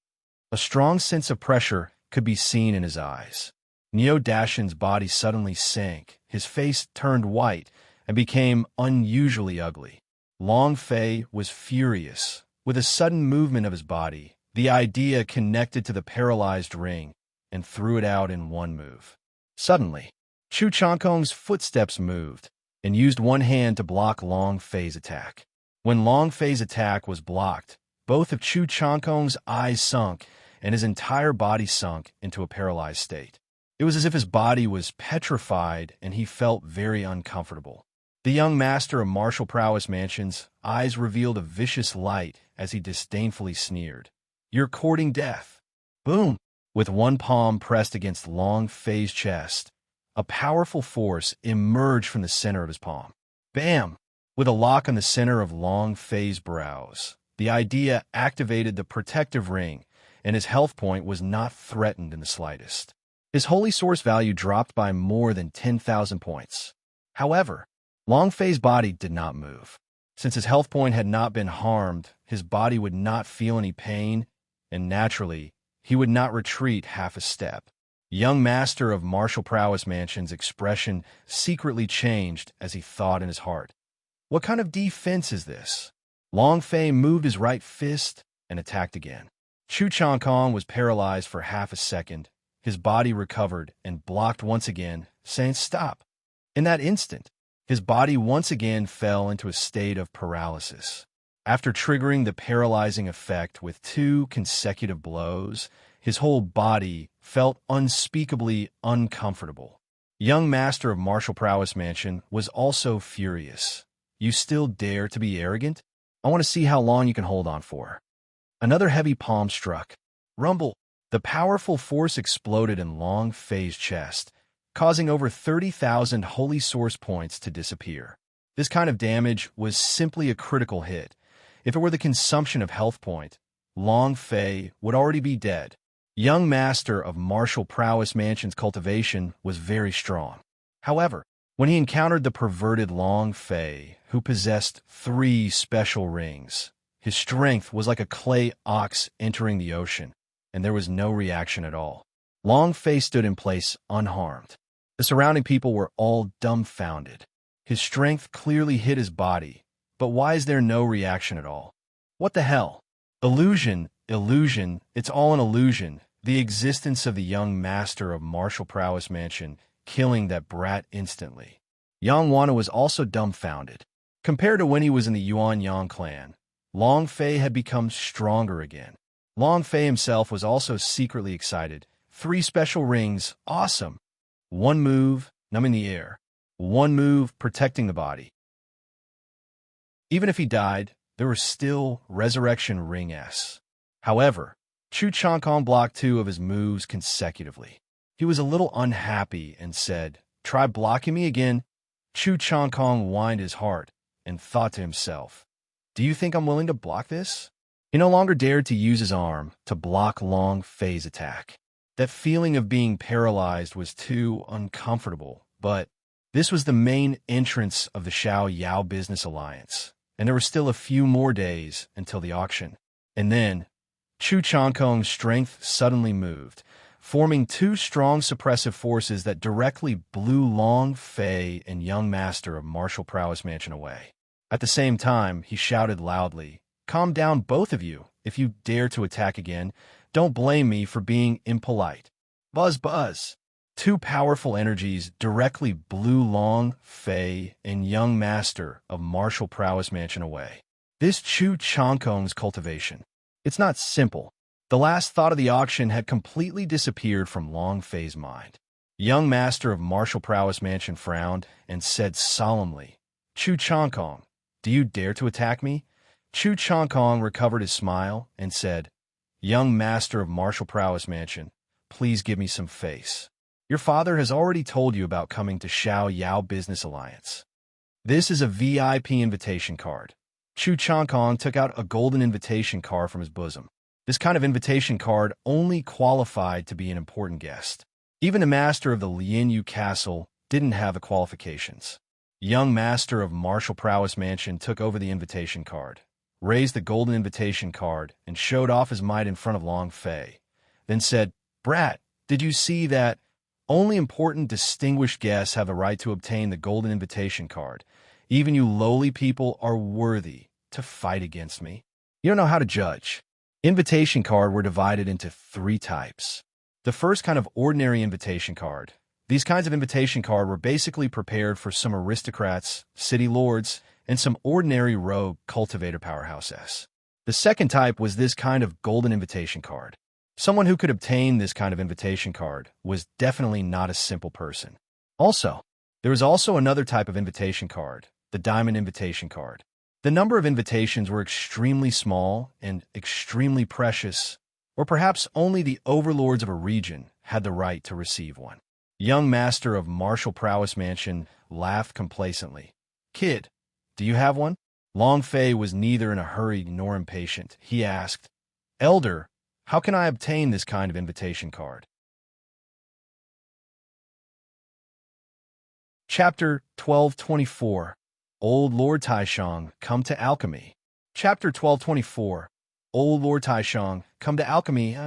A strong sense of pressure could be seen in his eyes. Neo Dashin's body suddenly sank, his face turned white, and became unusually ugly. Long Fei was furious. With a sudden movement of his body, the idea connected to the paralyzed ring and threw it out in one move. Suddenly, Chu Changkong's footsteps moved and used one hand to block Long Fei's attack. When Long Fei's attack was blocked, Both of Chu Changkong's eyes sunk, and his entire body sunk into a paralyzed state. It was as if his body was petrified, and he felt very uncomfortable. The young master of martial prowess mansion's eyes revealed a vicious light as he disdainfully sneered. "You're courting death." Boom! With one palm pressed against Long Fei's chest, a powerful force emerged from the center of his palm. Bam! With a lock on the center of Long Fei's brows, the idea activated the protective ring, and his health point was not threatened in the slightest. His holy source value dropped by more than 10,000 points. However, Long Fei's body did not move. Since his health point had not been harmed, his body would not feel any pain, and naturally, he would not retreat half a step. Young master of martial prowess mansion's expression secretly changed as he thought in his heart. What kind of defense is this? Long Fei moved his right fist and attacked again. Chu Changkong was paralyzed for half a second. His body recovered and blocked once again, saying stop. In that instant, his body once again fell into a state of paralysis. After triggering the paralyzing effect with 2 consecutive blows, his whole body felt unspeakably uncomfortable. Young master of martial prowess mansion was also furious. "You still dare to be arrogant? I want to see how long you can hold on for." Another heavy palm struck. Rumble! The powerful force exploded in Long Fei's chest, causing over 30,000 holy source points to disappear. This kind of damage was simply a critical hit. If it were the consumption of health point, Long Fei would already be dead. Young master of martial prowess mansion's cultivation was very strong. However, when he encountered the perverted Long Fei, who possessed 3 special rings, his strength was like a clay ox entering the ocean, and there was no reaction at all. Long Fei stood in place unharmed. The surrounding people were all dumbfounded. His strength clearly hit his body, but why is there no reaction at all? What the hell? Illusion, it's all an illusion. The existence of the young master of martial prowess mansion killing that brat instantly. Yang Wana was also dumbfounded. Compared to when he was in the Yuan Yang clan, Long Fei had become stronger again. Long Fei himself was also secretly excited. 3 special rings, awesome. 1 move, numbing the air. 1 move, protecting the body. Even if he died, there was still Resurrection Ring S. However, Chu Changkong blocked 2 of his moves consecutively. He was a little unhappy and said, "Try blocking me again." Chu Changkong whined his heart and thought to himself, "Do you think I'm willing to block this?" He no longer dared to use his arm to block Long Fei's attack. That feeling of being paralyzed was too uncomfortable, but this was the main entrance of the Xiao Yao Business Alliance, and there were still a few more days until the auction. And then, Chu Changkong's strength suddenly moved, forming 2 strong suppressive forces that directly blew Long Fei and young master of martial prowess mansion away. At the same time, he shouted loudly, "Calm down, both of you. If you dare to attack again, don't blame me for being impolite." Buzz, buzz. 2 powerful energies directly blew Long Fei and young master of martial prowess mansion away. This Chu Changkong's cultivation. It's not simple. The last thought of the auction had completely disappeared from Long Fei's mind. Young master of martial prowess mansion frowned and said solemnly, "Chu Changkong, do you dare to attack me?" Chu Changkong recovered his smile and said, "Young master of martial prowess mansion, please give me some face. Your father has already told you about coming to Xiao Yao Business Alliance. This is a VIP invitation card." Chu Changkong took out a golden invitation card from his bosom. This kind of invitation card only qualified to be an important guest. Even the master of the Lianyu Castle didn't have the qualifications. Young master of martial prowess mansion took over the invitation card, raised the golden invitation card, and showed off his might in front of Long Fei, then said, "Brat, did you see that? Only important distinguished guests have the right to obtain the golden invitation card. Even you lowly people are worthy to fight against me. You don't know how to judge." Invitation card were divided into 3 types. The first kind of ordinary invitation card. These kinds of invitation card were basically prepared for some aristocrats, city lords, and some ordinary rogue cultivator powerhouses. The second type was this kind of golden invitation card. Someone who could obtain this kind of invitation card was definitely not a simple person. Also, there was also another type of invitation card, the diamond invitation card. The number of invitations were extremely small and extremely precious, or perhaps only the overlords of a region had the right to receive one. Young master of martial prowess mansion laughed complacently. Kid, do you have one? Long Fei was neither in a hurry nor impatient. He asked, Elder, how can I obtain this kind of invitation card? Chapter 1224. Old Lord Taishang, Come to Alchemy. Chapter 1224. Old Lord Taishang, Come to Alchemy.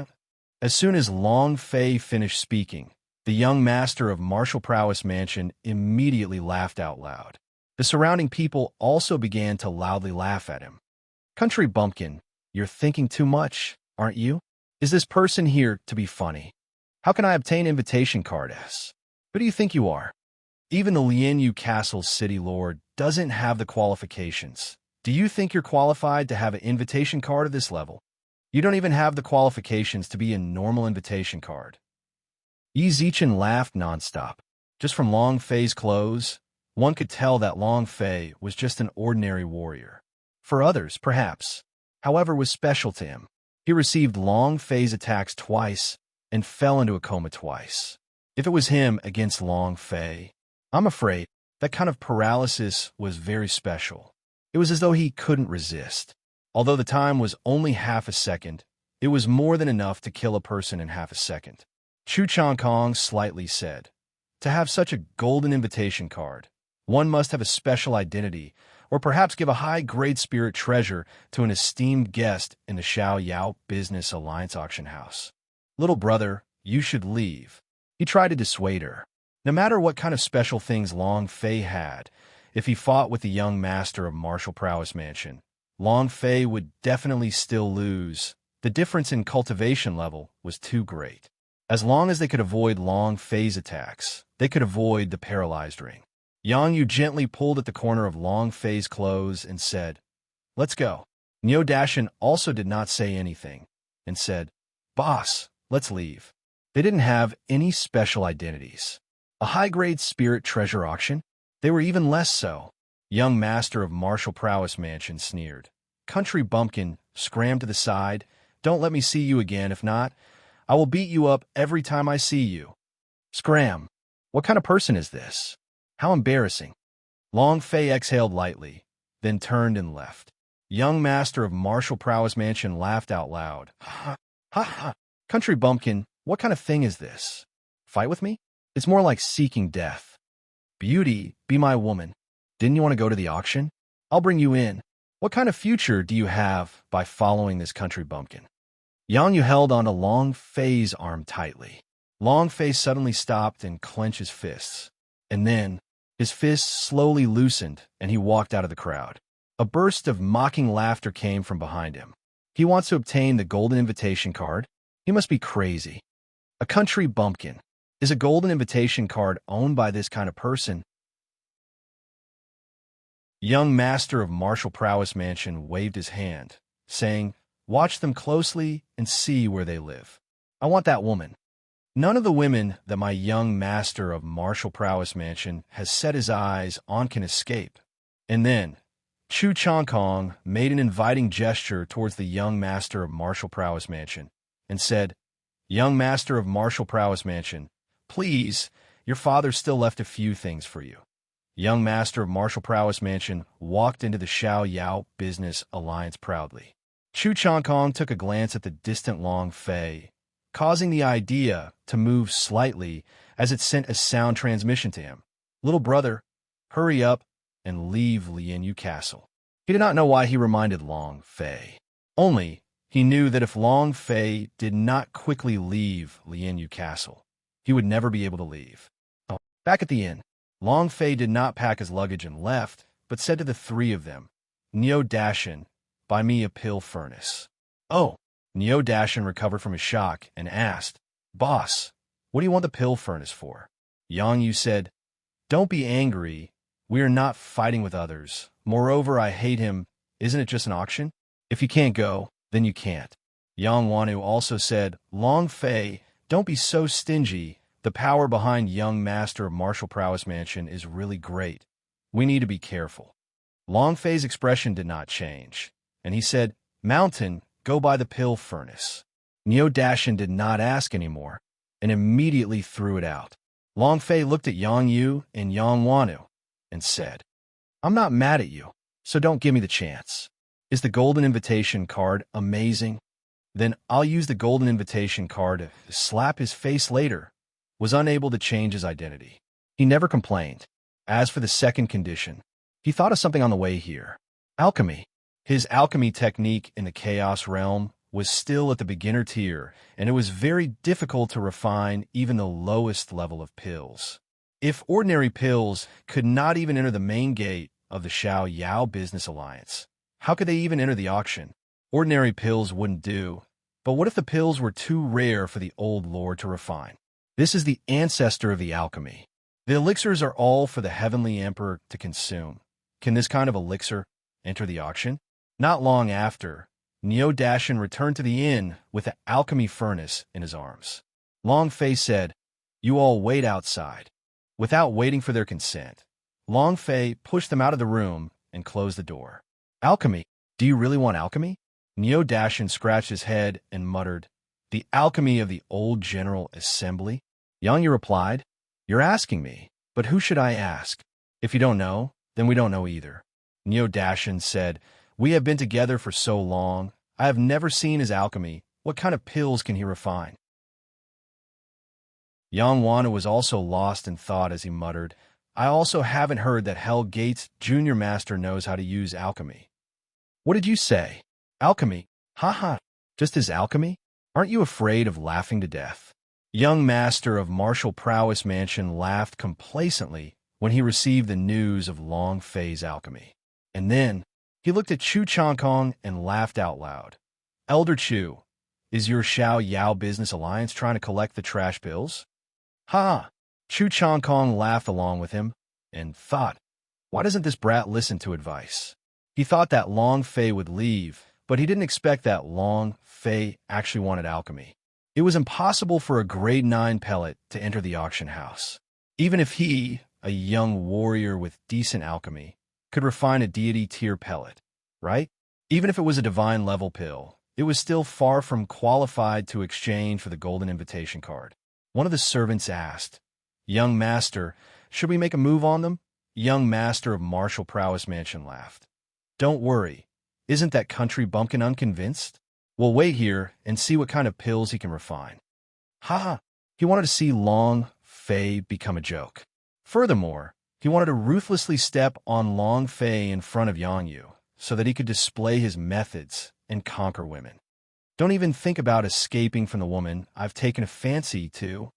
As soon as Long Fei finished speaking, the young master of martial prowess mansion immediately laughed out loud. The surrounding people also began to loudly laugh at him. Country bumpkin, you're thinking too much, aren't you? Is this person here to be funny? How can I obtain invitation card? Who do you think you are? Even the Lianyu Castle's city lord doesn't have the qualifications. Do you think you're qualified to have an invitation card of this level? You don't even have the qualifications to be a normal invitation card. Yi Zichen laughed nonstop. Just from Long Fei's clothes, one could tell that Long Fei was just an ordinary warrior. For others, perhaps, however, was special to him. He received Long Fei's attacks twice and fell into a coma twice. If it was him against Long Fei, I'm afraid that kind of paralysis was very special. It was as though he couldn't resist. Although the time was only half a second, it was more than enough to kill a person in half a second. Chu Changkong slightly said, to have such a golden invitation card, one must have a special identity, or perhaps give a high-grade spirit treasure to an esteemed guest in the Xiao Yao Business Alliance auction house. Little brother, you should leave. He tried to dissuade her. No matter what kind of special things Long Fei had, if he fought with the young master of martial prowess mansion, Long Fei would definitely still lose. The difference in cultivation level was too great. As long as they could avoid Long Fei's attacks, they could avoid the paralyzed ring. Yang Yu gently pulled at the corner of Long Fei's clothes and said, Let's go. Neo Dashin also did not say anything and said, Boss, let's leave. They didn't have any special identities. A high-grade spirit treasure auction? They were even less so. Young master of martial prowess mansion sneered. Country bumpkin, scram to the side. Don't let me see you again. If not, I will beat you up every time I see you. Scram. What kind of person is this? How embarrassing. Long Fei exhaled lightly, then turned and left. Young master of martial prowess mansion laughed out loud. Ha ha ha. Country bumpkin, what kind of thing is this? Fight with me? It's more like seeking death. Beauty, be my woman. Didn't you want to go to the auction? I'll bring you in. What kind of future do you have by following this country bumpkin? Yang Yu held onto Long Fei's arm tightly. Long Fei suddenly stopped and clenched his fists. And then, his fists slowly loosened and he walked out of the crowd. A burst of mocking laughter came from behind him. He wants to obtain the golden invitation card? He must be crazy. A country bumpkin. Is a golden invitation card owned by this kind of person? Young master of martial prowess mansion waved his hand, saying, Watch them closely and see where they live. I want that woman. None of the women that my young master of martial prowess mansion has set his eyes on can escape. And then, Chu Changkong made an inviting gesture towards the young master of martial prowess mansion and said, Young master of martial prowess mansion, please, your father still left a few things for you. Young master of martial prowess mansion walked into the Xiao Yao Business Alliance proudly. Chu Changkong took a glance at the distant Long Fei, causing the idea to move slightly as it sent a sound transmission to him. Little brother, hurry up and leave Lianyu Castle. He did not know why he reminded Long Fei. Only, he knew that if Long Fei did not quickly leave Lianyu Castle, he would never be able to leave. Back at the inn, Long Fei did not pack his luggage and left, but said to the three of them, Neo Dashin, buy me a pill furnace. Oh, Neo Dashin recovered from his shock and asked, Boss, what do you want the pill furnace for? Yang Yu said, Don't be angry. We are not fighting with others. Moreover, I hate him. Isn't it just an auction? If you can't go, then you can't. Yang Wanu also said, Long Fei, don't be so stingy. The power behind young master of martial prowess mansion is really great. We need to be careful. Long Fei's expression did not change, and he said, Mountain, go by the pill furnace. Neo Dashin did not ask anymore, and immediately threw it out. Long Fei looked at Yang Yu and Yang Wanu and said, I'm not mad at you, so don't give me the chance. Is the golden invitation card amazing? Then I'll use the golden invitation card to slap his face later. Was unable to change his identity. He never complained. As for the second condition, he thought of something on the way here. Alchemy. His alchemy technique in the chaos realm was still at the beginner tier, and it was very difficult to refine even the lowest level of pills. If ordinary pills could not even enter the main gate of the Xiao Yao Business Alliance, how could they even enter the auction? Ordinary pills wouldn't do, but what if the pills were too rare for the old lord to refine? This is the ancestor of the alchemy. The elixirs are all for the heavenly emperor to consume. Can this kind of elixir enter the auction? Not long after, Neo Dashin returned to the inn with the alchemy furnace in his arms. Long Fei said, You all wait outside. Without waiting for their consent, Long Fei pushed them out of the room and closed the door. Alchemy? Do you really want alchemy? Neo Dashin scratched his head and muttered, The alchemy of the old General Assembly? Yang Yu replied, You're asking me, but who should I ask? If you don't know, then we don't know either. Neo Dashin said, We have been together for so long, I have never seen his alchemy. What kind of pills can he refine? Yang Wanu was also lost in thought as he muttered, I also haven't heard that Hell Gates Junior Master knows how to use alchemy. What did you say? Alchemy? Haha, just his alchemy? Aren't you afraid of laughing to death? Young Master of Martial Prowess Mansion laughed complacently when he received the news of Long Fei's alchemy. And then he looked at Chu Changkong and laughed out loud. Elder Chu, is your Xiao Yao Business Alliance trying to collect the trash bills? Ha! Chu Changkong laughed along with him and thought, Why doesn't this brat listen to advice? He thought that Long Fei would leave, but he didn't expect that Long Fei actually wanted alchemy. It was impossible for a grade 9 pellet to enter the auction house. Even if he, a young warrior with decent alchemy, could refine a deity tier pellet, right? Even if it was a divine level pill, it was still far from qualified to exchange for the golden invitation card. One of the servants asked, Young Master, should we make a move on them? Young Master of Martial Prowess Mansion laughed. Don't worry. Isn't that country bumpkin unconvinced? We'll wait here and see what kind of pills he can refine. Ha! He wanted to see Long Fei become a joke. Furthermore, he wanted to ruthlessly step on Long Fei in front of Yang Yu so that he could display his methods and conquer women. Don't even think about escaping from the woman I've taken a fancy to.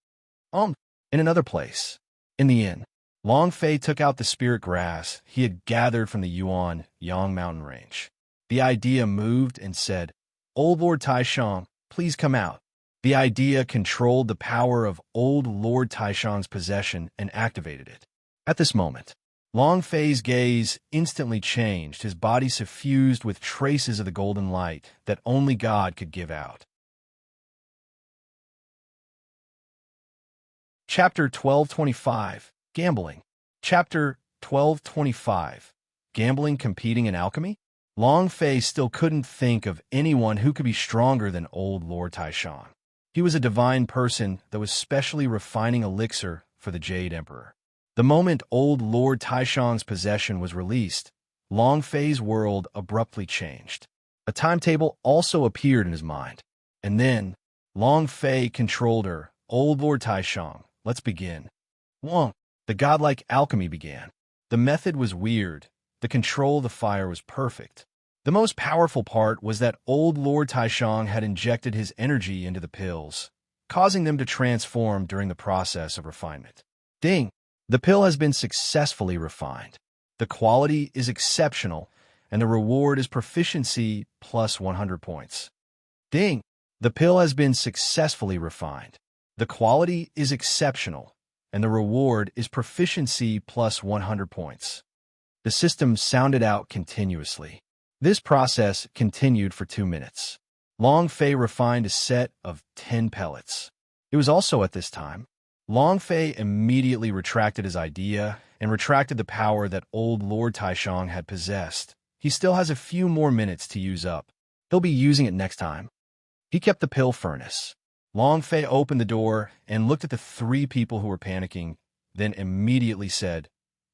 In another place. In the inn, Long Fei took out the spirit grass he had gathered from the Yuan Yang mountain range. The idea moved and said, Old Lord Taishang, please come out. The idea controlled the power of Old Lord Taishang's possession and activated it. At this moment, Long Fei's gaze instantly changed, his body suffused with traces of the golden light that only God could give out. Chapter 1225, Gambling. Chapter 1225, Gambling Competing in Alchemy? Long Fei still couldn't think of anyone who could be stronger than Old Lord Taishang. He was a divine person that was specially refining elixir for the Jade Emperor. The moment Old Lord Taishang's possession was released, Long Fei's world abruptly changed. A timetable also appeared in his mind. And then, Long Fei controlled her. Old Lord Taishang, let's begin. Wong, the godlike alchemy began. The method was weird. The control of the fire was perfect. The most powerful part was that Old Lord Taishang had injected his energy into the pills, causing them to transform during the process of refinement. Ding! The pill has been successfully refined. The quality is exceptional, and the reward is proficiency plus 100 points. Ding! The pill has been successfully refined. The quality is exceptional, and the reward is proficiency plus 100 points. The system sounded out continuously. This process continued for 2 minutes. Long Fei refined a set of 10 pellets. It was also at this time. Long Fei immediately retracted his idea and retracted the power that old Lord Taishang had possessed. He still has a few more minutes to use up. He'll be using it next time. He kept the pill furnace. Long Fei opened the door and looked at the 3 people who were panicking, then immediately said,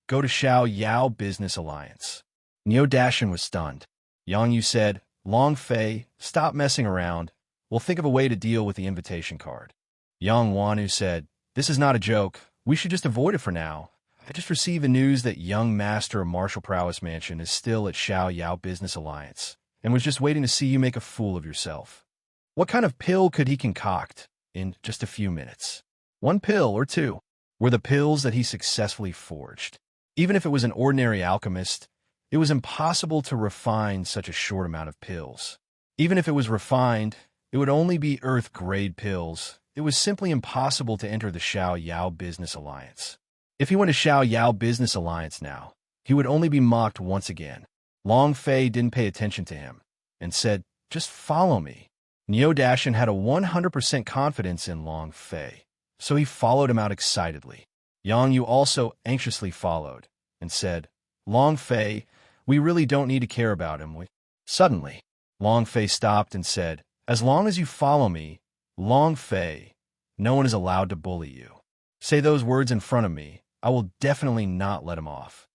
"Go to Xiao Yao Business Alliance." Niu Dashan was stunned. Yang Yu said, "Long Fei, stop messing around. We'll think of a way to deal with the invitation card." Yang Wanu said, "This is not a joke. We should just avoid it for now. I just received the news that young master of Martial Prowess Mansion is still at Xiao Yao Business Alliance and was just waiting to see you make a fool of yourself." What kind of pill could he concoct in just a few minutes? 1 pill or 2 were the pills that he successfully forged. Even if it was an ordinary alchemist, it was impossible to refine such a short amount of pills. Even if it was refined, it would only be Earth-grade pills. It was simply impossible to enter the Xiao Yao Business Alliance. If he went to Xiao Yao Business Alliance now, he would only be mocked once again. Long Fei didn't pay attention to him and said, "Just follow me." Niu Dashan had a 100% confidence in Long Fei, so he followed him out excitedly. Yang Yu also anxiously followed and said, "Long Fei, we really don't need to care about him." Suddenly, Long Fei stopped and said, "As long as you follow me, Long Fei, no one is allowed to bully you. Say those words in front of me. I will definitely not let him off."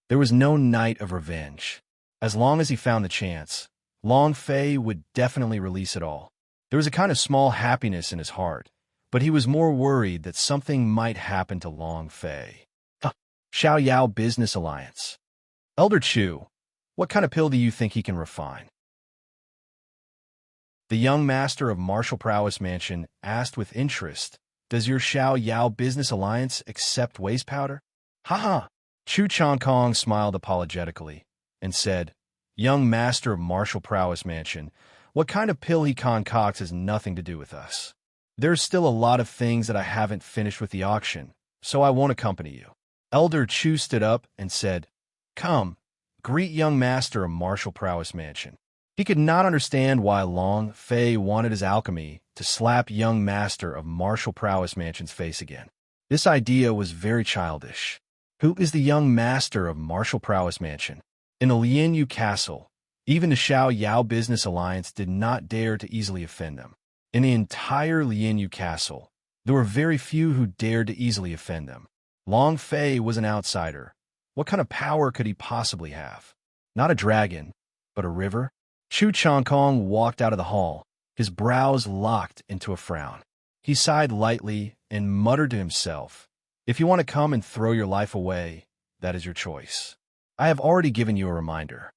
There was no night of revenge. As long as he found the chance, Long Fei would definitely release it all. There was a kind of small happiness in his heart, but he was more worried that something might happen to Long Fei. Xiao Yao Business Alliance. Elder Chu, what kind of pill do you think he can refine? The young master of Martial Prowess Mansion asked with interest, "Does your Xiao Yao Business Alliance accept waste powder?" "Haha." Chu Changkong smiled apologetically and said, "Young master of Martial Prowess Mansion, what kind of pill he concocts has nothing to do with us. There's still a lot of things that I haven't finished with the auction, so I won't accompany you." Elder Chu stood up and said, "Come, greet young master of Martial Prowess Mansion." He could not understand why Long Fei wanted his alchemy to slap young master of Martial Prowess Mansion's face again. This idea was very childish. Who is the young master of Martial Prowess Mansion? In the Lianyu Castle, even the Xiao Yao Business Alliance did not dare to easily offend them. In the entire Lianyu Castle, there were very few who dared to easily offend them. Long Fei was an outsider. What kind of power could he possibly have? Not a dragon, but a river? Chu Changkong walked out of the hall, his brows locked into a frown. He sighed lightly and muttered to himself, "If you want to come and throw your life away, that is your choice. I have already given you a reminder."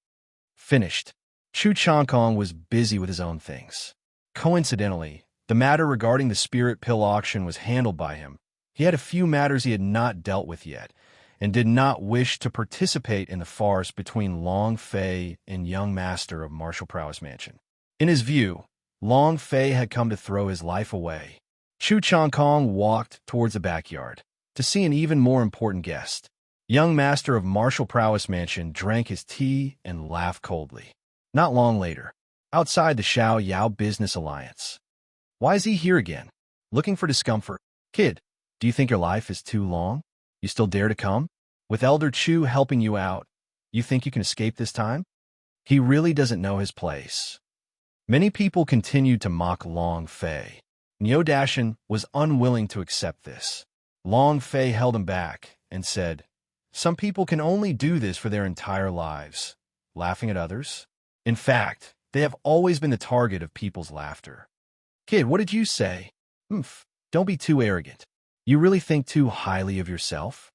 Finished. Chu Changkong was busy with his own things. Coincidentally, the matter regarding the spirit pill auction was handled by him. He had a few matters he had not dealt with yet, and did not wish to participate in the farce between Long Fei and young master of Martial Prowess Mansion. In his view, Long Fei had come to throw his life away. Chu Changkong walked towards the backyard to see an even more important guest. Young master of Martial Prowess Mansion drank his tea and laughed coldly. Not long later, outside the Xiao Yao Business Alliance. "Why is he here again? Looking for discomfort? Kid, do you think your life is too long? You still dare to come? With Elder Chu helping you out, you think you can escape this time? He really doesn't know his place." Many people continued to mock Long Fei. Niu Dashan was unwilling to accept this. Long Fei held him back and said, "Some people can only do this for their entire lives, laughing at others. In fact, they have always been the target of people's laughter." "Kid, what did you say?" Don't be too arrogant. You really think too highly of yourself?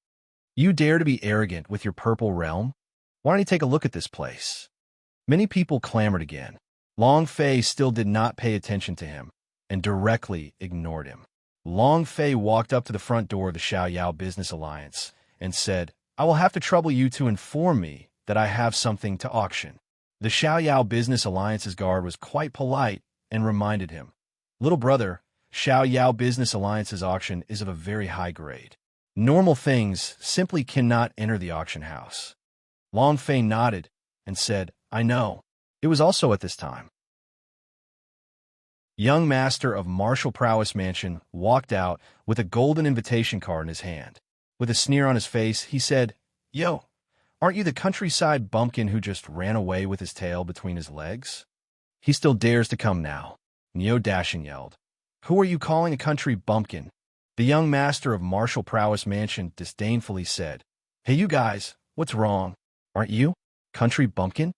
You dare to be arrogant with your purple realm? Why don't you take a look at this place?" Many people clamored again. Long Fei still did not pay attention to him and directly ignored him. Long Fei walked up to the front door of the Xiao Yao Business Alliance and said, "I will have to trouble you to inform me that I have something to auction." The Xiao Yao Business Alliance's guard was quite polite and reminded him, "Little brother, Xiao Yao Business Alliance's auction is of a very high grade. Normal things simply cannot enter the auction house." Long Fei nodded and said, I know. It was also at this time. Young master of martial prowess mansion walked out with a golden invitation card in his hand. With a sneer on his face, he said, "Yo, aren't you the countryside bumpkin who just ran away with his tail between his legs? He still dares to come now." Neo Dashing yelled. "Who are you calling a country bumpkin?" The young master of martial prowess mansion disdainfully said, "Hey, you guys, what's wrong? Aren't you country bumpkin?"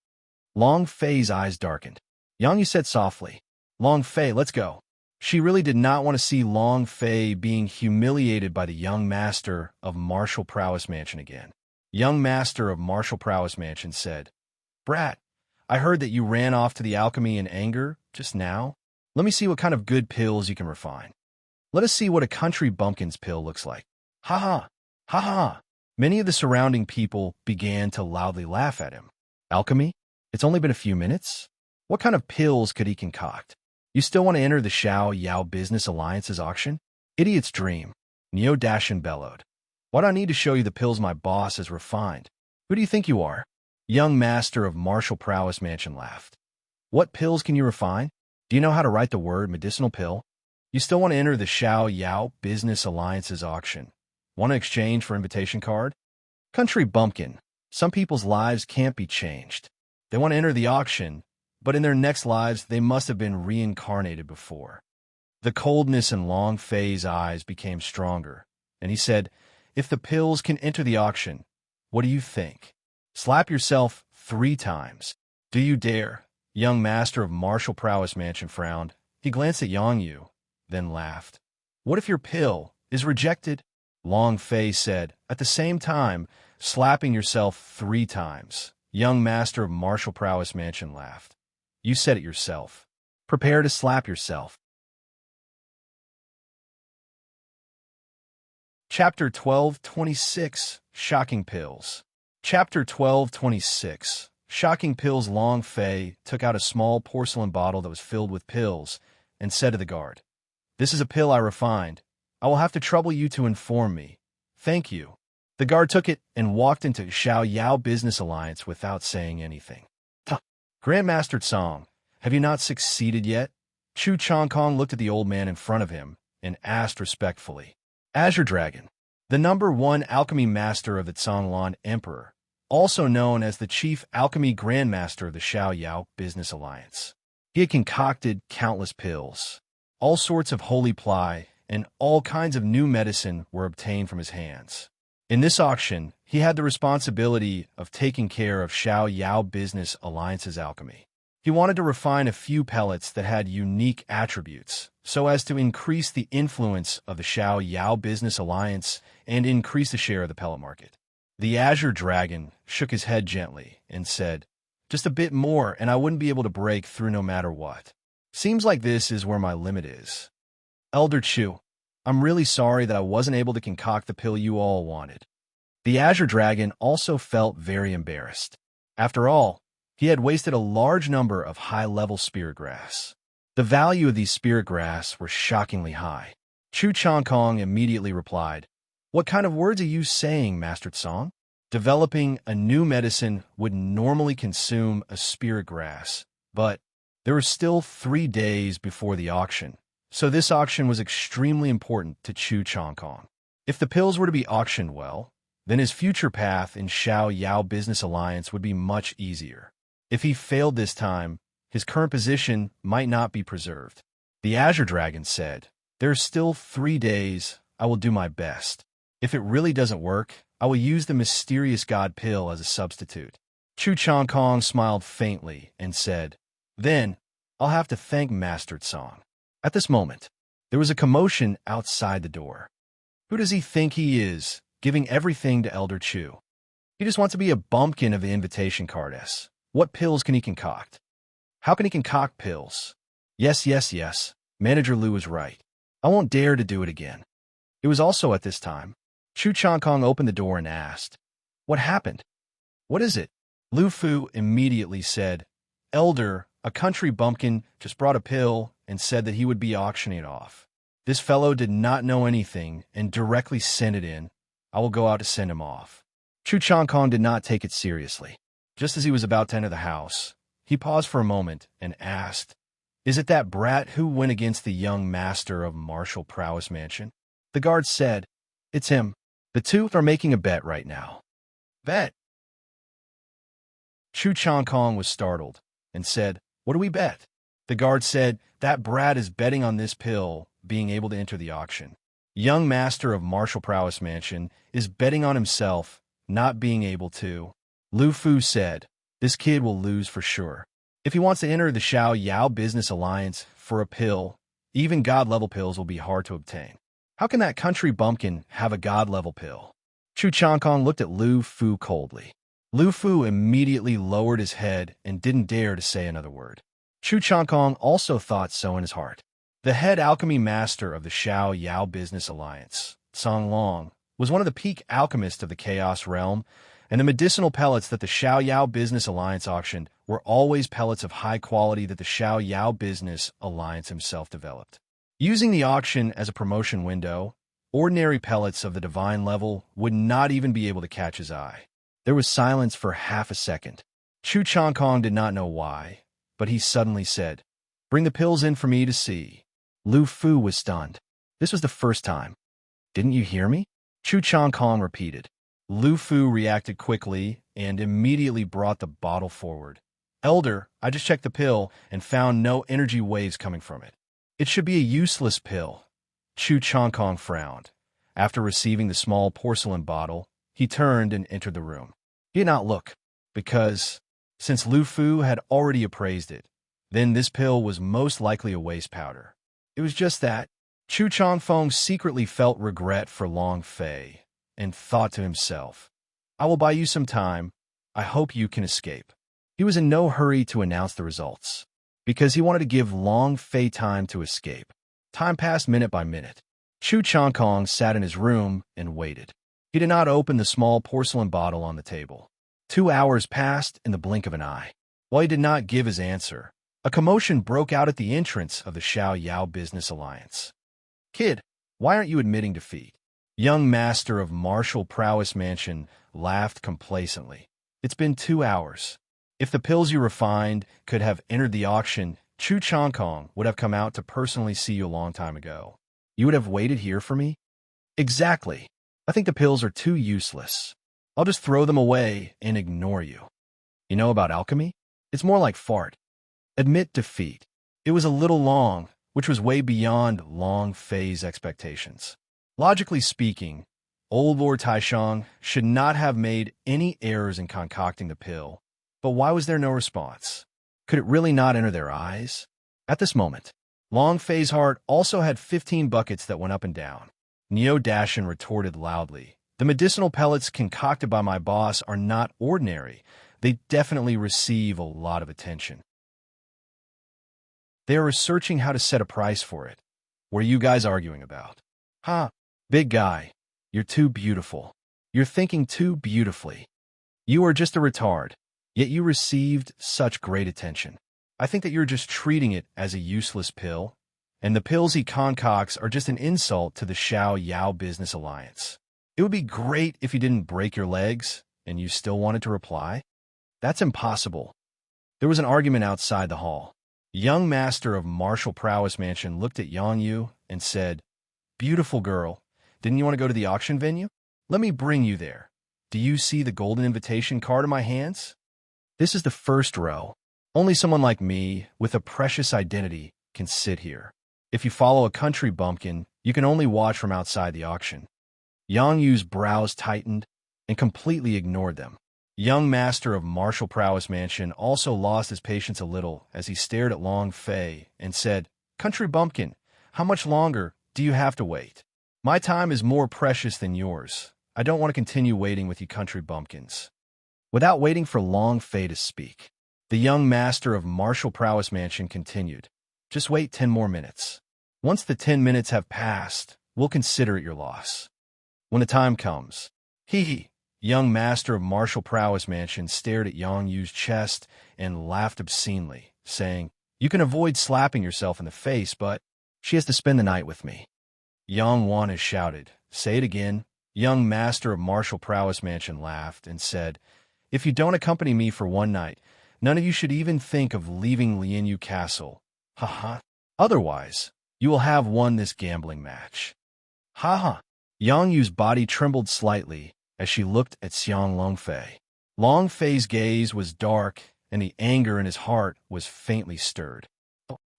Long Fei's eyes darkened. Yang Yu said softly, "Long Fei, let's go." She really did not want to see Long Fei being humiliated by the young master of martial prowess mansion again. Young master of martial prowess mansion said, "Brat, I heard that you ran off to the alchemy in anger just now. Let me see what kind of good pills you can refine. Let us see what a country bumpkin's pill looks like." Ha ha, ha ha. Many of the surrounding people began to loudly laugh at him. Alchemy? It's only been a few minutes? What kind of pills could he concoct? You still want to enter the Xiao Yao Business Alliance's auction? Idiot's dream. Neo Dashin bellowed. "Why do I need to show you the pills my boss has refined? Who do you think you are?" Young master of martial prowess mansion laughed. "What pills can you refine? Do you know how to write the word medicinal pill? You still want to enter the Xiao Yao Business Alliance's auction? Want to exchange for invitation card? Country bumpkin, some people's lives can't be changed. They want to enter the auction, but in their next lives they must have been reincarnated before." The coldness in Long Fei's eyes became stronger, and he said, "If the pills can enter the auction, what do you think? Slap yourself 3 times. Do you dare?" Young master of martial prowess mansion frowned. He glanced at Yang Yu, then laughed. "What if your pill is rejected?" Long Fei said, at the same time, slapping yourself 3 times. Young master of martial prowess mansion laughed. "You said it yourself. Prepare to slap yourself." Chapter 12:26 Shocking Pills. Chapter 12:26 Shocking Pills. Long Fei took out a small porcelain bottle that was filled with pills and said to the guard, "This is a pill I refined. I will have to trouble you to inform me. Thank you." The guard took it and walked into Xiao Yao Business Alliance without saying anything. Grandmaster Tsong, have you not succeeded yet?" Chu Chongkong looked at the old man in front of him and asked respectfully. Azure Dragon, the #1 alchemy master of the Tsonglan Emperor, also known as the chief alchemy grandmaster of the Xiao Yao Business Alliance. He had concocted countless pills. All sorts of holy ply and all kinds of new medicine were obtained from his hands. In this auction, he had the responsibility of taking care of Xiao Yao Business Alliance's alchemy. He wanted to refine a few pellets that had unique attributes, so as to increase the influence of the Xiao Yao Business Alliance and increase the share of the pellet market. The Azure Dragon shook his head gently and said, "Just a bit more and I wouldn't be able to break through no matter what. Seems like this is where my limit is. Elder Chu, I'm really sorry that I wasn't able to concoct the pill you all wanted." The Azure Dragon also felt very embarrassed. After all, he had wasted a large number of high-level spirit grass. The value of these spirit grass were shockingly high. Chu Chongkong immediately replied, "What kind of words are you saying, Master Tsong? Developing a new medicine would normally consume a spirit grass, but there were still 3 days before the auction, so this auction was extremely important to Chu Chongkong. If the pills were to be auctioned well, then his future path in Xiao Yao Business Alliance would be much easier. If he failed this time, his current position might not be preserved." The Azure Dragon said, "There are still 3 days. I will do my best. If it really doesn't work, I will use the mysterious god pill as a substitute." Chu Chongkong smiled faintly and said, "Then, I'll have to thank Master Tsong." At this moment, there was a commotion outside the door. Who does he think he is, giving everything to Elder Chu? He just wants to be a bumpkin of the invitation card S. What pills can he concoct? How can he concoct pills? Yes, yes, yes. Manager Lu was right. I won't dare to do it again. It was also at this time. Chu Chongkong opened the door and asked, "What happened? What is it?" Lu Fu immediately said, "Elder, a country bumpkin just brought a pill and said that he would be auctioning it off. This fellow did not know anything and directly sent it in. I will go out to send him off." Chu Chongkong did not take it seriously. Just as he was about to enter the house, he paused for a moment and asked, "Is it that brat who went against the young master of martial prowess mansion?" The guard said, "It's him. The two are making a bet right now." "Bet?" Chu Chong Kong was startled and said, "What do we bet?" The guard said, "That brat is betting on this pill being able to enter the auction. Young master of martial prowess mansion is betting on himself not being able to." Lu Fu said, "This kid will lose for sure. If he wants to enter the Xiao Yao Business Alliance for a pill, even god-level pills will be hard to obtain. How can that country bumpkin have a god-level pill?" Chu Chong Kong looked at Lu Fu coldly. Lu Fu immediately lowered his head and didn't dare to say another word. Chu Chong Kong also thought so in his heart. The head alchemy master of the Xiao Yao Business Alliance, Song Long, was one of the peak alchemists of the Chaos Realm, and the medicinal pellets that the Xiao Yao Business Alliance auctioned were always pellets of high quality that the Xiao Yao Business Alliance himself developed. Using the auction as a promotion window, ordinary pellets of the divine level would not even be able to catch his eye. There was silence for half a second. Chu Chong Kong did not know why, but he suddenly said, "Bring the pills in for me to see." Lu Fu was stunned. This was the first time. "Didn't you hear me?" Chu Chong Kong repeated. Lu Fu reacted quickly and immediately brought the bottle forward. "Elder, I just checked the pill and found no energy waves coming from it. It should be a useless pill." Chu Chong Kong frowned. After receiving the small porcelain bottle, he turned and entered the room. He did not look, because, since Lu Fu had already appraised it, then this pill was most likely a waste powder. It was just that. Chu Chong Fong secretly felt regret for Long Fei and thought to himself, "I will buy you some time. I hope you can escape." He was in no hurry to announce the results, because he wanted to give Long Fei time to escape. Time passed minute by minute. Chu Chong Kong sat in his room and waited. He did not open the small porcelain bottle on the table. 2 hours passed in the blink of an eye. While he did not give his answer, a commotion broke out at the entrance of the Xiao Yao Business Alliance. "Kid, why aren't you admitting defeat?" Young master of martial prowess mansion laughed complacently. "It's been 2 hours. If the pills you refined could have entered the auction, Chu Chong Kong would have come out to personally see you a long time ago. You would have waited here for me?" "Exactly. I think the pills are too useless. I'll just throw them away and ignore you. You know about alchemy? It's more like fart. Admit defeat." It was a little long, which was way beyond Long Fei's expectations. Logically speaking, old Lord Taishang should not have made any errors in concocting the pill, but why was there no response? Could it really not enter their eyes? At this moment, Long Fei's heart also had 15 buckets that went up and down. Neo Dashin retorted loudly, "The medicinal pellets concocted by my boss are not ordinary. They definitely receive a lot of attention. They are researching how to set a price for it. What are you guys arguing about?" "Huh, big guy, you're too beautiful. You're thinking too beautifully. You are just a retard, yet you received such great attention. I think that you're just treating it as a useless pill, and the pills he concocts are just an insult to the Xiao Yao Business Alliance. It would be great if you didn't break your legs and you still wanted to reply. That's impossible." There was an argument outside the hall. Young master of martial prowess mansion looked at Yang Yu and said, "Beautiful girl, didn't you want to go to the auction venue? Let me bring you there. Do you see the golden invitation card in my hands? This is the first row. Only someone like me, with a precious identity, can sit here. If you follow a country bumpkin, you can only watch from outside the auction." Yang Yu's brows tightened and completely ignored them. Young master of martial prowess mansion also lost his patience a little as he stared at Long Fei and said, "Country bumpkin, how much longer do you have to wait? My time is more precious than yours. I don't want to continue waiting with you country bumpkins." Without waiting for Long Fei to speak, the young master of martial prowess mansion continued, "Just wait 10 more minutes. Once the 10 minutes have passed, we'll consider it your loss. When the time comes." Hee. Young master of martial prowess mansion stared at Yang Yu's chest and laughed obscenely, saying, "You can avoid slapping yourself in the face, but she has to spend the night with me." Yang Wan has shouted, "Say it again." Young master of martial prowess mansion laughed and said, If you don't accompany me for one night, none of you should even think of leaving Lianyu Castle. Haha. Otherwise, you will have won this gambling match. Haha. Yang Yu's body trembled slightly as she looked at Xiang Longfei. Longfei's gaze was dark, and the anger in his heart was faintly stirred.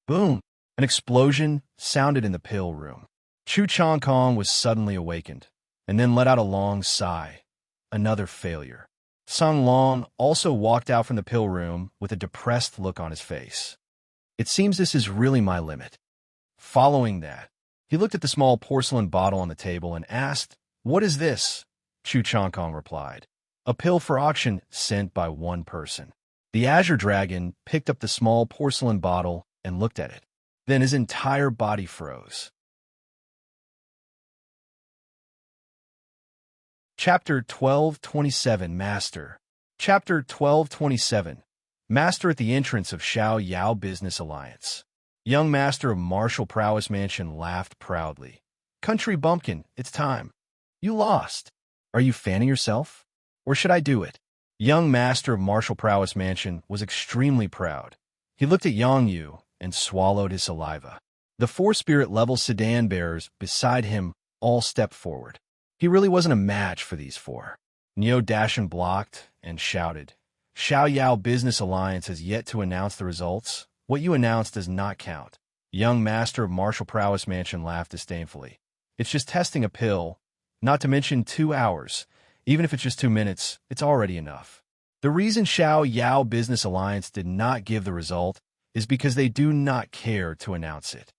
Boom! An explosion sounded in the pill room. Chu Changkong was suddenly awakened, and then let out a long sigh. Another failure. Sung Long also walked out from the pill room with a depressed look on his face. It seems this is really my limit. Following that, he looked at the small porcelain bottle on the table and asked, "What is this?" Chu Changkong replied, "A pill for auction sent by one person." The Azure Dragon picked up the small porcelain bottle and looked at it. Then his entire body froze. Chapter 1227 Master. Chapter 1227 Master at the entrance of Xiao Yao Business Alliance. Young master of martial prowess mansion laughed proudly. "Country bumpkin, it's time. You lost. Are you fanning yourself? Or should I do it?" Young master of martial prowess mansion was extremely proud. He looked at Yang Yu and swallowed his saliva. The four spirit-level sedan bearers beside him all stepped forward. He really wasn't a match for these four. Neo Dashin blocked and shouted, "Xiao Yao Business Alliance has yet to announce the results. What you announced does not count." Young master of martial prowess mansion laughed disdainfully. "It's just testing a pill, not to mention 2 hours. Even if it's just 2 minutes, it's already enough. The reason Xiao Yao Business Alliance did not give the result is because they do not care to announce it.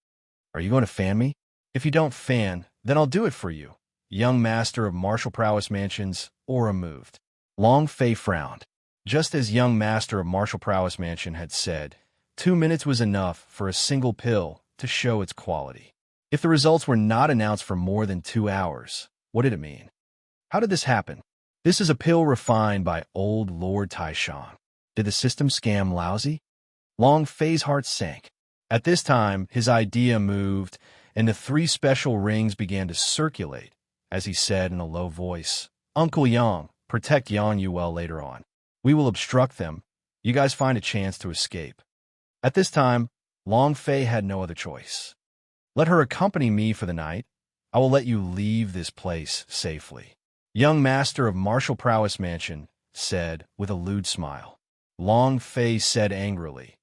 Are you going to fan me? If you don't fan, then I'll do it for you." Young master of martial prowess mansion's aura moved. Long Fei frowned. Just as young master of martial prowess mansion had said, 2 minutes was enough for a single pill to show its quality. If the results were not announced for more than 2 hours, what did it mean? How did this happen? This is a pill refined by old Lord Taishan. Did the system scam lousy? Long Fei's heart sank. At this time, his idea moved, and the 3 special rings began to circulate, as he said in a low voice, "Uncle Yang, protect Yang Yuel later on. We will obstruct them. You guys find a chance to escape." At this time, Long Fei had no other choice. "Let her accompany me for the night. I will let you leave this place safely." Young master of martial prowess mansion said with a lewd smile. Long Fei said angrily,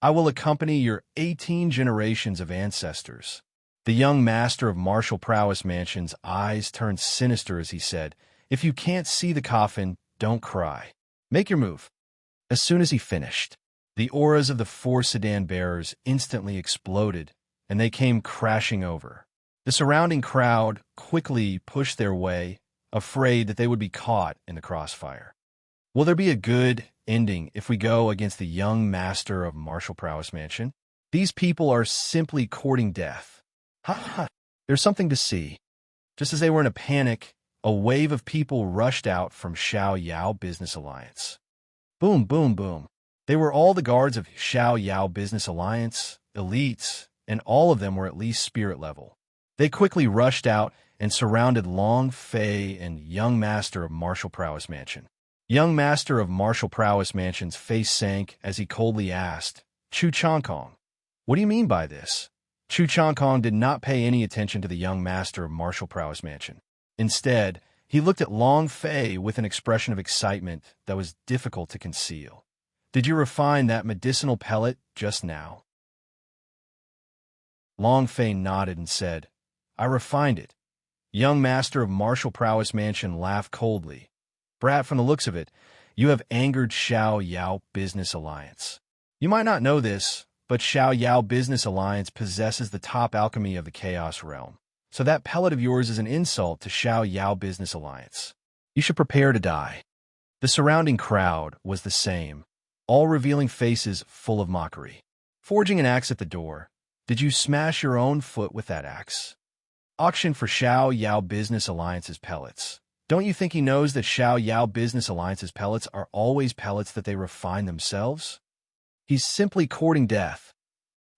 "I will accompany your 18 generations of ancestors." The young master of martial prowess mansion's eyes turned sinister as he said, "If you can't see the coffin, don't cry. Make your move." As soon as he finished, the auras of the 4 sedan bearers instantly exploded, and they came crashing over. The surrounding crowd quickly pushed their way, afraid that they would be caught in the crossfire. Will there be a good ending if we go against the young master of martial prowess mansion? These people are simply courting death. Ha ha! There's something to see. Just as they were in a panic, a wave of people rushed out from Xiao Yao Business Alliance. Boom, boom, boom. They were all the guards of Xiao Yao Business Alliance, elites, and all of them were at least spirit level. They quickly rushed out and surrounded Long Fei and young master of martial prowess mansion. Young master of martial prowess mansion's face sank as he coldly asked, "Chu Changkong, what do you mean by this?" Chu Changkong did not pay any attention to the young master of martial prowess mansion. Instead, he looked at Long Fei with an expression of excitement that was difficult to conceal. "Did you refine that medicinal pellet just now?" Long Fei nodded and said, "I refined it." Young master of martial prowess mansion laughed coldly. "Brat, from the looks of it, you have angered Xiao Yao Business Alliance. You might not know this, but Xiao Yao Business Alliance possesses the top alchemy of the Chaos Realm. So that pellet of yours is an insult to Xiao Yao Business Alliance. You should prepare to die." The surrounding crowd was the same, all revealing faces full of mockery. Forging an axe at the door, "Did you smash your own foot with that axe?" Auction for Xiao Yao Business Alliance's pellets. Don't you think he knows that Xiao Yao Business Alliance's pellets are always pellets that they refine themselves? He's simply courting death.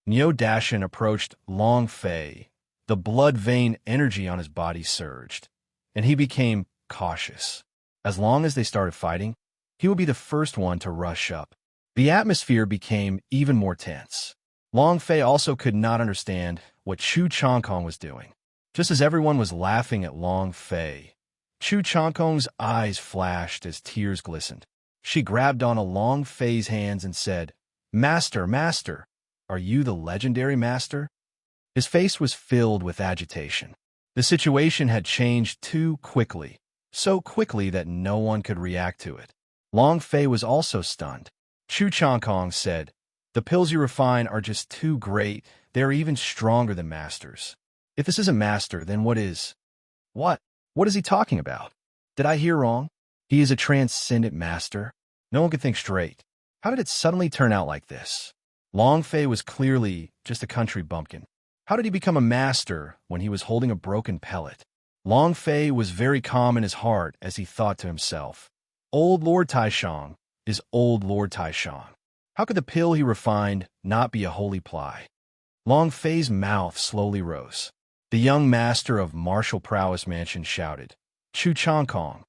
Neo Dashin approached Long Fei. The blood vein energy on his body surged, and he became cautious. As long as they started fighting, He would be the first one to rush up. The atmosphere became even more tense. Long Fei also could not understand what Chu Changkong was doing. Just as everyone was laughing at Long Fei, Chu Changkong's eyes flashed as tears glistened. She grabbed onto Long Fei's hands and said, "Master, master, are you the legendary master?" His face was filled with agitation. The situation had changed too quickly, so quickly that no one could react to it. Long Fei was also stunned. Chu Changkong said, "The pills you refine are just too great. They are even stronger than masters. If this isn't master, then what is?" "What? What is he talking about? Did I hear wrong? He is a transcendent master." No one could think straight. How did it suddenly turn out like this? Long Fei was clearly just a country bumpkin. How did he become a master when he was holding a broken pellet? Long Fei was very calm in his heart as he thought to himself, "Old Lord Taishang is old Lord Taishang. How could the pill he refined not be a holy ply?" Long Fei's mouth slowly rose. The young master of martial prowess mansion shouted, "Chu Changkong,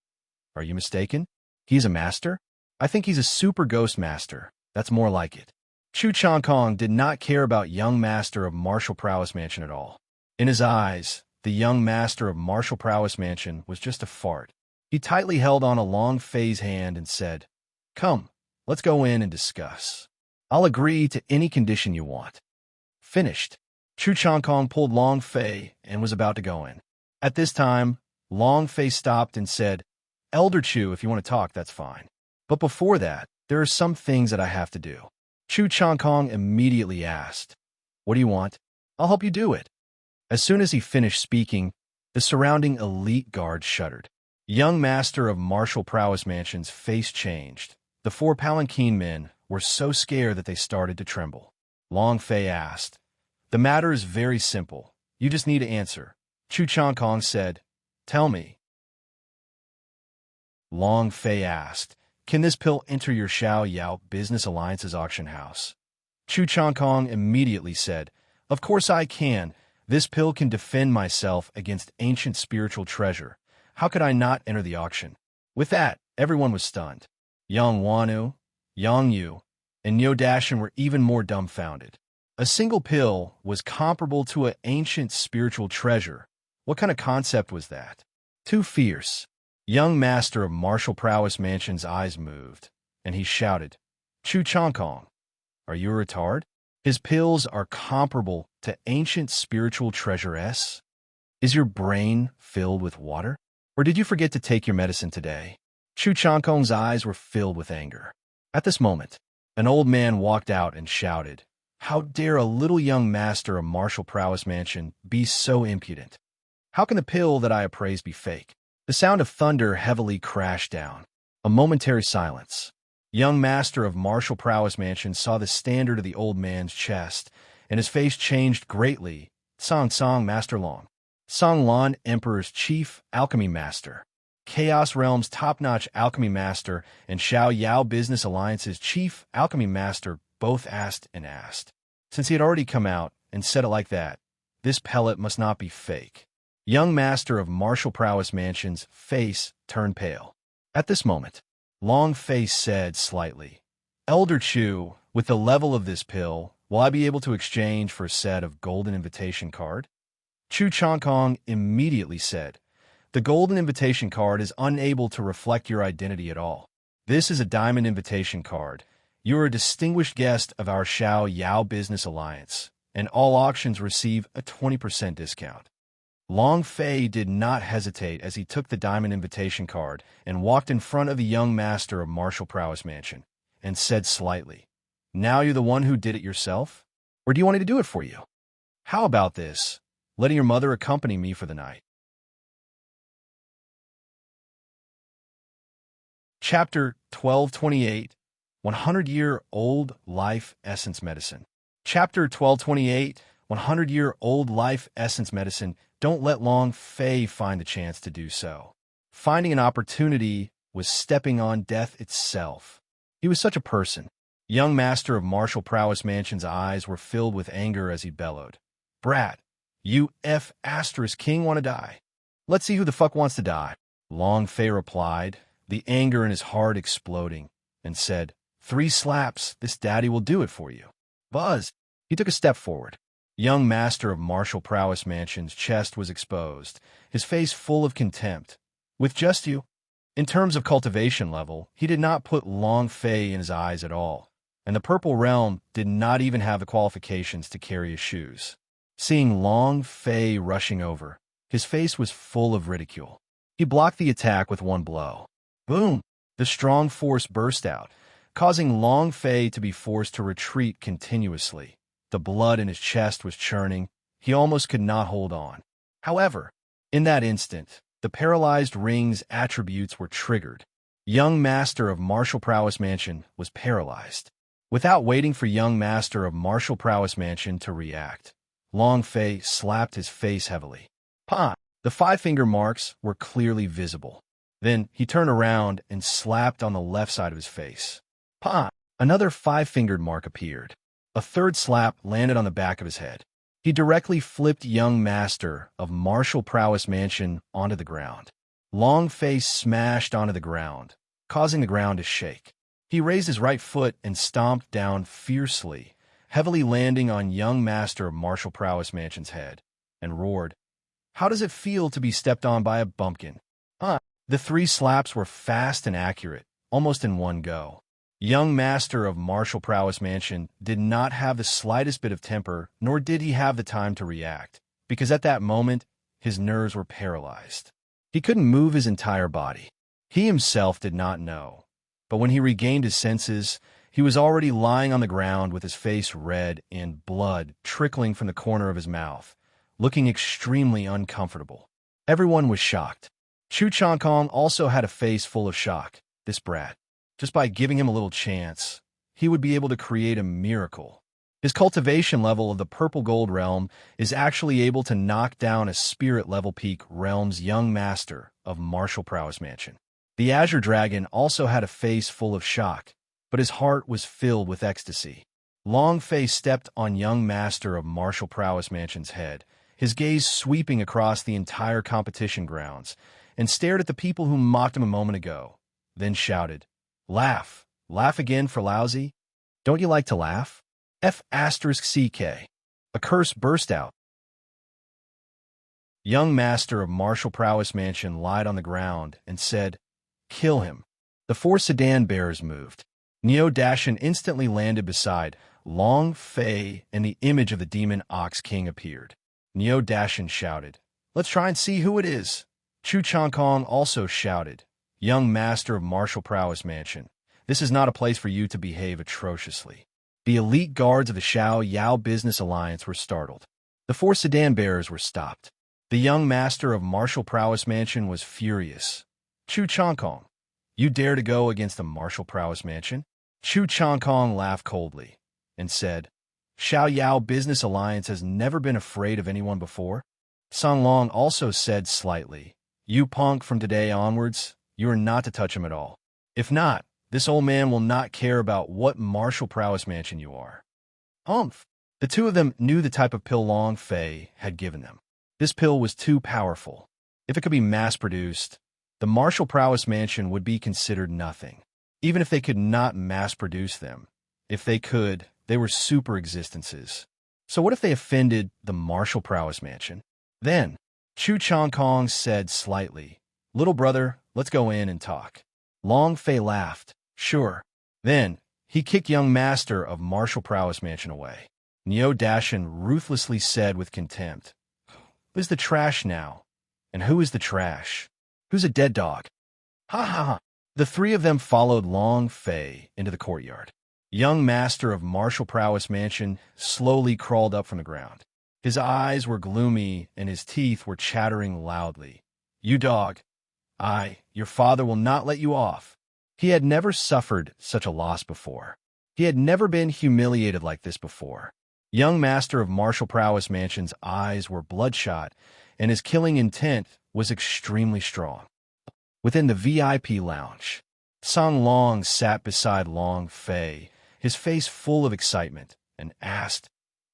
are you mistaken? He's a master? I think he's a super ghost master. That's more like it." Chu Changkong did not care about young master of martial prowess mansion at all. In his eyes, the young master of martial prowess mansion was just a fart. He tightly held on a Long Fei's hand and said, "Come, let's go in and discuss. I'll agree to any condition you want." Finished. Chu Changkong pulled Long Fei and was about to go in. At this time, Long Fei stopped and said, "Elder Chu, if you want to talk, that's fine. But before that, there are some things that I have to do." Chu Changkong immediately asked, "What do you want? I'll help you do it." As soon as he finished speaking, the surrounding elite guard shuddered. Young master of martial prowess mansion's face changed. The 4 palanquin men were so scared that they started to tremble. Long Fei asked, "The matter is very simple. You just need to answer." Chu Changkong said, "Tell me." Long Fei asked, "Can this pill enter your Xiao Yao Business Alliance's auction house?" Chu Changkong immediately said, "Of course I can. This pill can defend myself against ancient spiritual treasure. How could I not enter the auction?" With that, everyone was stunned. Yang Wanu, Yang Yu, and Niu Dashan were even more dumbfounded. A single pill was comparable to an ancient spiritual treasure. What kind of concept was that? Too fierce. Young master of martial prowess mansion's eyes moved, and he shouted, "Chu Changkong, are you a retard? His pills are comparable to ancient spiritual treasure S? Is your brain filled with water? Or did you forget to take your medicine today?" Chu Changkong's eyes were filled with anger. At this moment, an old man walked out and shouted, "How dare a little young master of martial prowess mansion be so impudent? How can the pill that I appraise be fake?" The sound of thunder heavily crashed down. A momentary silence. Young master of martial prowess mansion saw the standard of the old man's chest, and his face changed greatly. Song Song Master Long. Song Lan Emperor's chief alchemy master. Chaos Realm's top-notch alchemy master and Xiao Yao Business Alliance's chief alchemy master both asked and asked. Since he had already come out and said it like that, this pellet must not be fake. Young master of martial prowess mansion's face turned pale. At this moment, Long Fei said slightly, "Elder Chu, with the level of this pill, will I be able to exchange for a set of golden invitation card?" Chu Changkong immediately said, "The golden invitation card is unable to reflect your identity at all. This is a diamond invitation card. You are a distinguished guest of our Xiao Yao Business Alliance, and all auctions receive a 20% discount." Long Fei did not hesitate as he took the diamond invitation card and walked in front of the young master of martial prowess mansion and said slightly, "Now you're the one who did it yourself? Or do you want me to do it for you? How about this, letting your mother accompany me for the night?" Chapter 1228, 100-Year-Old Life Essence Medicine. Chapter 1228, 100-Year-Old Life Essence Medicine. Don't let Long Fei find the chance to do so. Finding an opportunity was stepping on death itself. He was such a person. Young master of martial prowess mansion's eyes were filled with anger as he bellowed, "Brat, you F*** king want to die? Let's see who the fuck wants to die." Long Fei replied, the anger in his heart exploding, and said, "3 slaps, this daddy will do it for you." Buzz! He took a step forward. Young master of martial prowess mansion's chest was exposed, his face full of contempt. "With just you?" In terms of cultivation level, he did not put Long Fei in his eyes at all, and the Purple Realm did not even have the qualifications to carry his shoes. Seeing Long Fei rushing over, his face was full of ridicule. He blocked the attack with one blow. Boom! The strong force burst out, causing Long Fei to be forced to retreat continuously. The blood in his chest was churning. He almost could not hold on. However, in that instant, the paralyzed ring's attributes were triggered. Young Master of Martial Prowess Mansion was paralyzed. Without waiting for Young Master of Martial Prowess Mansion to react, Long Fei slapped his face heavily. Pa! The 5-finger marks were clearly visible. Then he turned around and slapped on the left side of his face. Pa! Another 5-fingered mark appeared. A third slap landed on the back of his head. He directly flipped Young Master of Martial Prowess Mansion onto the ground. Long Fei smashed onto the ground, causing the ground to shake. He raised his right foot and stomped down fiercely, heavily landing on Young Master of Martial Prowess Mansion's head, and roared, "How does it feel to be stepped on by a bumpkin?" The 3 slaps were fast and accurate, almost in one go. Young Master of Martial Prowess Mansion did not have the slightest bit of temper, nor did he have the time to react, because at that moment, his nerves were paralyzed. He couldn't move his entire body. He himself did not know. But when he regained his senses, he was already lying on the ground with his face red and blood trickling from the corner of his mouth, looking extremely uncomfortable. Everyone was shocked. Chu Changkong also had a face full of shock. This brat. Just by giving him a little chance, he would be able to create a miracle. His cultivation level of the Purple Gold Realm is actually able to knock down a Spirit Level Peak Realm's Young Master of Martial Prowess Mansion. The Azure Dragon also had a face full of shock, but his heart was filled with ecstasy. Long Fei stepped on Young Master of Martial Prowess Mansion's head, his gaze sweeping across the entire competition grounds, and stared at the people who mocked him a moment ago, then shouted, "Laugh! Laugh again for lousy? Don't you like to laugh?" F***CK. A curse burst out. Young Master of Martial Prowess Mansion lied on the ground and said, "Kill him." The 4 sedan bearers moved. Neo Dashin instantly landed beside Long Fei, and the image of the demon Ox King appeared. Neo Dashin shouted, "Let's try and see who it is." Chu Changkong also shouted, "Young Master of Martial Prowess Mansion, this is not a place for you to behave atrociously." The elite guards of the Xiao Yao Business Alliance were startled. The 4 sedan bearers were stopped. The young Master of Martial Prowess Mansion was furious. "Chu Changkong, you dare to go against the Martial Prowess Mansion?" Chu Changkong laughed coldly and said, "Xiao Yao Business Alliance has never been afraid of anyone before." Song Long also said slightly, "You punk, from today onwards, you are not to touch him at all. If not, this old man will not care about what Martial Prowess Mansion you are." Humph! The 2 of them knew the type of pill Long Fei had given them. This pill was too powerful. If it could be mass-produced, the Martial Prowess Mansion would be considered nothing. Even if they could not mass-produce them, if they could, they were super existences. So what if they offended the Martial Prowess Mansion? Then, Chu Changkong said slightly, "Little brother, let's go in and talk." Long Fei laughed, "Sure." Then, he kicked Young Master of Martial Prowess Mansion away. Neo Dashin ruthlessly said with contempt, "Who's the trash now? And who is the trash? Who's a dead dog?" Ha ha ha. The 3 of them followed Long Fei into the courtyard. Young Master of Martial Prowess Mansion slowly crawled up from the ground. His eyes were gloomy and his teeth were chattering loudly. "You dog! Your father will not let you off." He had never suffered such a loss before. He had never been humiliated like this before. Young Master of Martial Prowess Mansion's eyes were bloodshot, and his killing intent was extremely strong. Within the VIP lounge, Song Long sat beside Long Fei, his face full of excitement, and asked,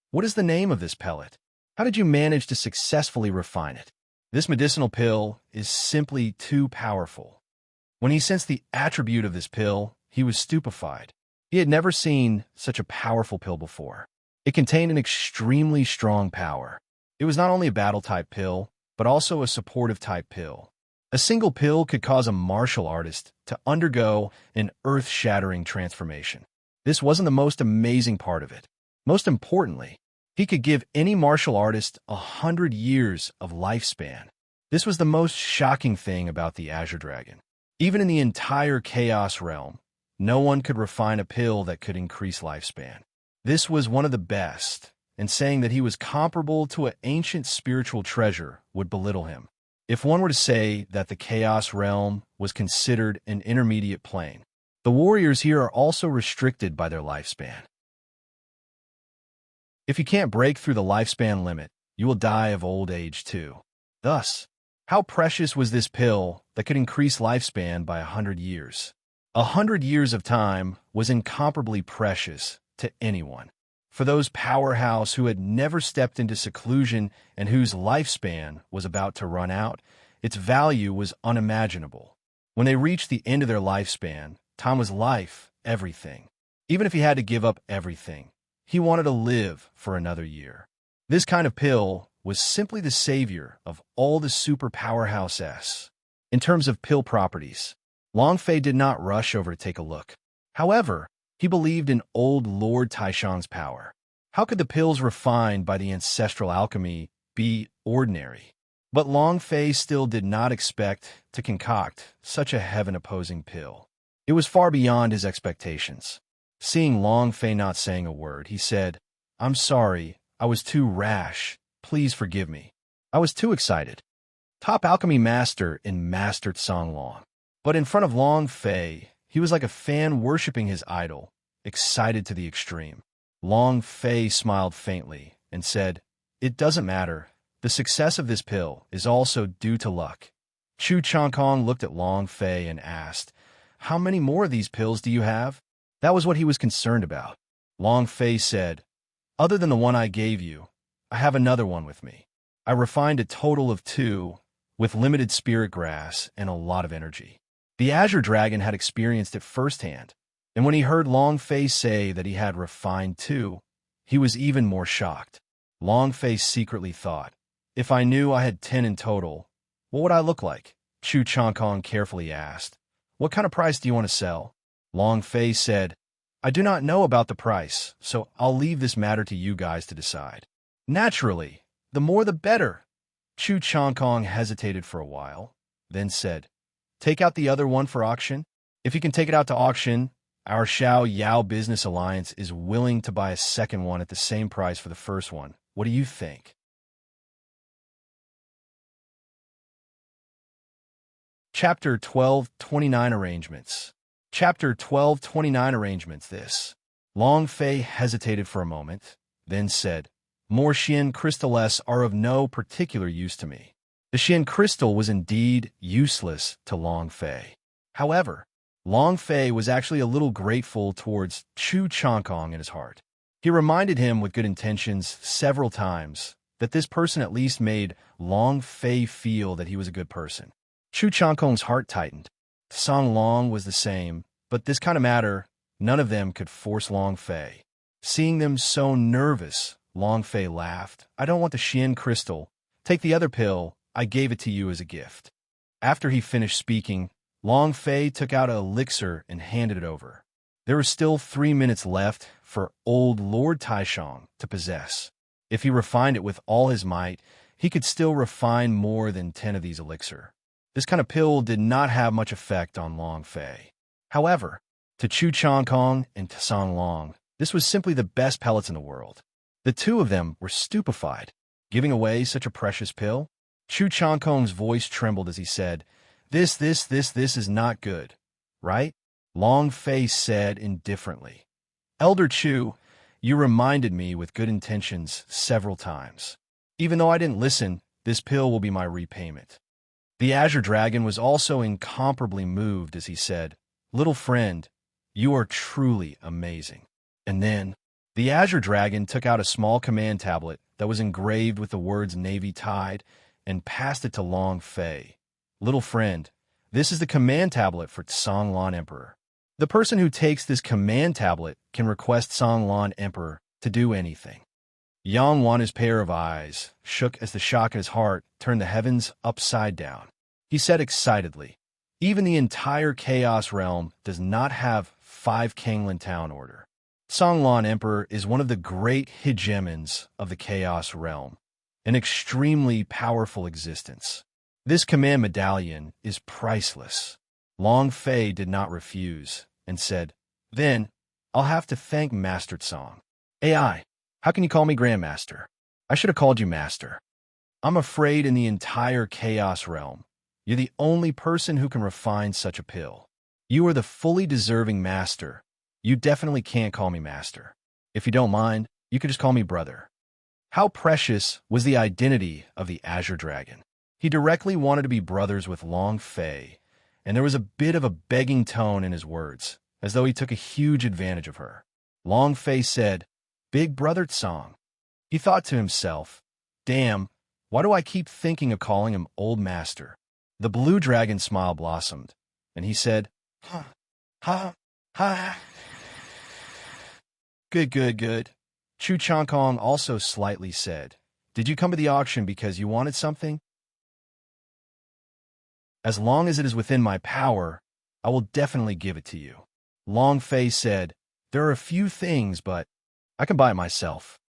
"What is the name of this pellet? How did you manage to successfully refine it?" "This medicinal pill is simply too powerful. When he sensed the attribute of this pill, he was stupefied. He had never seen such a powerful pill before. It contained an extremely strong power. It was not only a battle-type pill, but also a supportive-type pill. A single pill could cause a martial artist to undergo an earth-shattering transformation. This wasn't the most amazing part of it. Most importantly, he could give any martial artist 100 years of lifespan. This was the most shocking thing about the Azure Dragon. Even in the entire Chaos realm, no one could refine a pill that could increase lifespan. This was one of the best, and saying that he was comparable to an ancient spiritual treasure would belittle him. If one were to say that the Chaos realm was considered an intermediate plane, the warriors here are also restricted by their lifespan. If you can't break through the lifespan limit, you will die of old age too. Thus, how precious was this pill that could increase lifespan by 100 years? 100 years of time was incomparably precious to anyone. For those powerhouse who had never stepped into seclusion and whose lifespan was about to run out, its value was unimaginable. When they reached the end of their lifespan, time was life, everything. Even if he had to give up everything, he wanted to live for another year. This kind of pill was simply the savior of all the super powerhouses. In terms of pill properties, Long Fei did not rush over to take a look. However, he believed in old Lord Taishang's power. How could the pills refined by the ancestral alchemy be ordinary? But Long Fei still did not expect to concoct such a heaven-opposing pill. It was far beyond his expectations. Seeing Long Fei not saying a word, he said, "I'm sorry, I was too rash. Please forgive me. I was too excited." Top alchemy master in Master Tsang Long. But in front of Long Fei, he was like a fan worshipping his idol, excited to the extreme. Long Fei smiled faintly and said, "It doesn't matter. The success of this pill is also due to luck." Chu Changkong looked at Long Fei and asked, "How many more of these pills do you have?" That was what he was concerned about. Long Fei said, "Other than the one I gave you, I have another one with me. I refined a total of 2, with limited spirit grass and a lot of energy." The Azure Dragon had experienced it firsthand, and when he heard Long Fei say that he had refined 2, he was even more shocked. Long Fei secretly thought, "If I knew I had 10 in total, what would I look like?" Chu Changkong carefully asked, "What kind of price do you want to sell?" Long Fei said, "I do not know about the price, so I'll leave this matter to you guys to decide." Naturally, the more the better. Chu Changkong hesitated for a while, then said, "Take out the other one for auction. If you can take it out to auction, our Xiao Yao Business Alliance is willing to buy a second one at the same price for the first one. What do you think?" Chapter 12:29 Arrangements. Chapter 12:29 Arrangements. This. Long Fei hesitated for a moment, then said, "More Xian crystals are of no particular use to me." The Xian crystal was indeed useless to Long Fei. However, Long Fei was actually a little grateful towards Chu Changkong in his heart. He reminded him with good intentions several times that this person at least made Long Fei feel that he was a good person. Chu Changkong's heart tightened. Song Long was the same, but this kind of matter, none of them could force Long Fei. Seeing them so nervous, Long Fei laughed. "I don't want the Xian crystal. Take the other pill. I gave it to you as a gift." After he finished speaking, Long Fei took out an elixir and handed it over. There were still 3 minutes left for old Lord Taishang to possess. If he refined it with all his might, he could still refine more than 10 of these elixir. This kind of pill did not have much effect on Long Fei. However, to Chu Changkong and to Song Long, this was simply the best pellets in the world. The two of them were stupefied. Giving away such a precious pill? Chu Changkong's voice trembled as he said, This is not good, right?" Long Fei said indifferently, "Elder Chu, you reminded me with good intentions several times. Even though I didn't listen, this pill will be my repayment." The Azure Dragon was also incomparably moved as he said, "Little friend, you are truly amazing." And then, the Azure Dragon took out a small command tablet that was engraved with the words Navy Tide and passed it to Long Fei. "Little friend, This is the command tablet for Songlan Emperor. The person who takes this command tablet can request Songlan Emperor to do anything. Yang Wan's pair of eyes shook as the shock in his heart turned the heavens upside down. He said excitedly, "Even the entire Chaos Realm does not have 5 Kanglan Town Order. Songlan Emperor is one of the great hegemons of the Chaos Realm, an extremely powerful existence. This command medallion is priceless." Long Fei did not refuse and said, "Then, I'll have to thank Master Tsong. AI, how can you call me Grandmaster? I should have called you Master. I'm afraid in the entire Chaos Realm, you're the only person who can refine such a pill. You are the fully deserving Master. You definitely can't call me Master. If you don't mind, you could just call me Brother." How precious was the identity of the Azure Dragon. He directly wanted to be brothers with Long Fei, and there was a bit of a begging tone in his words, as though he took a huge advantage of her. Long Fei said, "Big Brother Tsong." He thought to himself, "Damn, why do I keep thinking of calling him Old Master?" The blue dragon smile blossomed, and he said, "Ha, ha, ha. Good. Chu Changkong also slightly said, "Did you come to the auction because you wanted something?" "As long as it is within my power, I will definitely give it to you." Long Fei said, "There are a few things, but I can buy it myself."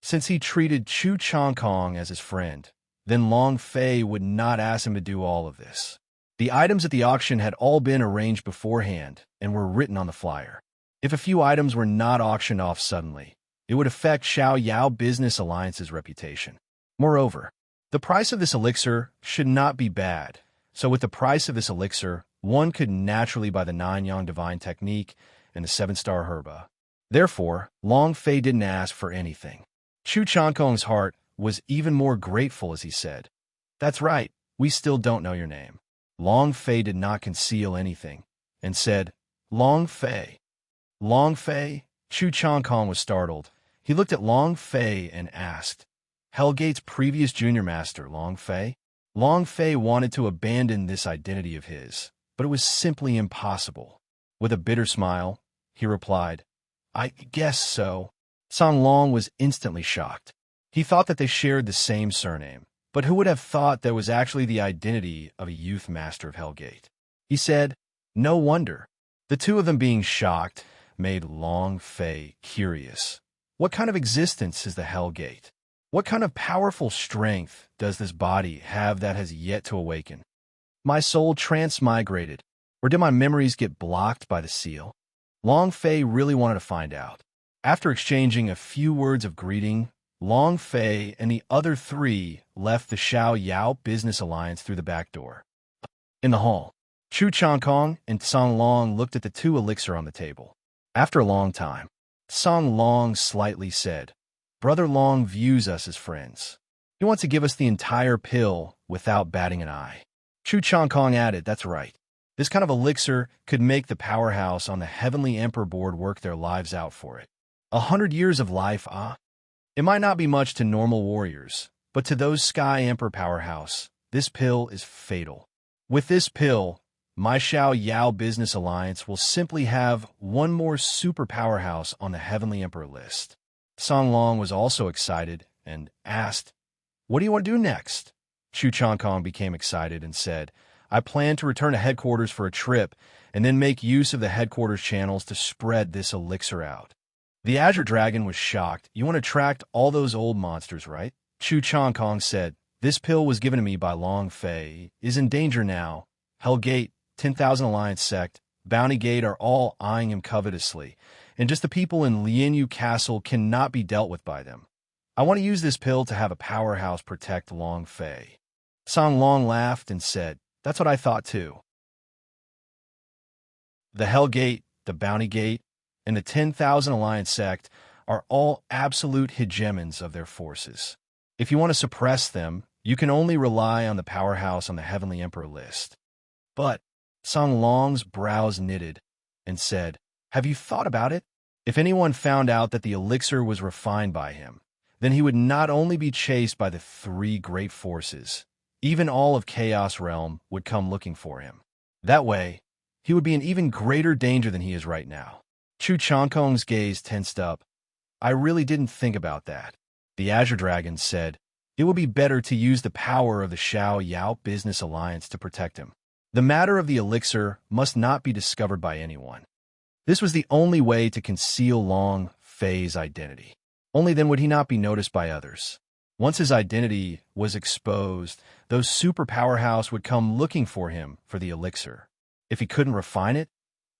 Since he treated Chu Changkong as his friend, then Long Fei would not ask him to do all of this. The items at the auction had all been arranged beforehand and were written on the flyer. If a few items were not auctioned off suddenly, it would affect Xiao Yao Business Alliance's reputation. Moreover, the price of this elixir should not be bad, so with the price of this elixir, one could naturally buy the 9-Yang Divine Technique and the 7-Star Herba. Therefore, Long Fei didn't ask for anything. Chu Changkong's heart was even more grateful as he said, "That's right, we still don't know your name." Long Fei did not conceal anything, and said, "Long Fei." "Long Fei?" Chu Changkong was startled. He looked at Long Fei and asked, "Hellgate's previous junior master, Long Fei?" Long Fei wanted to abandon this identity of his, but it was simply impossible. With a bitter smile, he replied, "I guess so." Song Long was instantly shocked. He thought that they shared the same surname, but who would have thought that was actually the identity of a youth master of Hellgate? He said, "No wonder." The two of them being shocked made Long Fei curious. What kind of existence is the Hellgate? What kind of powerful strength does this body have that has yet to awaken? My soul transmigrated, or did my memories get blocked by the seal? Long Fei really wanted to find out. After exchanging a few words of greeting, Long Fei and the other 3 left the Xiao Yao Business Alliance through the back door. In the hall, Chu Changkong and Song Long looked at the 2 elixir on the table. After a long time, Song Long slightly said, "Brother Long views us as friends. He wants to give us the entire pill without batting an eye." Chu Changkong added, "That's right. This kind of elixir could make the powerhouse on the Heavenly Emperor board work their lives out for it. 100 years of life, ah? It might not be much to normal warriors, but to those Sky Emperor powerhouse, this pill is fatal. With this pill, my Xiao Yao Business Alliance will simply have one more super powerhouse on the Heavenly Emperor list." Song Long was also excited and asked, "What do you want to do next?" Chu Changkong became excited and said, "I plan to return to headquarters for a trip and then make use of the headquarters channels to spread this elixir out." The Azure Dragon was shocked. "You want to attract all those old monsters, right?" Chu Changkong said, "This pill was given to me by Long Fei, is in danger now. Hellgate, 10,000 Alliance Sect, Bounty Gate are all eyeing him covetously, and just the people in Lianyu Castle cannot be dealt with by them. I want to use this pill to have a powerhouse protect Long Fei." Song Long laughed and said, "That's what I thought too." The Hellgate, the Bounty Gate, and the 10,000 Alliance Sect are all absolute hegemons of their forces. If you want to suppress them, you can only rely on the powerhouse on the Heavenly Emperor list. But Song Long's brows knitted and said, "Have you thought about it? If anyone found out that the elixir was refined by him, then he would not only be chased by the 3 great forces, even all of Chaos Realm would come looking for him. That way, he would be in even greater danger than he is right now. Chu Changkong's gaze tensed up. I really didn't think about that. The Azure Dragon said, it would be better to use the power of the Xiao Yao Business Alliance to protect him. The matter of the elixir must not be discovered by anyone. This was the only way to conceal Long Fei's identity. Only then would he not be noticed by others. Once his identity was exposed, those super powerhouse would come looking for him for the elixir. If he couldn't refine it,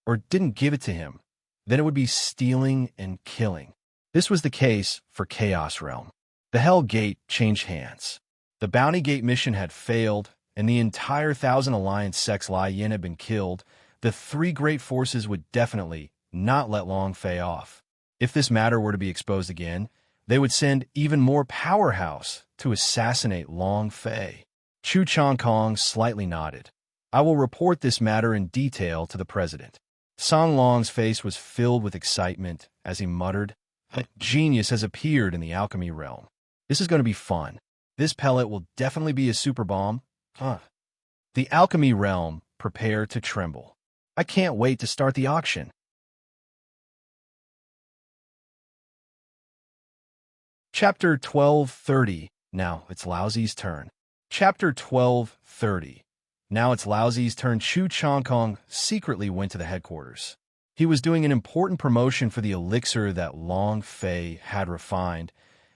or didn't give it to him, then it would be stealing and killing. This was the case for Chaos Realm. The Hell Gate changed hands. The Bounty Gate mission had failed, and the entire Thousand Alliance Sex Lai Yin had been killed. The three great forces would definitely not let Long Fei off. If this matter were to be exposed again, they would send even more powerhouse to assassinate Long Fei. Chu Changkong slightly nodded. I will report this matter in detail to the president. Song Long's face was filled with excitement as he muttered, a genius has appeared in the alchemy realm. This is going to be fun. This pellet will definitely be a super bomb. The alchemy realm prepare to tremble. I can't wait to start the auction. Chapter 1230. Now it's Laozi's turn. Chapter 1230. Now it's Laozi's turn. Chu Changkong secretly went to the headquarters. He was doing an important promotion for the elixir that Long Fei had refined,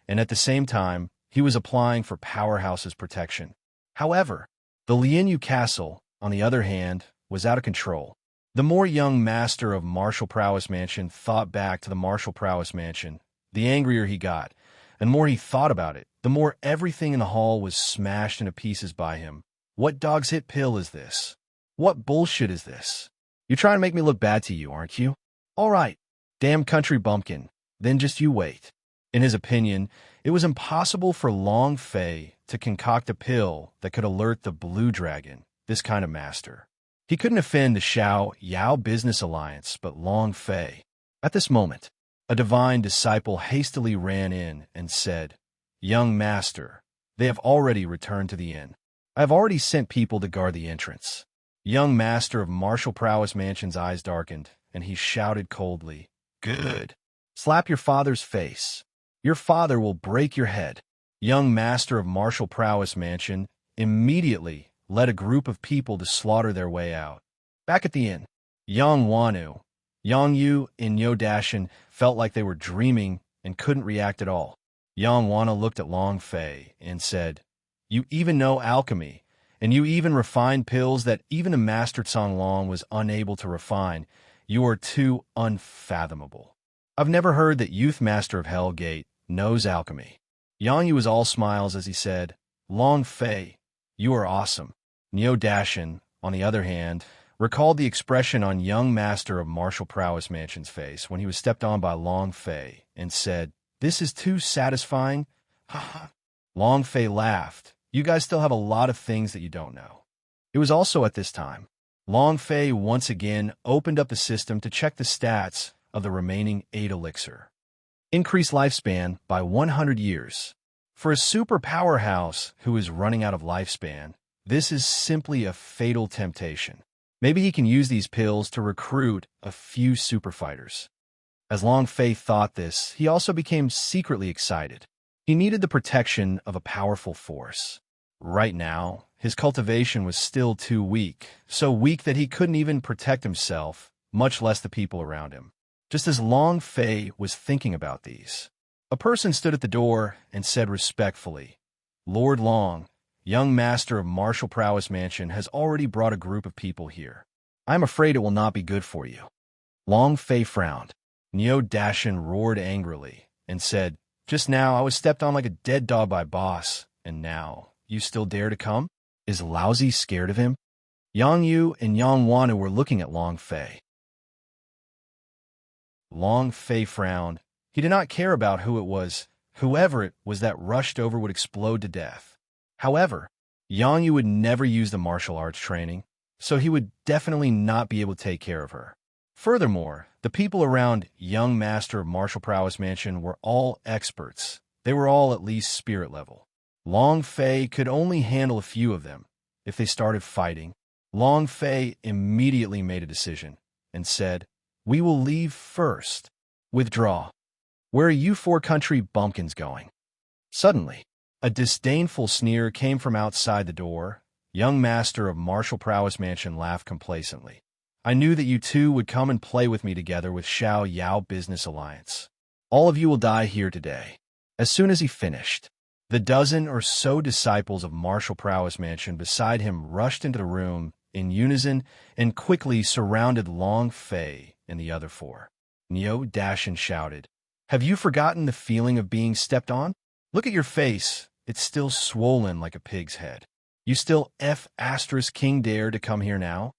and at the same time, he was applying for Powerhouse's protection. However, the Lianyu Castle, on the other hand, was out of control. The more young master of Martial Prowess Mansion thought back to the Martial Prowess Mansion, the angrier he got, and more he thought about it, the more everything in the hall was smashed into pieces by him. What dog's hit pill is this? What bullshit is this? You're trying to make me look bad to you, aren't you? All right, damn country bumpkin, then just you wait. In his opinion, it was impossible for Long Fei to concoct a pill that could alert the Blue Dragon, this kind of master. He couldn't offend the Xiao Yao Business Alliance, but Long Fei. At this moment, a divine disciple hastily ran in and said, Young master, they have already returned to the inn. I have already sent people to guard the entrance. Young master of Martial Prowess Mansion's eyes darkened, and he shouted coldly, Good. Slap your father's face. Your father will break your head. Young master of Martial Prowess Mansion immediately led a group of people to slaughter their way out. Back at the inn, Yang Wanu, Yang Yu, and Yo Dashin felt like they were dreaming and couldn't react at all. Yang Wana looked at Long Fei and said, You even know alchemy, and you even refine pills that even a Master Cong Long was unable to refine. You are too unfathomable. I've never heard that Youth Master of Hell Gate knows alchemy. Yang Yu was all smiles as he said, Long Fei, you are awesome. Neo Dashin, on the other hand, recalled the expression on young master of Martial Prowess Mansion's face when he was stepped on by Long Fei and said, This is too satisfying. Long Fei laughed. You guys still have a lot of things that you don't know. It was also at this time. Long Fei once again opened up the system to check the stats of the remaining 8 elixir. Increase lifespan by 100 years. For a super powerhouse who is running out of lifespan, this is simply a fatal temptation. Maybe he can use these pills to recruit a few super fighters. As Long Fei thought this, he also became secretly excited. He needed the protection of a powerful force. Right now, his cultivation was still too weak, so weak that he couldn't even protect himself, much less the people around him. Just as Long Fei was thinking about these, a person stood at the door and said respectfully, Lord Long, young master of Martial Prowess Mansion, has already brought a group of people here. I am afraid it will not be good for you. Long Fei frowned. Neo Dashin roared angrily and said, Just now I was stepped on like a dead dog by boss, and now you still dare to come? Is Laozi scared of him? Yang Yu and Yang Wanu were looking at Long Fei. Long Fei frowned. He did not care about who it was. Whoever it was that rushed over would explode to death. However, Yang Yu would never use the martial arts training, so he would definitely not be able to take care of her. Furthermore, the people around young master of Martial Prowess Mansion were all experts. They were all at least spirit level. Long Fei could only handle a few of them. If they started fighting, Long Fei immediately made a decision and said, "We will leave first. Withdraw. Where are you four country bumpkins going?" Suddenly, a disdainful sneer came from outside the door. Young master of martial prowess mansion laughed complacently. "I knew that you two would come and play with me together with Xiao Yao Business Alliance. All of you will die here today." As soon as he finished, the dozen or so disciples of martial prowess mansion beside him rushed into the room in unison and quickly surrounded Long Fei and the other four. Neo Dashin shouted, "Have you forgotten the feeling of being stepped on? Look at your face. It's still swollen like a pig's head. You still King dare to come here now?"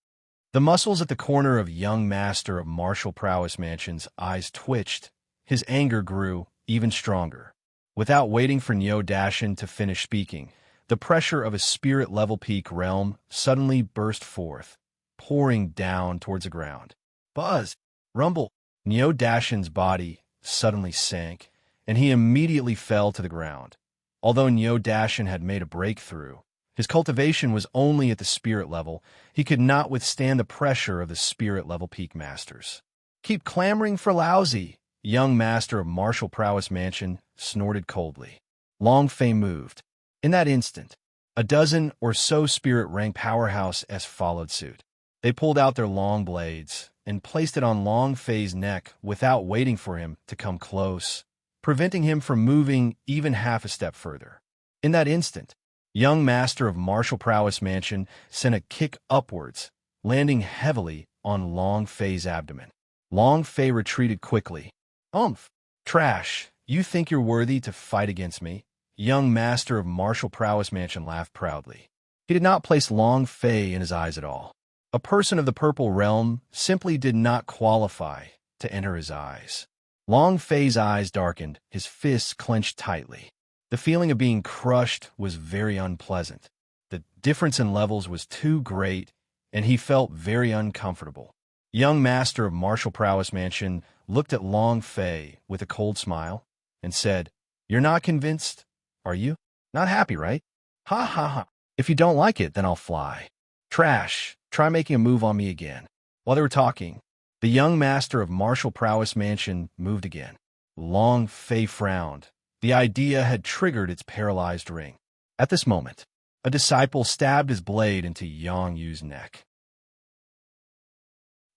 The muscles at the corner of young master of martial prowess mansion's eyes twitched. His anger grew even stronger. Without waiting for Neo Dashin to finish speaking, the pressure of a spirit-level peak realm suddenly burst forth, pouring down towards the ground. Buzz! Rumble! Neo Dashin's body suddenly sank, and he immediately fell to the ground. Although Neo Dashin had made a breakthrough, his cultivation was only at the spirit level. He could not withstand the pressure of the spirit-level peak masters. "Keep clamoring for lousy," young master of martial prowess mansion snorted coldly. Long Fei moved. In that instant, a dozen or so spirit-rank powerhouses followed suit. They pulled out their long blades and placed it on Long Fei's neck without waiting for him to come close, preventing him from moving even half a step further. In that instant, young master of martial prowess mansion sent a kick upwards, landing heavily on Long Fei's abdomen. Long Fei retreated quickly. "Umph! Trash! You think you're worthy to fight against me?" Young master of martial prowess mansion laughed proudly. He did not place Long Fei in his eyes at all. A person of the purple realm simply did not qualify to enter his eyes. Long Fei's eyes darkened, his fists clenched tightly. The feeling of being crushed was very unpleasant. The difference in levels was too great, and he felt very uncomfortable. Young master of martial prowess mansion looked at Long Fei with a cold smile and said, "You're not convinced, are you? Not happy, right? Ha ha ha. If you don't like it, then I'll fly. Trash, try making a move on me again." While they were talking, the young master of martial prowess mansion moved again. Long Fei frowned. The idea had triggered its paralyzed ring. At this moment, a disciple stabbed his blade into Yang Yu's neck.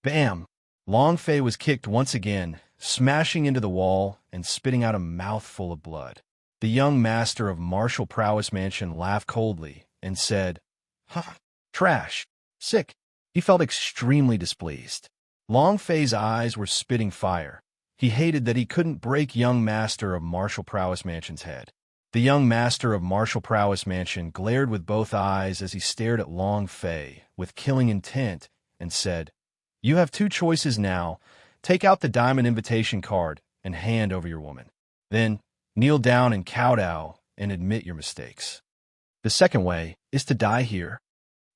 Bam! Long Fei was kicked once again, smashing into the wall and spitting out a mouthful of blood. The young master of martial prowess mansion laughed coldly and said, "Ha! Trash! Sick!" He felt extremely displeased. Long Fei's eyes were spitting fire. He hated that he couldn't break young master of martial prowess mansion's head. The young master of martial prowess mansion glared with both eyes as he stared at Long Fei with killing intent and said, "You have two choices now. Take out the diamond invitation card and hand over your woman. Then kneel down and kowtow and admit your mistakes. The second way is to die here."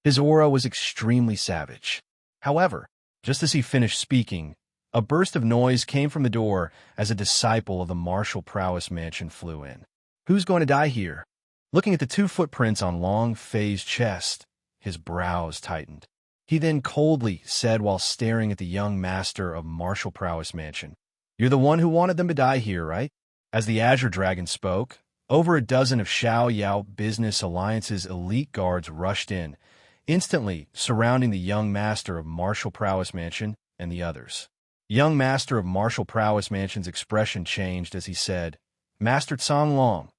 His aura was extremely savage. However, just as he finished speaking, a burst of noise came from the door as a disciple of the martial prowess mansion flew in. "Who's going to die here?" Looking at the two footprints on Long Fei's chest, his brows tightened. He then coldly said while staring at the young master of martial prowess mansion, "You're the one who wanted them to die here, right?" As the Azure Dragon spoke, over a dozen of Xiao Yao Business Alliance's elite guards rushed in, instantly surrounding the young master of martial prowess mansion and the others. Young master of martial prowess mansion's expression changed as he said, "Master Tsang Long,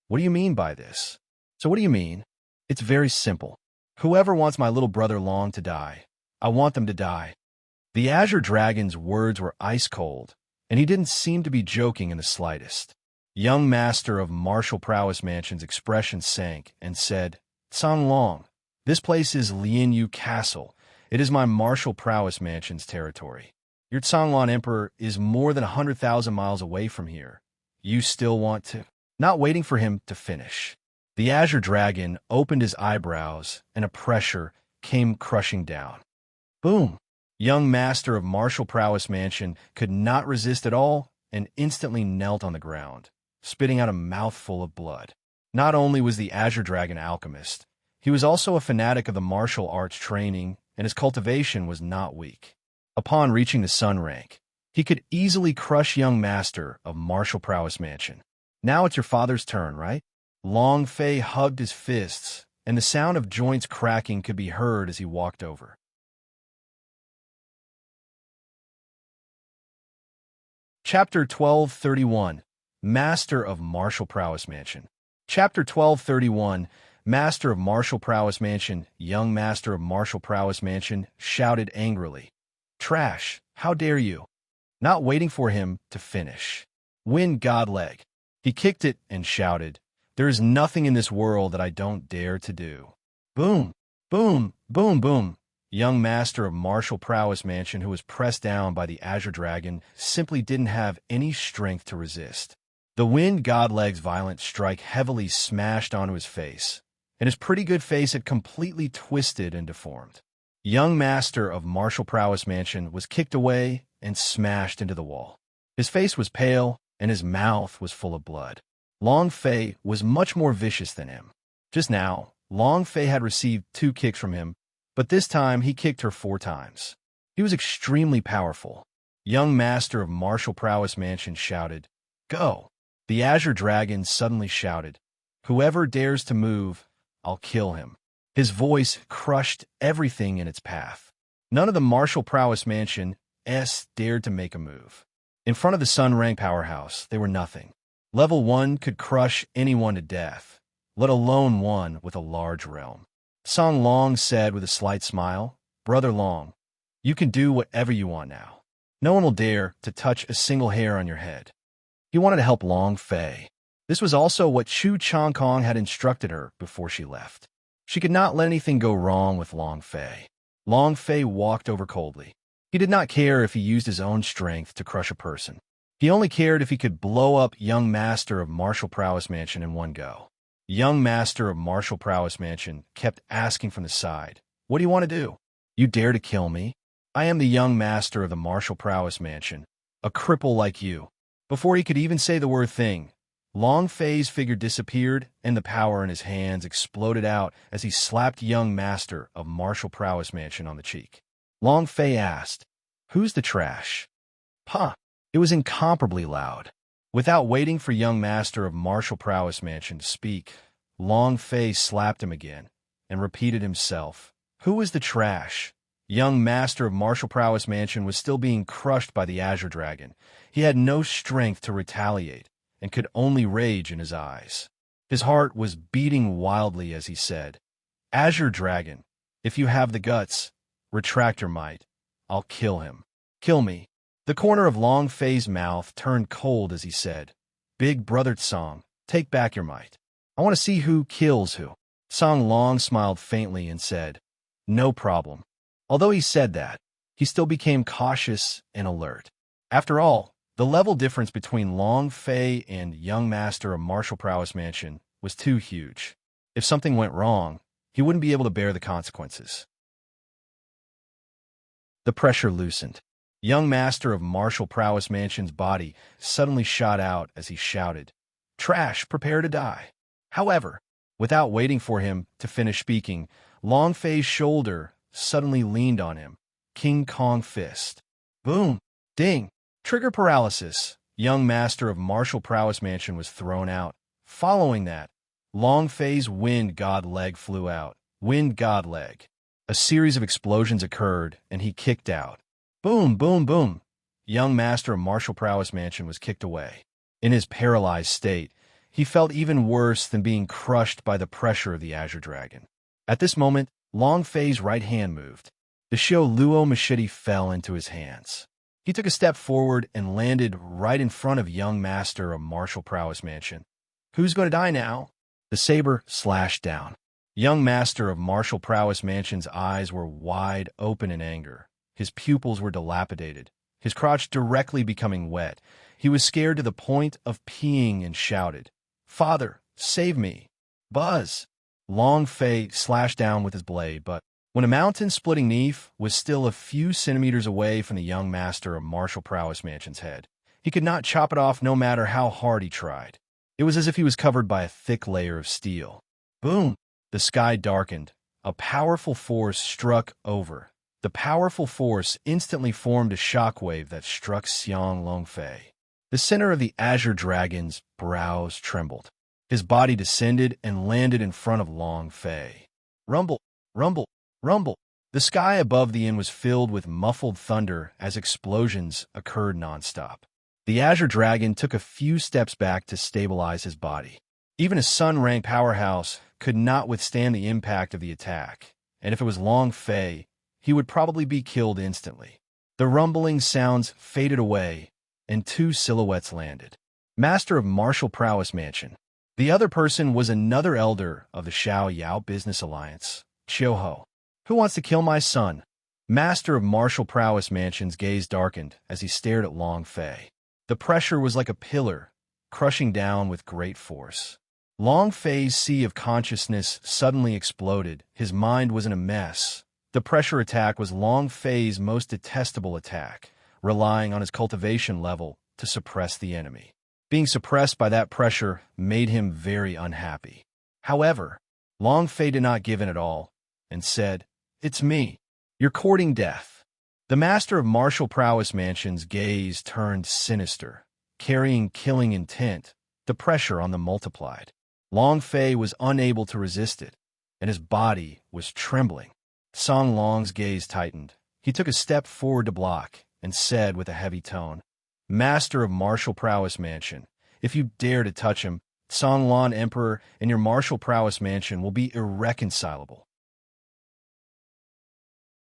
what do you mean by this?" "So what do you mean? It's very simple. Whoever wants my little brother Long to die, I want them to die." The Azure Dragon's words were ice cold, and he didn't seem to be joking in the slightest. Young master of martial prowess mansion's expression sank and said, "Tsang Long, this place is Lianyu Castle. It is my martial prowess mansion's territory. Your Tsanglan Emperor is more than 100,000 miles away from here. You still want to—" Not waiting for him to finish, the Azure Dragon opened his eyebrows and a pressure came crushing down. Boom! Young master of martial prowess mansion could not resist at all and instantly knelt on the ground, spitting out a mouthful of blood. Not only was the Azure Dragon alchemist, He was also a fanatic of the martial arts training, and his cultivation was not weak. Upon reaching the Sun rank, he could easily crush young master of martial prowess mansion. Now it's your father's turn, right? Long Fei hugged his fists, and the sound of joints cracking could be heard as he walked over. Chapter 1231, Master of Martial Prowess Mansion. Chapter 1231, Master of Martial Prowess Mansion. Young Master of Martial Prowess Mansion shouted angrily. Trash, how dare you? Not waiting for him to finish. Wind Godleg. He kicked it and shouted, there is nothing in this world that I don't dare to do. Boom, boom, boom, boom. Young Master of Martial Prowess Mansion, who was pressed down by the Azure Dragon, simply didn't have any strength to resist. The Wind Godleg's violent strike heavily smashed onto his face, and his pretty good face had completely twisted and deformed. Young Master of Martial Prowess Mansion was kicked away and smashed into the wall. His face was pale, and his mouth was full of blood. Long Fei was much more vicious than him. Just now, Long Fei had received 2 kicks from him, but this time he kicked her 4 times. He was extremely powerful. Young Master of Martial Prowess Mansion shouted, Go! The Azure Dragon suddenly shouted, Whoever dares to move, I'll kill him. His voice crushed everything in its path. None of the Martial Prowess Mansion dared to make a move. In front of the Sun Rank powerhouse, they were nothing. Level 1 could crush anyone to death, let alone one with a large realm. Song Long said with a slight smile, Brother Long, you can do whatever you want now. No one will dare to touch a single hair on your head. He wanted to help Long Fei. This was also what Chu Chong Kong had instructed her before she left. She could not let anything go wrong with Long Fei. Long Fei walked over coldly. He did not care if he used his own strength to crush a person. He only cared if he could blow up Young Master of Martial Prowess Mansion in one go. Young Master of Martial Prowess Mansion kept asking from the side, What do you want to do? You dare to kill me? I am the Young Master of the Martial Prowess Mansion, a cripple like you. Before he could even say the word thing, Long Fei's figure disappeared and the power in his hands exploded out as he slapped Young Master of Martial Prowess Mansion on the cheek. Long Fei asked, Who's the trash? Huh! It was incomparably loud. Without waiting for Young Master of Martial Prowess Mansion to speak, Long Fei slapped him again and repeated himself, Who is the trash? Young Master of Martial Prowess Mansion was still being crushed by the Azure Dragon. He had no strength to retaliate and could only rage in his eyes. His heart was beating wildly as he said, Azure Dragon, if you have the guts, retract your might. I'll kill him. Kill me. The corner of Long Fei's mouth turned cold as he said, Big Brother Song, take back your might. I want to see who kills who. Song Long smiled faintly and said, No problem. Although he said that, he still became cautious and alert. After all, the level difference between Long Fei and Young Master of Martial Prowess Mansion was too huge. If something went wrong, he wouldn't be able to bear the consequences. The pressure loosened. Young Master of Martial Prowess Mansion's body suddenly shot out as he shouted, Trash, prepare to die. However, without waiting for him to finish speaking, Long Fei's shoulder suddenly leaned on him. King Kong fist. Boom! Ding! Trigger paralysis. Young Master of Martial Prowess Mansion was thrown out. Following that, Long Fei's Wind God Leg flew out. Wind God Leg. A series of explosions occurred, and he kicked out. Boom, boom, boom. Young Master of Martial Prowess Mansion was kicked away. In his paralyzed state, he felt even worse than being crushed by the pressure of the Azure Dragon. At this moment, Long Fei's right hand moved. The Xiao Luo machete fell into his hands. He took a step forward and landed right in front of Young Master of Martial Prowess Mansion. Who's going to die now? The saber slashed down. Young Master of Martial Prowess Mansion's eyes were wide open in anger. His pupils were dilapidated, his crotch directly becoming wet. He was scared to the point of peeing and shouted, Father, save me! Buzz! Long Fei slashed down with his blade, but when a mountain-splitting knife was still a few centimeters away from the Young Master of Martial Prowess Mansion's head, he could not chop it off no matter how hard he tried. It was as if he was covered by a thick layer of steel. Boom! The sky darkened. A powerful force struck over. The powerful force instantly formed a shockwave that struck Xiang Longfei. The center of the azure dragon's brows trembled. His body descended and landed in front of Long Fei. Rumble, rumble, rumble. The sky above the inn was filled with muffled thunder as explosions occurred nonstop. The azure dragon took a few steps back to stabilize his body. Even a sun-rank powerhouse could not withstand the impact of the attack, and if it was Long Fei, he would probably be killed instantly. The rumbling sounds faded away, and two silhouettes landed. Master of Martial Prowess Mansion. The other person was another elder of the Xiao Yao Business Alliance, Qiu Ho. Who wants to kill my son? Master of Martial Prowess Mansion's gaze darkened as he stared at Long Fei. The pressure was like a pillar, crushing down with great force. Long Fei's sea of consciousness suddenly exploded. His mind was in a mess. The pressure attack was Long Fei's most detestable attack, relying on his cultivation level to suppress the enemy. Being suppressed by that pressure made him very unhappy. However, Long Fei did not give in at all and said, "It's me. You're courting death." The Master of Martial Prowess Mansion's gaze turned sinister, carrying killing intent. The pressure on them multiplied. Long Fei was unable to resist it, and his body was trembling. Song Long's gaze tightened. He took a step forward to block and said with a heavy tone, "Master of Martial Prowess Mansion, if you dare to touch him, Song Long Emperor and your Martial Prowess Mansion will be irreconcilable."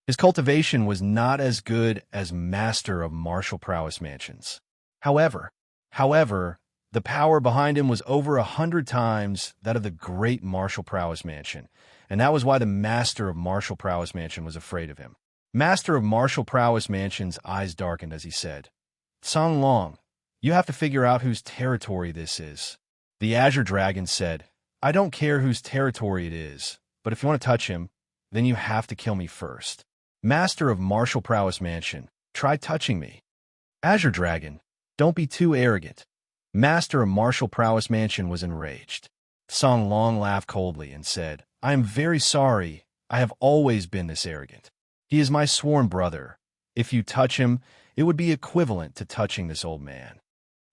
His cultivation was not as good as Master of Martial Prowess Mansion's. However, the power behind him was over 100 times that of the great Martial Prowess Mansion, and that was why the Master of Martial Prowess Mansion was afraid of him. Master of Martial Prowess Mansion's eyes darkened as he said, "Song Long, you have to figure out whose territory this is." The Azure Dragon said, "I don't care whose territory it is, but if you want to touch him, then you have to kill me first." Master of Martial Prowess Mansion, try touching me. Azure Dragon, don't be too arrogant. Master of Martial Prowess Mansion was enraged. Song Long laughed coldly and said, "I am very sorry. I have always been this arrogant. He is my sworn brother. If you touch him, it would be equivalent to touching this old man."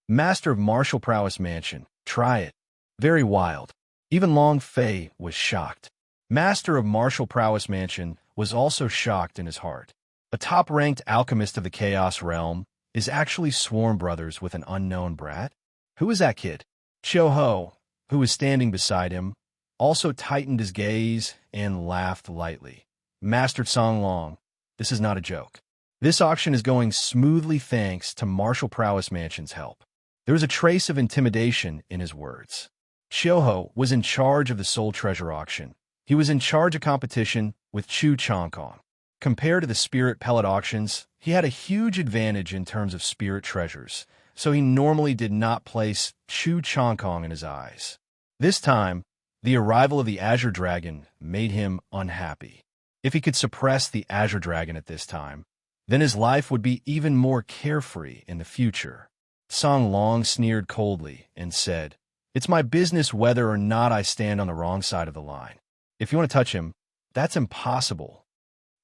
Master of Martial Prowess Mansion, try it. Very wild. Even Long Fei was shocked. Master of Martial Prowess Mansion was also shocked in his heart. A top-ranked alchemist of the Chaos Realm is actually sworn brothers with an unknown brat? Who is that kid? Qiu Ho, who was standing beside him, also tightened his gaze and laughed lightly. Master Song Long, this is not a joke. This auction is going smoothly thanks to Martial Prowess Mansion's help. There was a trace of intimidation in his words. Qiu Ho was in charge of the Soul Treasure auction. He was in charge of competition with Chu Chongkong. Compared to the Spirit Pellet auctions, he had a huge advantage in terms of spirit treasures, so he normally did not place Chu Chongkong in his eyes. This time, the arrival of the Azure Dragon made him unhappy. If he could suppress the Azure Dragon at this time, then his life would be even more carefree in the future. Song Long sneered coldly and said, "It's my business whether or not I stand on the wrong side of the line. If you want to touch him, that's impossible."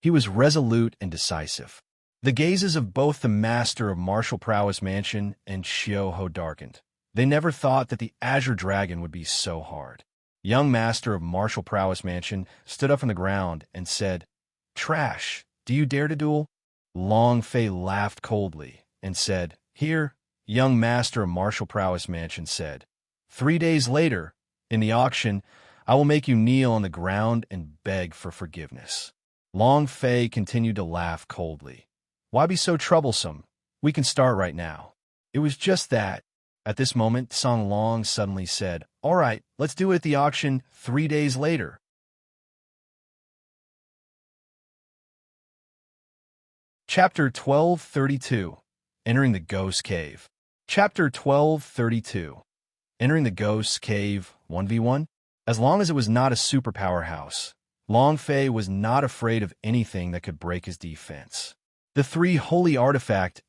He was resolute and decisive. The gazes of both the Master of Martial Prowess Mansion and Qiu Ho darkened. They never thought that the Azure Dragon would be so hard. Young Master of Martial Prowess Mansion stood up from the ground and said, "Trash, do you dare to duel?" Long Fei laughed coldly and said, "Here." Young Master of Martial Prowess Mansion said, 3 days later, in the auction, I will make you kneel on the ground and beg for forgiveness." Long Fei continued to laugh coldly. "Why be so troublesome? We can start right now." It was just that. At this moment, Song Long suddenly said, "All right, let's do it at the auction 3 days later." Chapter 1232. Entering the Ghost Cave. Chapter 1232. Entering the Ghost Cave 1v1. As long as it was not a superpower house, Long Fei was not afraid of anything that could break his defense. The 3 holy artifacts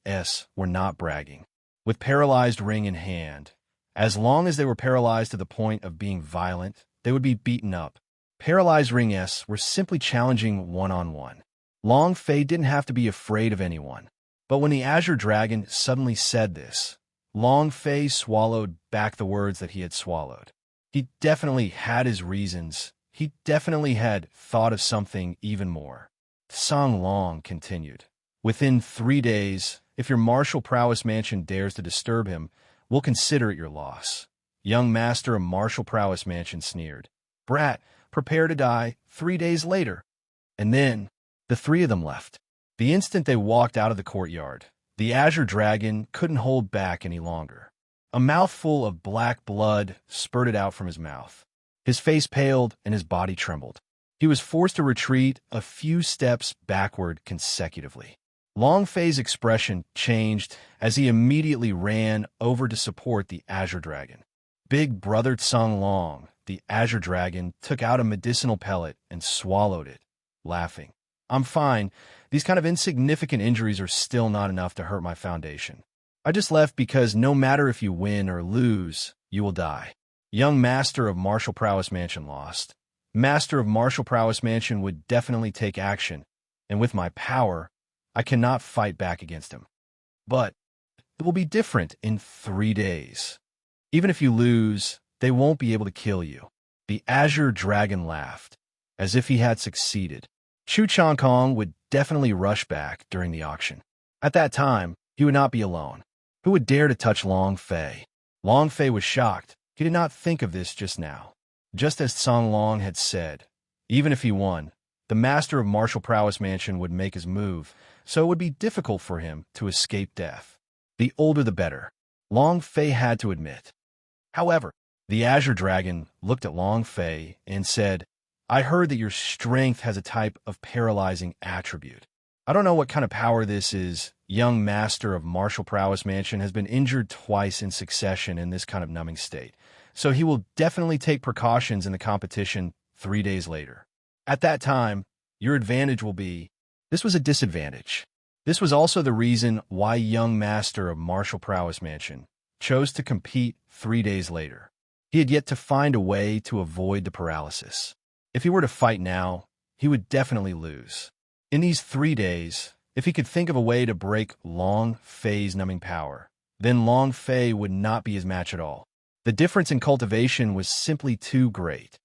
were not bragging. With paralyzed ring in hand, as long as they were paralyzed to the point of being violent, they would be beaten up. Paralyzed Ring S were simply challenging one-on-one. Long Fei didn't have to be afraid of anyone. But when the Azure Dragon suddenly said this, Long Fei swallowed back the words that he had swallowed. He definitely had his reasons. He definitely had thought of something even more. Song Long continued. Within 3 days, if your martial prowess mansion dares to disturb him, we'll consider it your loss. Young master of martial prowess mansion sneered. Brat, prepare to die 3 days later. And then, the three of them left. The instant they walked out of the courtyard, the Azure Dragon couldn't hold back any longer. A mouthful of black blood spurted out from his mouth. His face paled and his body trembled. He was forced to retreat a few steps backward consecutively. Long Fei's expression changed as he immediately ran over to support the Azure Dragon. Big Brother Tsang Long, the Azure Dragon, took out a medicinal pellet and swallowed it, laughing. I'm fine. These kind of insignificant injuries are still not enough to hurt my foundation. I just left because no matter if you win or lose, you will die. Young Master of Martial Prowess Mansion lost. Master of Martial Prowess Mansion would definitely take action, and with my power, I cannot fight back against him. But it will be different in 3 days. Even if you lose, they won't be able to kill you. The Azure Dragon laughed, as if he had succeeded. Chu Changkong would definitely rush back during the auction. At that time, he would not be alone. Who would dare to touch Long Fei? Long Fei was shocked. He did not think of this just now. Just as Tsang Long had said, even if he won, the Master of Martial Prowess Mansion would make his move, so it would be difficult for him to escape death. The older the better, Long Fei had to admit. However, the Azure Dragon looked at Long Fei and said, I heard that your strength has a type of paralyzing attribute. I don't know what kind of power this is. Young Master of Martial Prowess Mansion has been injured twice in succession in this kind of numbing state, so he will definitely take precautions in the competition 3 days later. At that time, your advantage will be... This was a disadvantage. This was also the reason why Young Master of Martial Prowess Mansion chose to compete 3 days later. He had yet to find a way to avoid the paralysis. If he were to fight now, he would definitely lose. In these 3 days, if he could think of a way to break Long Fei's numbing power, then Long Fei would not be his match at all. The difference in cultivation was simply too great.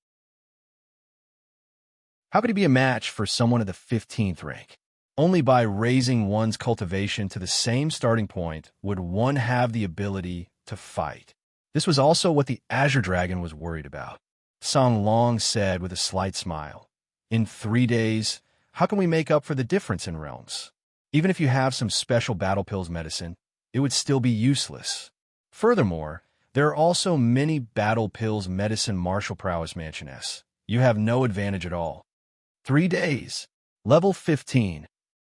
How could he be a match for someone at the 15th rank? Only by raising one's cultivation to the same starting point would one have the ability to fight. This was also what the Azure Dragon was worried about. Song Long said with a slight smile, in 3 days, how can we make up for the difference in realms? Even if you have some special battle pills medicine, it would still be useless. Furthermore, there are also many battle pills medicine Martial Prowess Mansion S. You have no advantage at all. 3 days. Level 15.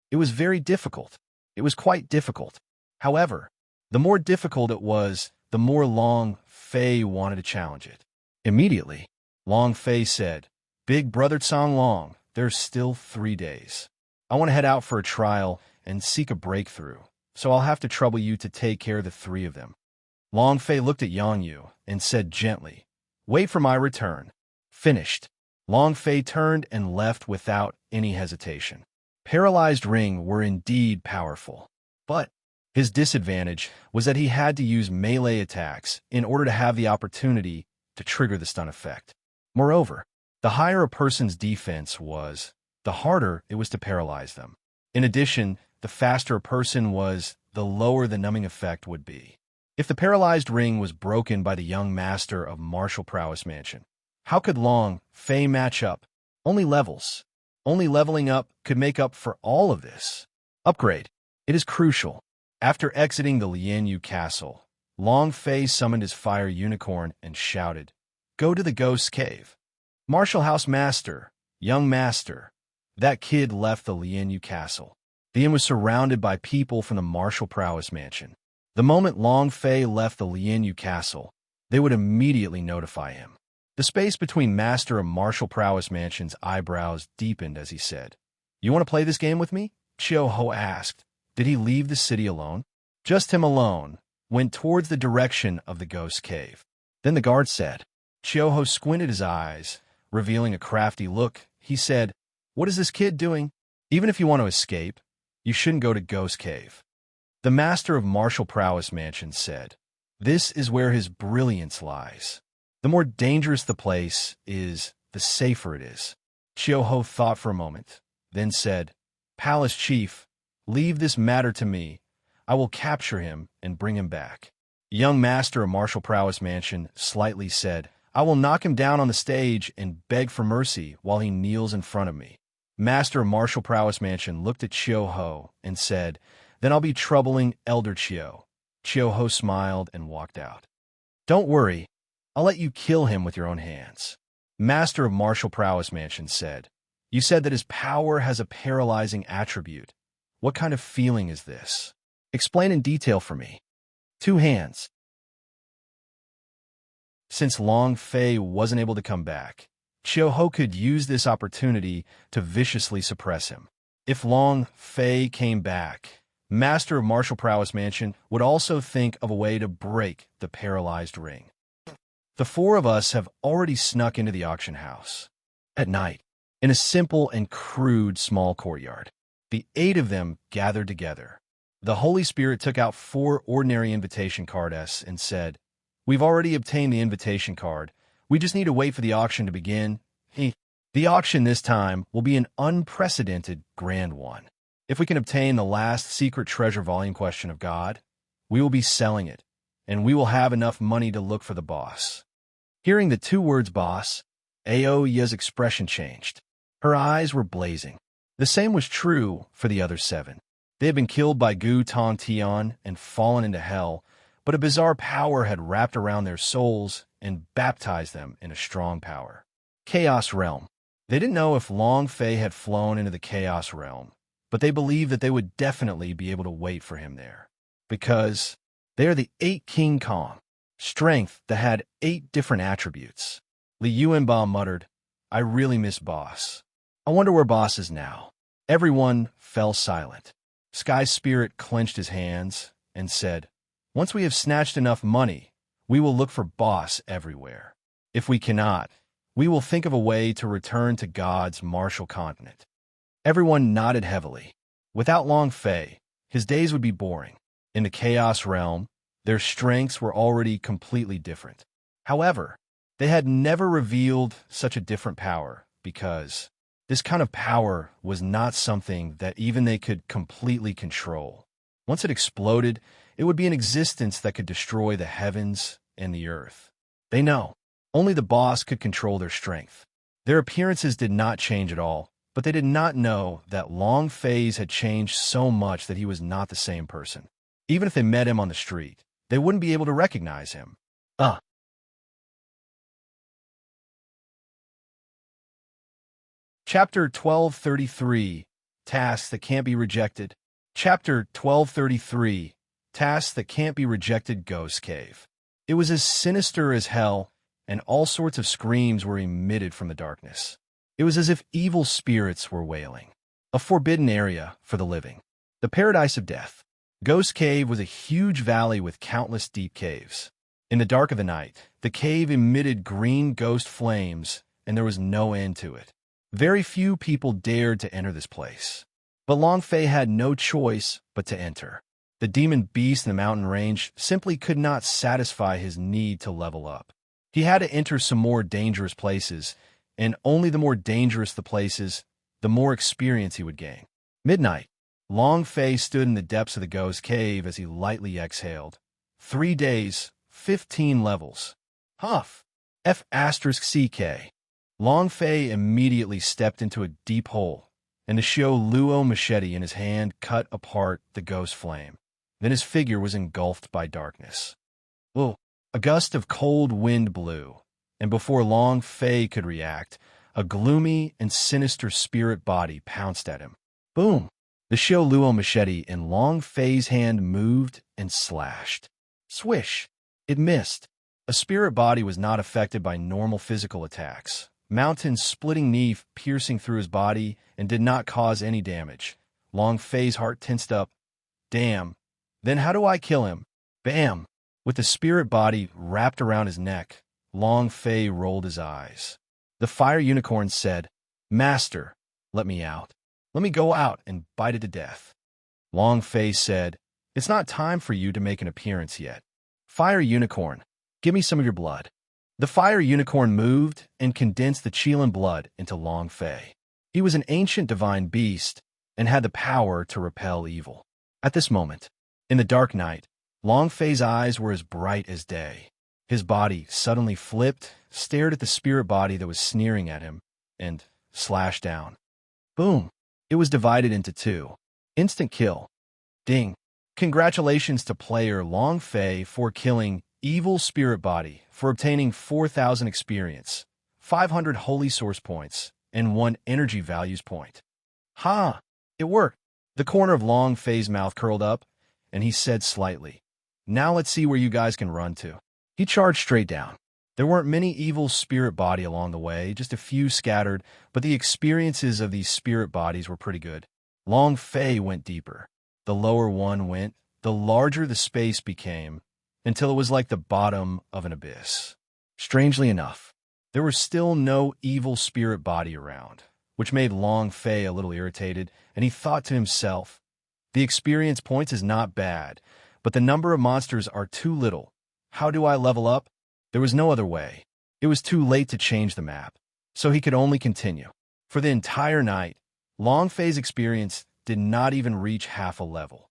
It was very difficult. It was quite difficult. However, the more difficult it was, the more Long Fei wanted to challenge it. Immediately, Long Fei said, Big Brother Tsang Long, there's still 3 days. I want to head out for a trial and seek a breakthrough, so I'll have to trouble you to take care of the 3 of them. Long Fei looked at Yang Yu and said gently, Wait for my return. Finished. Long Fei turned and left without any hesitation. Paralyzed Ring were indeed powerful, but his disadvantage was that he had to use melee attacks in order to have the opportunity to trigger the stun effect. Moreover, the higher a person's defense was, the harder it was to paralyze them. In addition, the faster a person was, the lower the numbing effect would be. If the paralyzed ring was broken by the young master of Martial Prowess Mansion, how could Long Fei match up? Only levels. Only leveling up could make up for all of this. Upgrade. It is crucial. After exiting the Lianyu Castle, Long Fei summoned his fire unicorn and shouted, Go to the Ghost Cave. Martial House Master, young master. That kid left the Lianyu Castle. The inn was surrounded by people from the Martial Prowess Mansion. The moment Long Fei left the Lianyu Castle, they would immediately notify him. The space between Master of Martial Prowess Mansion's eyebrows deepened as he said, You want to play this game with me? Chiu Ho asked. Did he leave the city alone? Just him alone, went towards the direction of the Ghost Cave. Then the guard said. Chiu Ho squinted his eyes, Revealing a crafty look, he said, "What is this kid doing? Even if you want to escape, you shouldn't go to Ghost Cave." The master of martial prowess mansion said, "This is where his brilliance lies. The more dangerous the place is, the safer it is." Chiyo-ho thought for a moment, then said, "Palace chief, leave this matter to me. I will capture him and bring him back." Young master of martial prowess mansion slightly said, "I will knock him down on the stage and beg for mercy while he kneels in front of me." Master of martial prowess mansion looked at Chiyo-ho and said, "Then I'll be troubling Elder Chiyo." Chiyo-ho smiled and walked out. "Don't worry, I'll let you kill him with your own hands." Master of martial prowess mansion said, "You said that his power has a paralyzing attribute. What kind of feeling is this? Explain in detail for me." "Two hands." Since Long Fei wasn't able to come back, Chiyo-ho could use this opportunity to viciously suppress him. If Long Fei came back, Master of Martial Prowess Mansion would also think of a way to break the paralyzed ring. The four of us have already snuck into the auction house. At night, in a simple and crude small courtyard, the 8 of them gathered together. The Holy Spirit took out 4 ordinary invitation cards and said, "We've already obtained the invitation card. We just need to wait for the auction to begin. The auction this time will be an unprecedented grand one. If we can obtain the last secret treasure volume question of God, we will be selling it, and we will have enough money to look for the boss." Hearing the 2 words boss, Aoya's expression changed. Her eyes were blazing. The same was true for the other 7. They had been killed by Gu Tong Tian and fallen into hell, but a bizarre power had wrapped around their souls and baptized them in a strong power. Chaos Realm. They didn't know if Long Fei had flown into the Chaos Realm, but they believed that they would definitely be able to wait for him there, because they are the 8 King Kong, strength that had 8 different attributes. Li Yuanba muttered, "I really miss Boss. I wonder where Boss is now." Everyone fell silent. Sky Spirit clenched his hands and said, "Once we have snatched enough money, we will look for Boss everywhere. If we cannot, we will think of a way to return to God's martial continent." Everyone nodded heavily. Without Long Fei, his days would be boring. In the Chaos Realm, their strengths were already completely different. However, they had never revealed such a different power because this kind of power was not something that even they could completely control. Once it exploded, it would be an existence that could destroy the heavens and the earth. They know only the boss could control their strength. Their appearances did not change at all, but they did not know that Long Fei's had changed so much that he was not the same person. Even if they met him on the street, they wouldn't be able to recognize him. Chapter 1233, Tasks That Can't Be Rejected. Chapter 1233, Tasks That Can't Be Rejected. Ghost Cave. It was as sinister as hell, and all sorts of screams were emitted from the darkness. It was as if evil spirits were wailing. A forbidden area for the living. The paradise of death. Ghost Cave was a huge valley with countless deep caves. In the dark of the night, the cave emitted green ghost flames, and there was no end to it. Very few people dared to enter this place. But Long Fei had no choice but to enter. The demon beast in the mountain range simply could not satisfy his need to level up. He had to enter some more dangerous places, and only the more dangerous the places, the more experience he would gain. Midnight. Long Fei stood in the depths of the ghost cave as he lightly exhaled. 3 days, 15 levels. Huff. F*CK. Long Fei immediately stepped into a deep hole, and the Xiao Luo machete in his hand cut apart the ghost flame. Then his figure was engulfed by darkness. A gust of cold wind blew, and before Long Fei could react, a gloomy and sinister spirit body pounced at him. Boom! The Xiao Luo machete in Long Fei's hand moved and slashed. Swish! It missed. A spirit body was not affected by normal physical attacks. Mountain's splitting knee piercing through his body and did not cause any damage. Long Fei's heart tensed up. Damn. Then how do I kill him? Bam! With the spirit body wrapped around his neck, Long Fei rolled his eyes. The fire unicorn said, "Master, let me out. Let me go out and bite it to death." Long Fei said, "It's not time for you to make an appearance yet. Fire unicorn, give me some of your blood." The fire unicorn moved and condensed the Qilin blood into Long Fei. He was an ancient divine beast and had the power to repel evil. At this moment, in the dark night, Long Fei's eyes were as bright as day. His body suddenly flipped, stared at the spirit body that was sneering at him, and slashed down. Boom! It was divided into two. Instant kill. Ding! Congratulations to player Long Fei for killing Evil Spirit Body, for obtaining 4,000 experience, 500 Holy Source points, and 1 energy values point. Ha! It worked! The corner of Long Fei's mouth curled up, and he said slightly, "Now let's see where you guys can run to." He charged straight down. There weren't many evil spirit body along the way, just a few scattered, but the experiences of these spirit bodies were pretty good. Long Fei went deeper. The lower one went, the larger the space became, until it was like the bottom of an abyss. Strangely enough, there was still no evil spirit body around, which made Long Fei a little irritated, and he thought to himself, "The experience points is not bad, but the number of monsters are too little. How do I level up?" There was no other way. It was too late to change the map, so he could only continue. For the entire night, Long Fei's experience did not even reach half a level.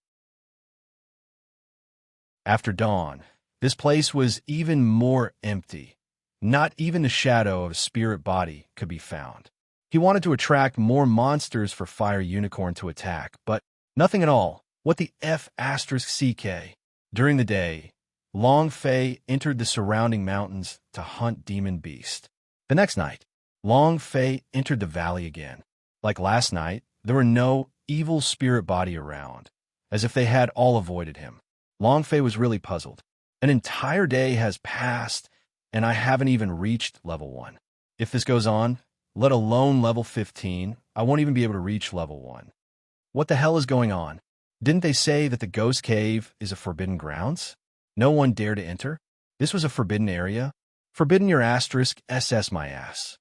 After dawn, this place was even more empty. Not even the shadow of a spirit body could be found. He wanted to attract more monsters for Fire Unicorn to attack, but nothing at all. What the F***CK? During the day, Long Fei entered the surrounding mountains to hunt demon beast. The next night, Long Fei entered the valley again. Like last night, there were no evil spirit body around, as if they had all avoided him. Long Fei was really puzzled. An entire day has passed, and I haven't even reached level 1. If this goes on, let alone level 15, I won't even be able to reach level 1. What the hell is going on? Didn't they say that the ghost cave is a forbidden grounds? No one dare to enter? This was a forbidden area? Forbidden your asterisk SS my ass.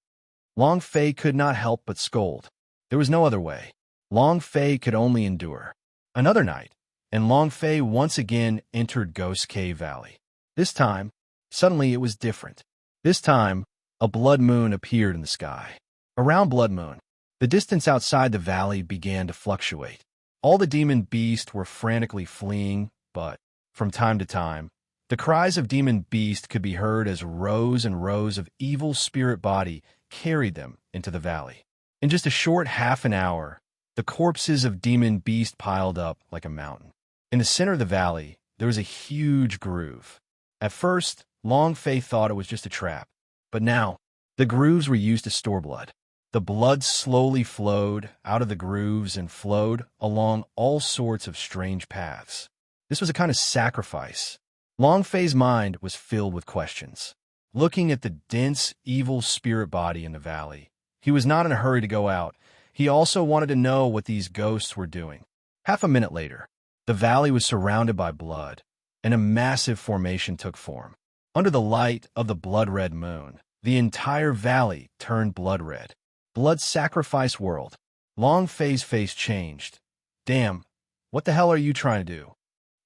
Long Fei could not help but scold. There was no other way. Long Fei could only endure. Another night, and Long Fei once again entered Ghost Cave Valley. This time, suddenly it was different. This time, a blood moon appeared in the sky. Around blood moon, the distance outside the valley began to fluctuate. All the demon beasts were frantically fleeing, but, from time to time, the cries of demon beast could be heard as rows and rows of evil spirit body carried them into the valley. In just a short half an hour, the corpses of demon beast piled up like a mountain. In the center of the valley, there was a huge groove. At first, Long Fei thought it was just a trap, but now, the grooves were used to store blood. The blood slowly flowed out of the grooves and flowed along all sorts of strange paths. This was a kind of sacrifice. Long Fei's mind was filled with questions. Looking at the dense, evil spirit body in the valley, he was not in a hurry to go out. He also wanted to know what these ghosts were doing. Half a minute later, the valley was surrounded by blood, and a massive formation took form. Under the light of the blood-red moon, the entire valley turned blood-red. Blood sacrifice world. Long Fei's face changed. Damn, what the hell are you trying to do?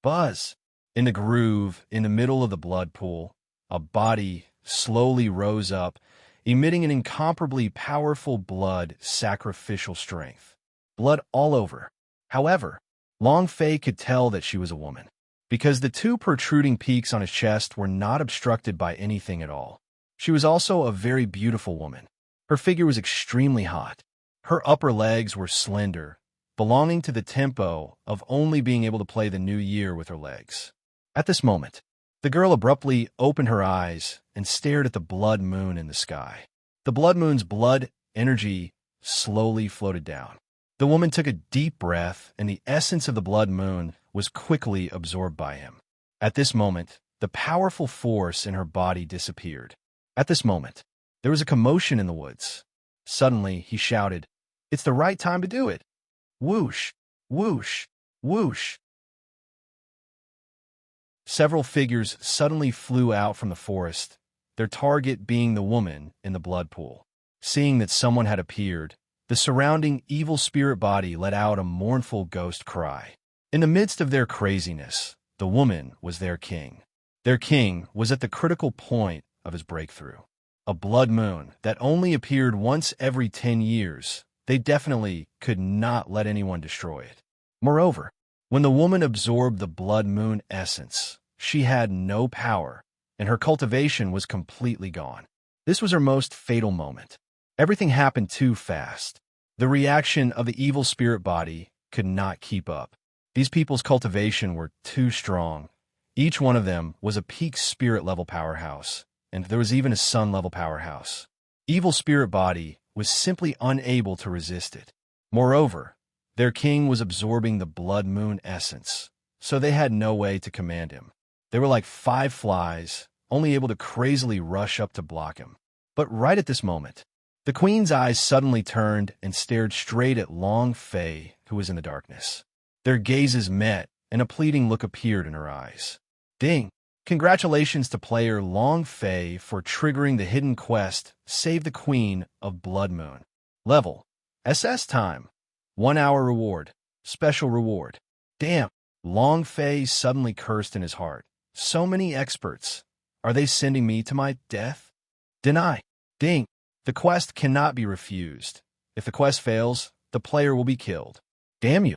Buzz. In the groove, in the middle of the blood pool, a body slowly rose up, emitting an incomparably powerful blood sacrificial strength. Blood all over. However, Long Fei could tell that she was a woman, because the two protruding peaks on his chest were not obstructed by anything at all. She was also a very beautiful woman. Her figure was extremely hot. Her upper legs were slender, belonging to the tempo of only being able to play the new year with her legs. At this moment, the girl abruptly opened her eyes and stared at the blood moon in the sky. The blood moon's blood energy slowly floated down. The woman took a deep breath, and the essence of the blood moon was quickly absorbed by him. At this moment, the powerful force in her body disappeared. At this moment, there was a commotion in the woods. Suddenly, he shouted, "It's the right time to do it!" Whoosh, whoosh, whoosh. Several figures suddenly flew out from the forest, their target being the woman in the blood pool. Seeing that someone had appeared, the surrounding evil spirit body let out a mournful ghost cry. In the midst of their craziness, the woman was their king. Their king was at the critical point of his breakthrough. A blood moon that only appeared once every 10 years. They definitely could not let anyone destroy it. Moreover, when the woman absorbed the blood moon essence, she had no power, and her cultivation was completely gone. This was her most fatal moment. Everything happened too fast. The reaction of the evil spirit body could not keep up. These people's cultivation were too strong. Each one of them was a peak spirit-level powerhouse, and there was even a sun-level powerhouse. Evil spirit body was simply unable to resist it. Moreover, their king was absorbing the blood moon essence, so they had no way to command him. They were like 5 flies, only able to crazily rush up to block him. But right at this moment, the queen's eyes suddenly turned and stared straight at Long Fei, who was in the darkness. Their gazes met, and a pleading look appeared in her eyes. Ding! Congratulations to player Long Fei for triggering the hidden quest, Save the Queen of Blood Moon. Level: SS time. 1 hour reward. Special reward. Damn! Long Fei suddenly cursed in his heart. So many experts. Are they sending me to my death? Deny. Ding! The quest cannot be refused. If the quest fails, the player will be killed. Damn you!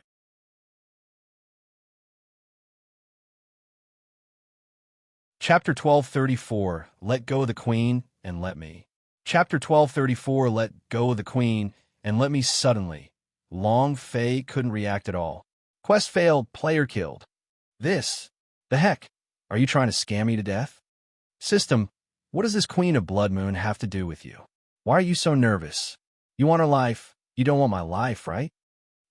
Chapter 1234, Let Go of the Queen and Let Me. Chapter 1234, Let Go of the Queen and Let Me. Suddenly, Long Fei couldn't react at all. Quest failed, player killed. This? The heck? Are you trying to scam me to death? System, what does this Queen of Blood Moon have to do with you? Why are you so nervous? You want her life, you don't want my life, right?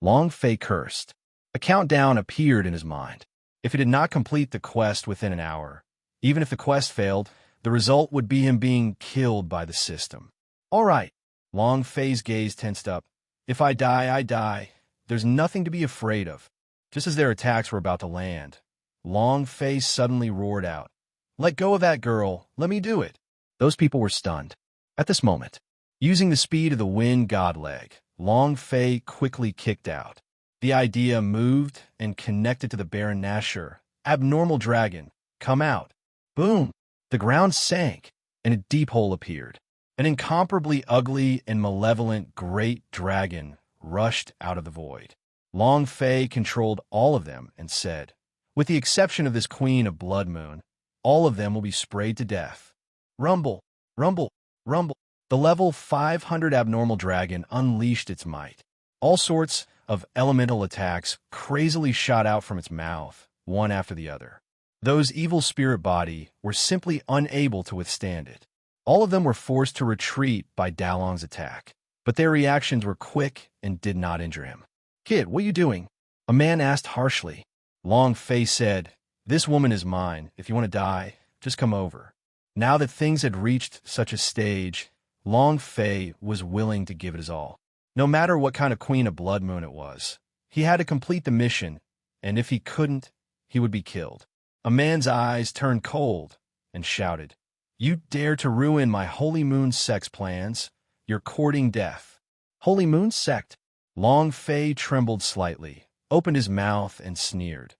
Long Fei cursed. A countdown appeared in his mind. If he did not complete the quest within an hour, even if the quest failed, the result would be him being killed by the system. All right. Long Fei's gaze tensed up. If I die, I die. There's nothing to be afraid of. Just as their attacks were about to land, Long Fei suddenly roared out, Let go of that girl. Let me do it. Those people were stunned. At this moment, using the speed of the wind godleg, Long Fei quickly kicked out. The idea moved and connected to the Baron Nashor. Abnormal dragon, come out. Boom! The ground sank, and a deep hole appeared. An incomparably ugly and malevolent great dragon rushed out of the void. Long Fei controlled all of them and said, With the exception of this Queen of Blood Moon, all of them will be sprayed to death. Rumble, rumble, rumble. The level 500 abnormal dragon unleashed its might. All sorts of elemental attacks crazily shot out from its mouth, one after the other. Those evil spirit body were simply unable to withstand it. All of them were forced to retreat by Dalong's attack, but their reactions were quick and did not injure him. Kid, what are you doing? A man asked harshly. Long Fei said, This woman is mine. If you want to die, just come over. Now that things had reached such a stage, Long Fei was willing to give it his all. No matter what kind of Queen of Blood Moon it was, he had to complete the mission, and if he couldn't, he would be killed. A man's eyes turned cold and shouted, You dare to ruin my Holy Moon Sect's plans? You're courting death. Holy Moon Sect? Long Fei trembled slightly, opened his mouth, and sneered.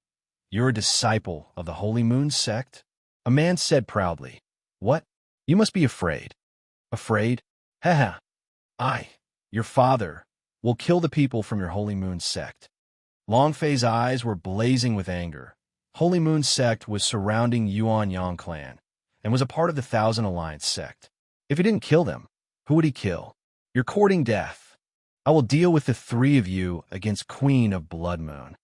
You're a disciple of the Holy Moon Sect? A man said proudly. What? You must be afraid. Afraid? Haha. I, your father, will kill the people from your Holy Moon Sect. Long Fei's eyes were blazing with anger. Holy Moon Sect was surrounding Yuan Yang clan and was a part of the Thousand Alliance sect. If he didn't kill them, who would he kill? You're courting death. I will deal with the 3 of you against Queen of Blood Moon.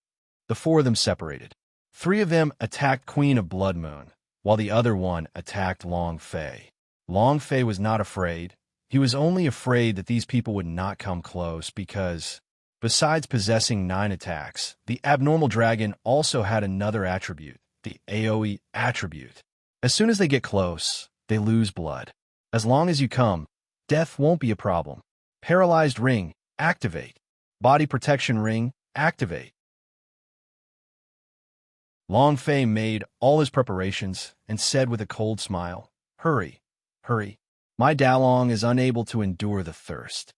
The 4 of them separated. 3 of them attacked Queen of Blood Moon, while the other one attacked Long Fei. Long Fei was not afraid. He was only afraid that these people would not come close because, besides possessing 9 attacks, the abnormal dragon also had another attribute, the AoE attribute. As soon as they get close, they lose blood. As long as you come, death won't be a problem. Paralyzed ring, activate. Body protection ring, activate. Long Fei made all his preparations and said with a cold smile, Hurry, hurry. My Dalong is unable to endure the thirst.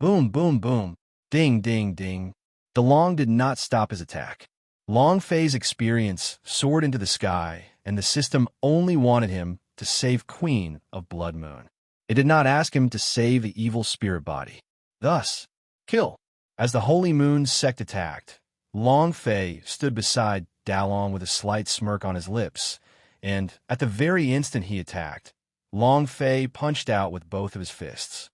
Boom, boom, boom. Ding, ding, ding. Dalong did not stop his attack. Long Fei's experience soared into the sky, and the system only wanted him to save Queen of Blood Moon. It did not ask him to save the evil spirit body. Thus, kill. As the Holy Moon sect attacked, Long Fei stood beside Dalong with a slight smirk on his lips, and at the very instant he attacked, Long Fei punched out with both of his fists.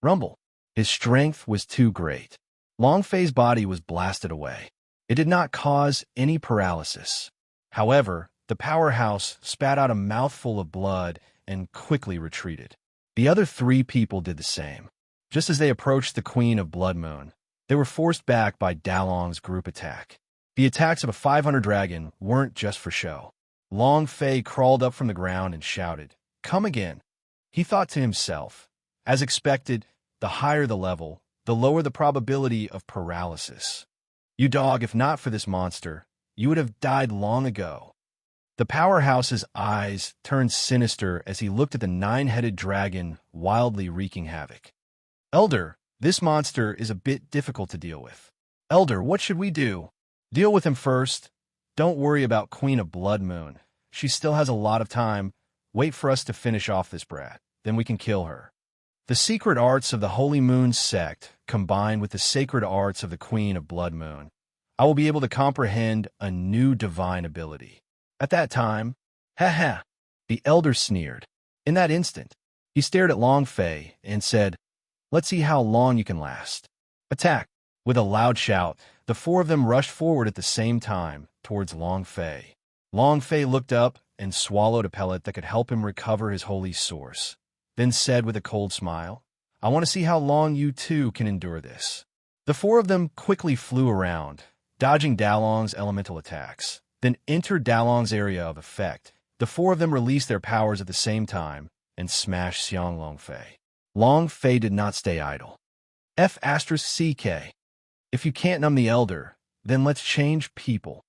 Rumble. His strength was too great. Long Fei's body was blasted away. It did not cause any paralysis. However, the powerhouse spat out a mouthful of blood and quickly retreated. The other 3 people did the same. Just as they approached the Queen of Blood Moon, they were forced back by Dalong's group attack. The attacks of a 500 dragon weren't just for show. Long Fei crawled up from the ground and shouted, "Come again." He thought to himself, as expected, the higher the level, the lower the probability of paralysis. You dog, if not for this monster, you would have died long ago. The powerhouse's eyes turned sinister as he looked at the 9-headed dragon wildly wreaking havoc. Elder, this monster is a bit difficult to deal with. Elder, what should we do? Deal with him first. Don't worry about Queen of Blood Moon. She still has a lot of time. Wait for us to finish off this brat. Then we can kill her. The secret arts of the Holy Moon sect combined with the sacred arts of the Queen of Blood Moon, I will be able to comprehend a new divine ability. At that time, ha, the elder sneered. In that instant, he stared at Long Fei and said, "Let's see how long you can last. Attack." With a loud shout, the 4 of them rushed forward at the same time towards Long Fei. Long Fei looked up and swallowed a pellet that could help him recover his holy source, then said with a cold smile, "I want to see how long you 2 can endure this." The 4 of them quickly flew around, dodging Dalong's elemental attacks, then entered Dalong's area of effect. The 4 of them released their powers at the same time and smashed Xiang Long Fei. Long Fei did not stay idle. F***CK. If you can't numb the elder, then let's change people.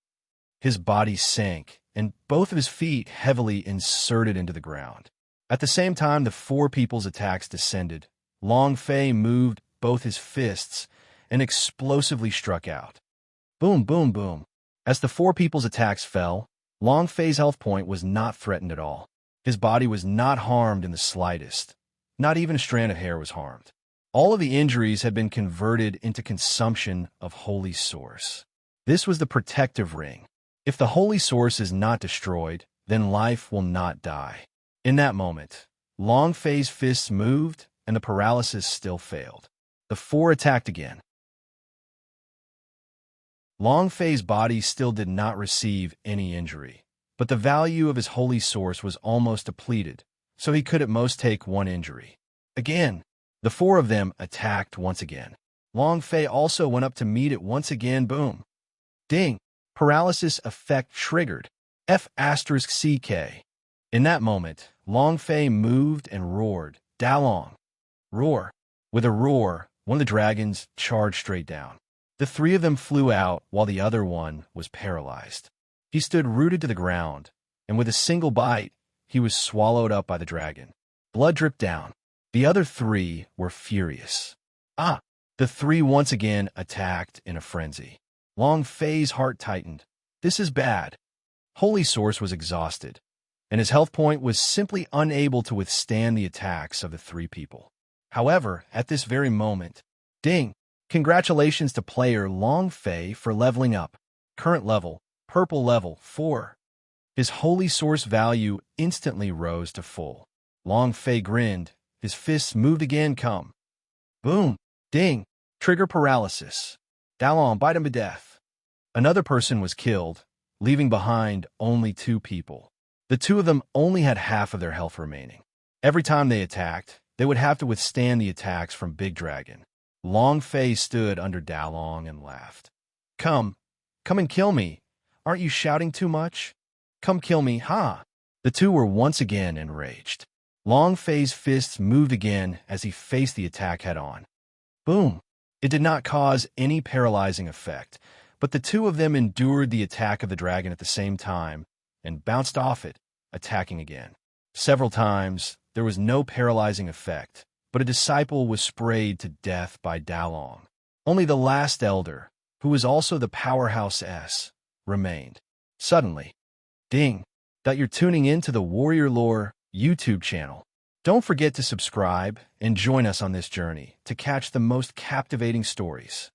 His body sank, and both of his feet heavily inserted into the ground. At the same time the 4 people's attacks descended, Long Fei moved both his fists and explosively struck out. Boom, boom, boom. As the 4 people's attacks fell, Long Fei's health point was not threatened at all. His body was not harmed in the slightest. Not even a strand of hair was harmed. All of the injuries had been converted into consumption of Holy Source. This was the protective ring. If the Holy Source is not destroyed, then life will not die. In that moment, Long Fei's fists moved, and the paralysis still failed. The 4 attacked again. Long Fei's body still did not receive any injury, but the value of his holy source was almost depleted, so he could at most take 1 injury. Again, the 4 of them attacked once again. Long Fei also went up to meet it once again. Boom. Ding. Paralysis effect triggered. F***CK. In that moment, Long Fei moved and roared. Dalong. Roar. With a roar, one of the dragons charged straight down. The 3 of them flew out while the other one was paralyzed. He stood rooted to the ground, and with a single bite, he was swallowed up by the dragon. Blood dripped down. The other 3 were furious. The 3 once again attacked in a frenzy. Long Fei's heart tightened. This is bad. Holy Source was exhausted, and his health point was simply unable to withstand the attacks of the 3 people. However, at this very moment, ding! Congratulations to player Long Fei for leveling up. Current level, purple level 4. His holy source value instantly rose to full. Long Fei grinned. His fists moved again. Come. Boom. Ding. Trigger paralysis. Dalong, bite him to death. Another person was killed, leaving behind only 2 people. The 2 of them only had half of their health remaining. Every time they attacked, they would have to withstand the attacks from Big Dragon. Long Fei stood under Dalong and laughed. Come and kill me. Aren't you shouting too much? Come kill me, ha! The 2 were once again enraged. Long Fei's fists moved again as he faced the attack head-on. Boom! It did not cause any paralyzing effect, but the 2 of them endured the attack of the dragon at the same time and bounced off it, attacking again. Several times, there was no paralyzing effect, but a disciple was sprayed to death by Dalong. Only the last elder, who was also the powerhouse S, remained. Suddenly, ding, that you're tuning in to the Warrior Lore YouTube channel. Don't forget to subscribe and join us on this journey to catch the most captivating stories.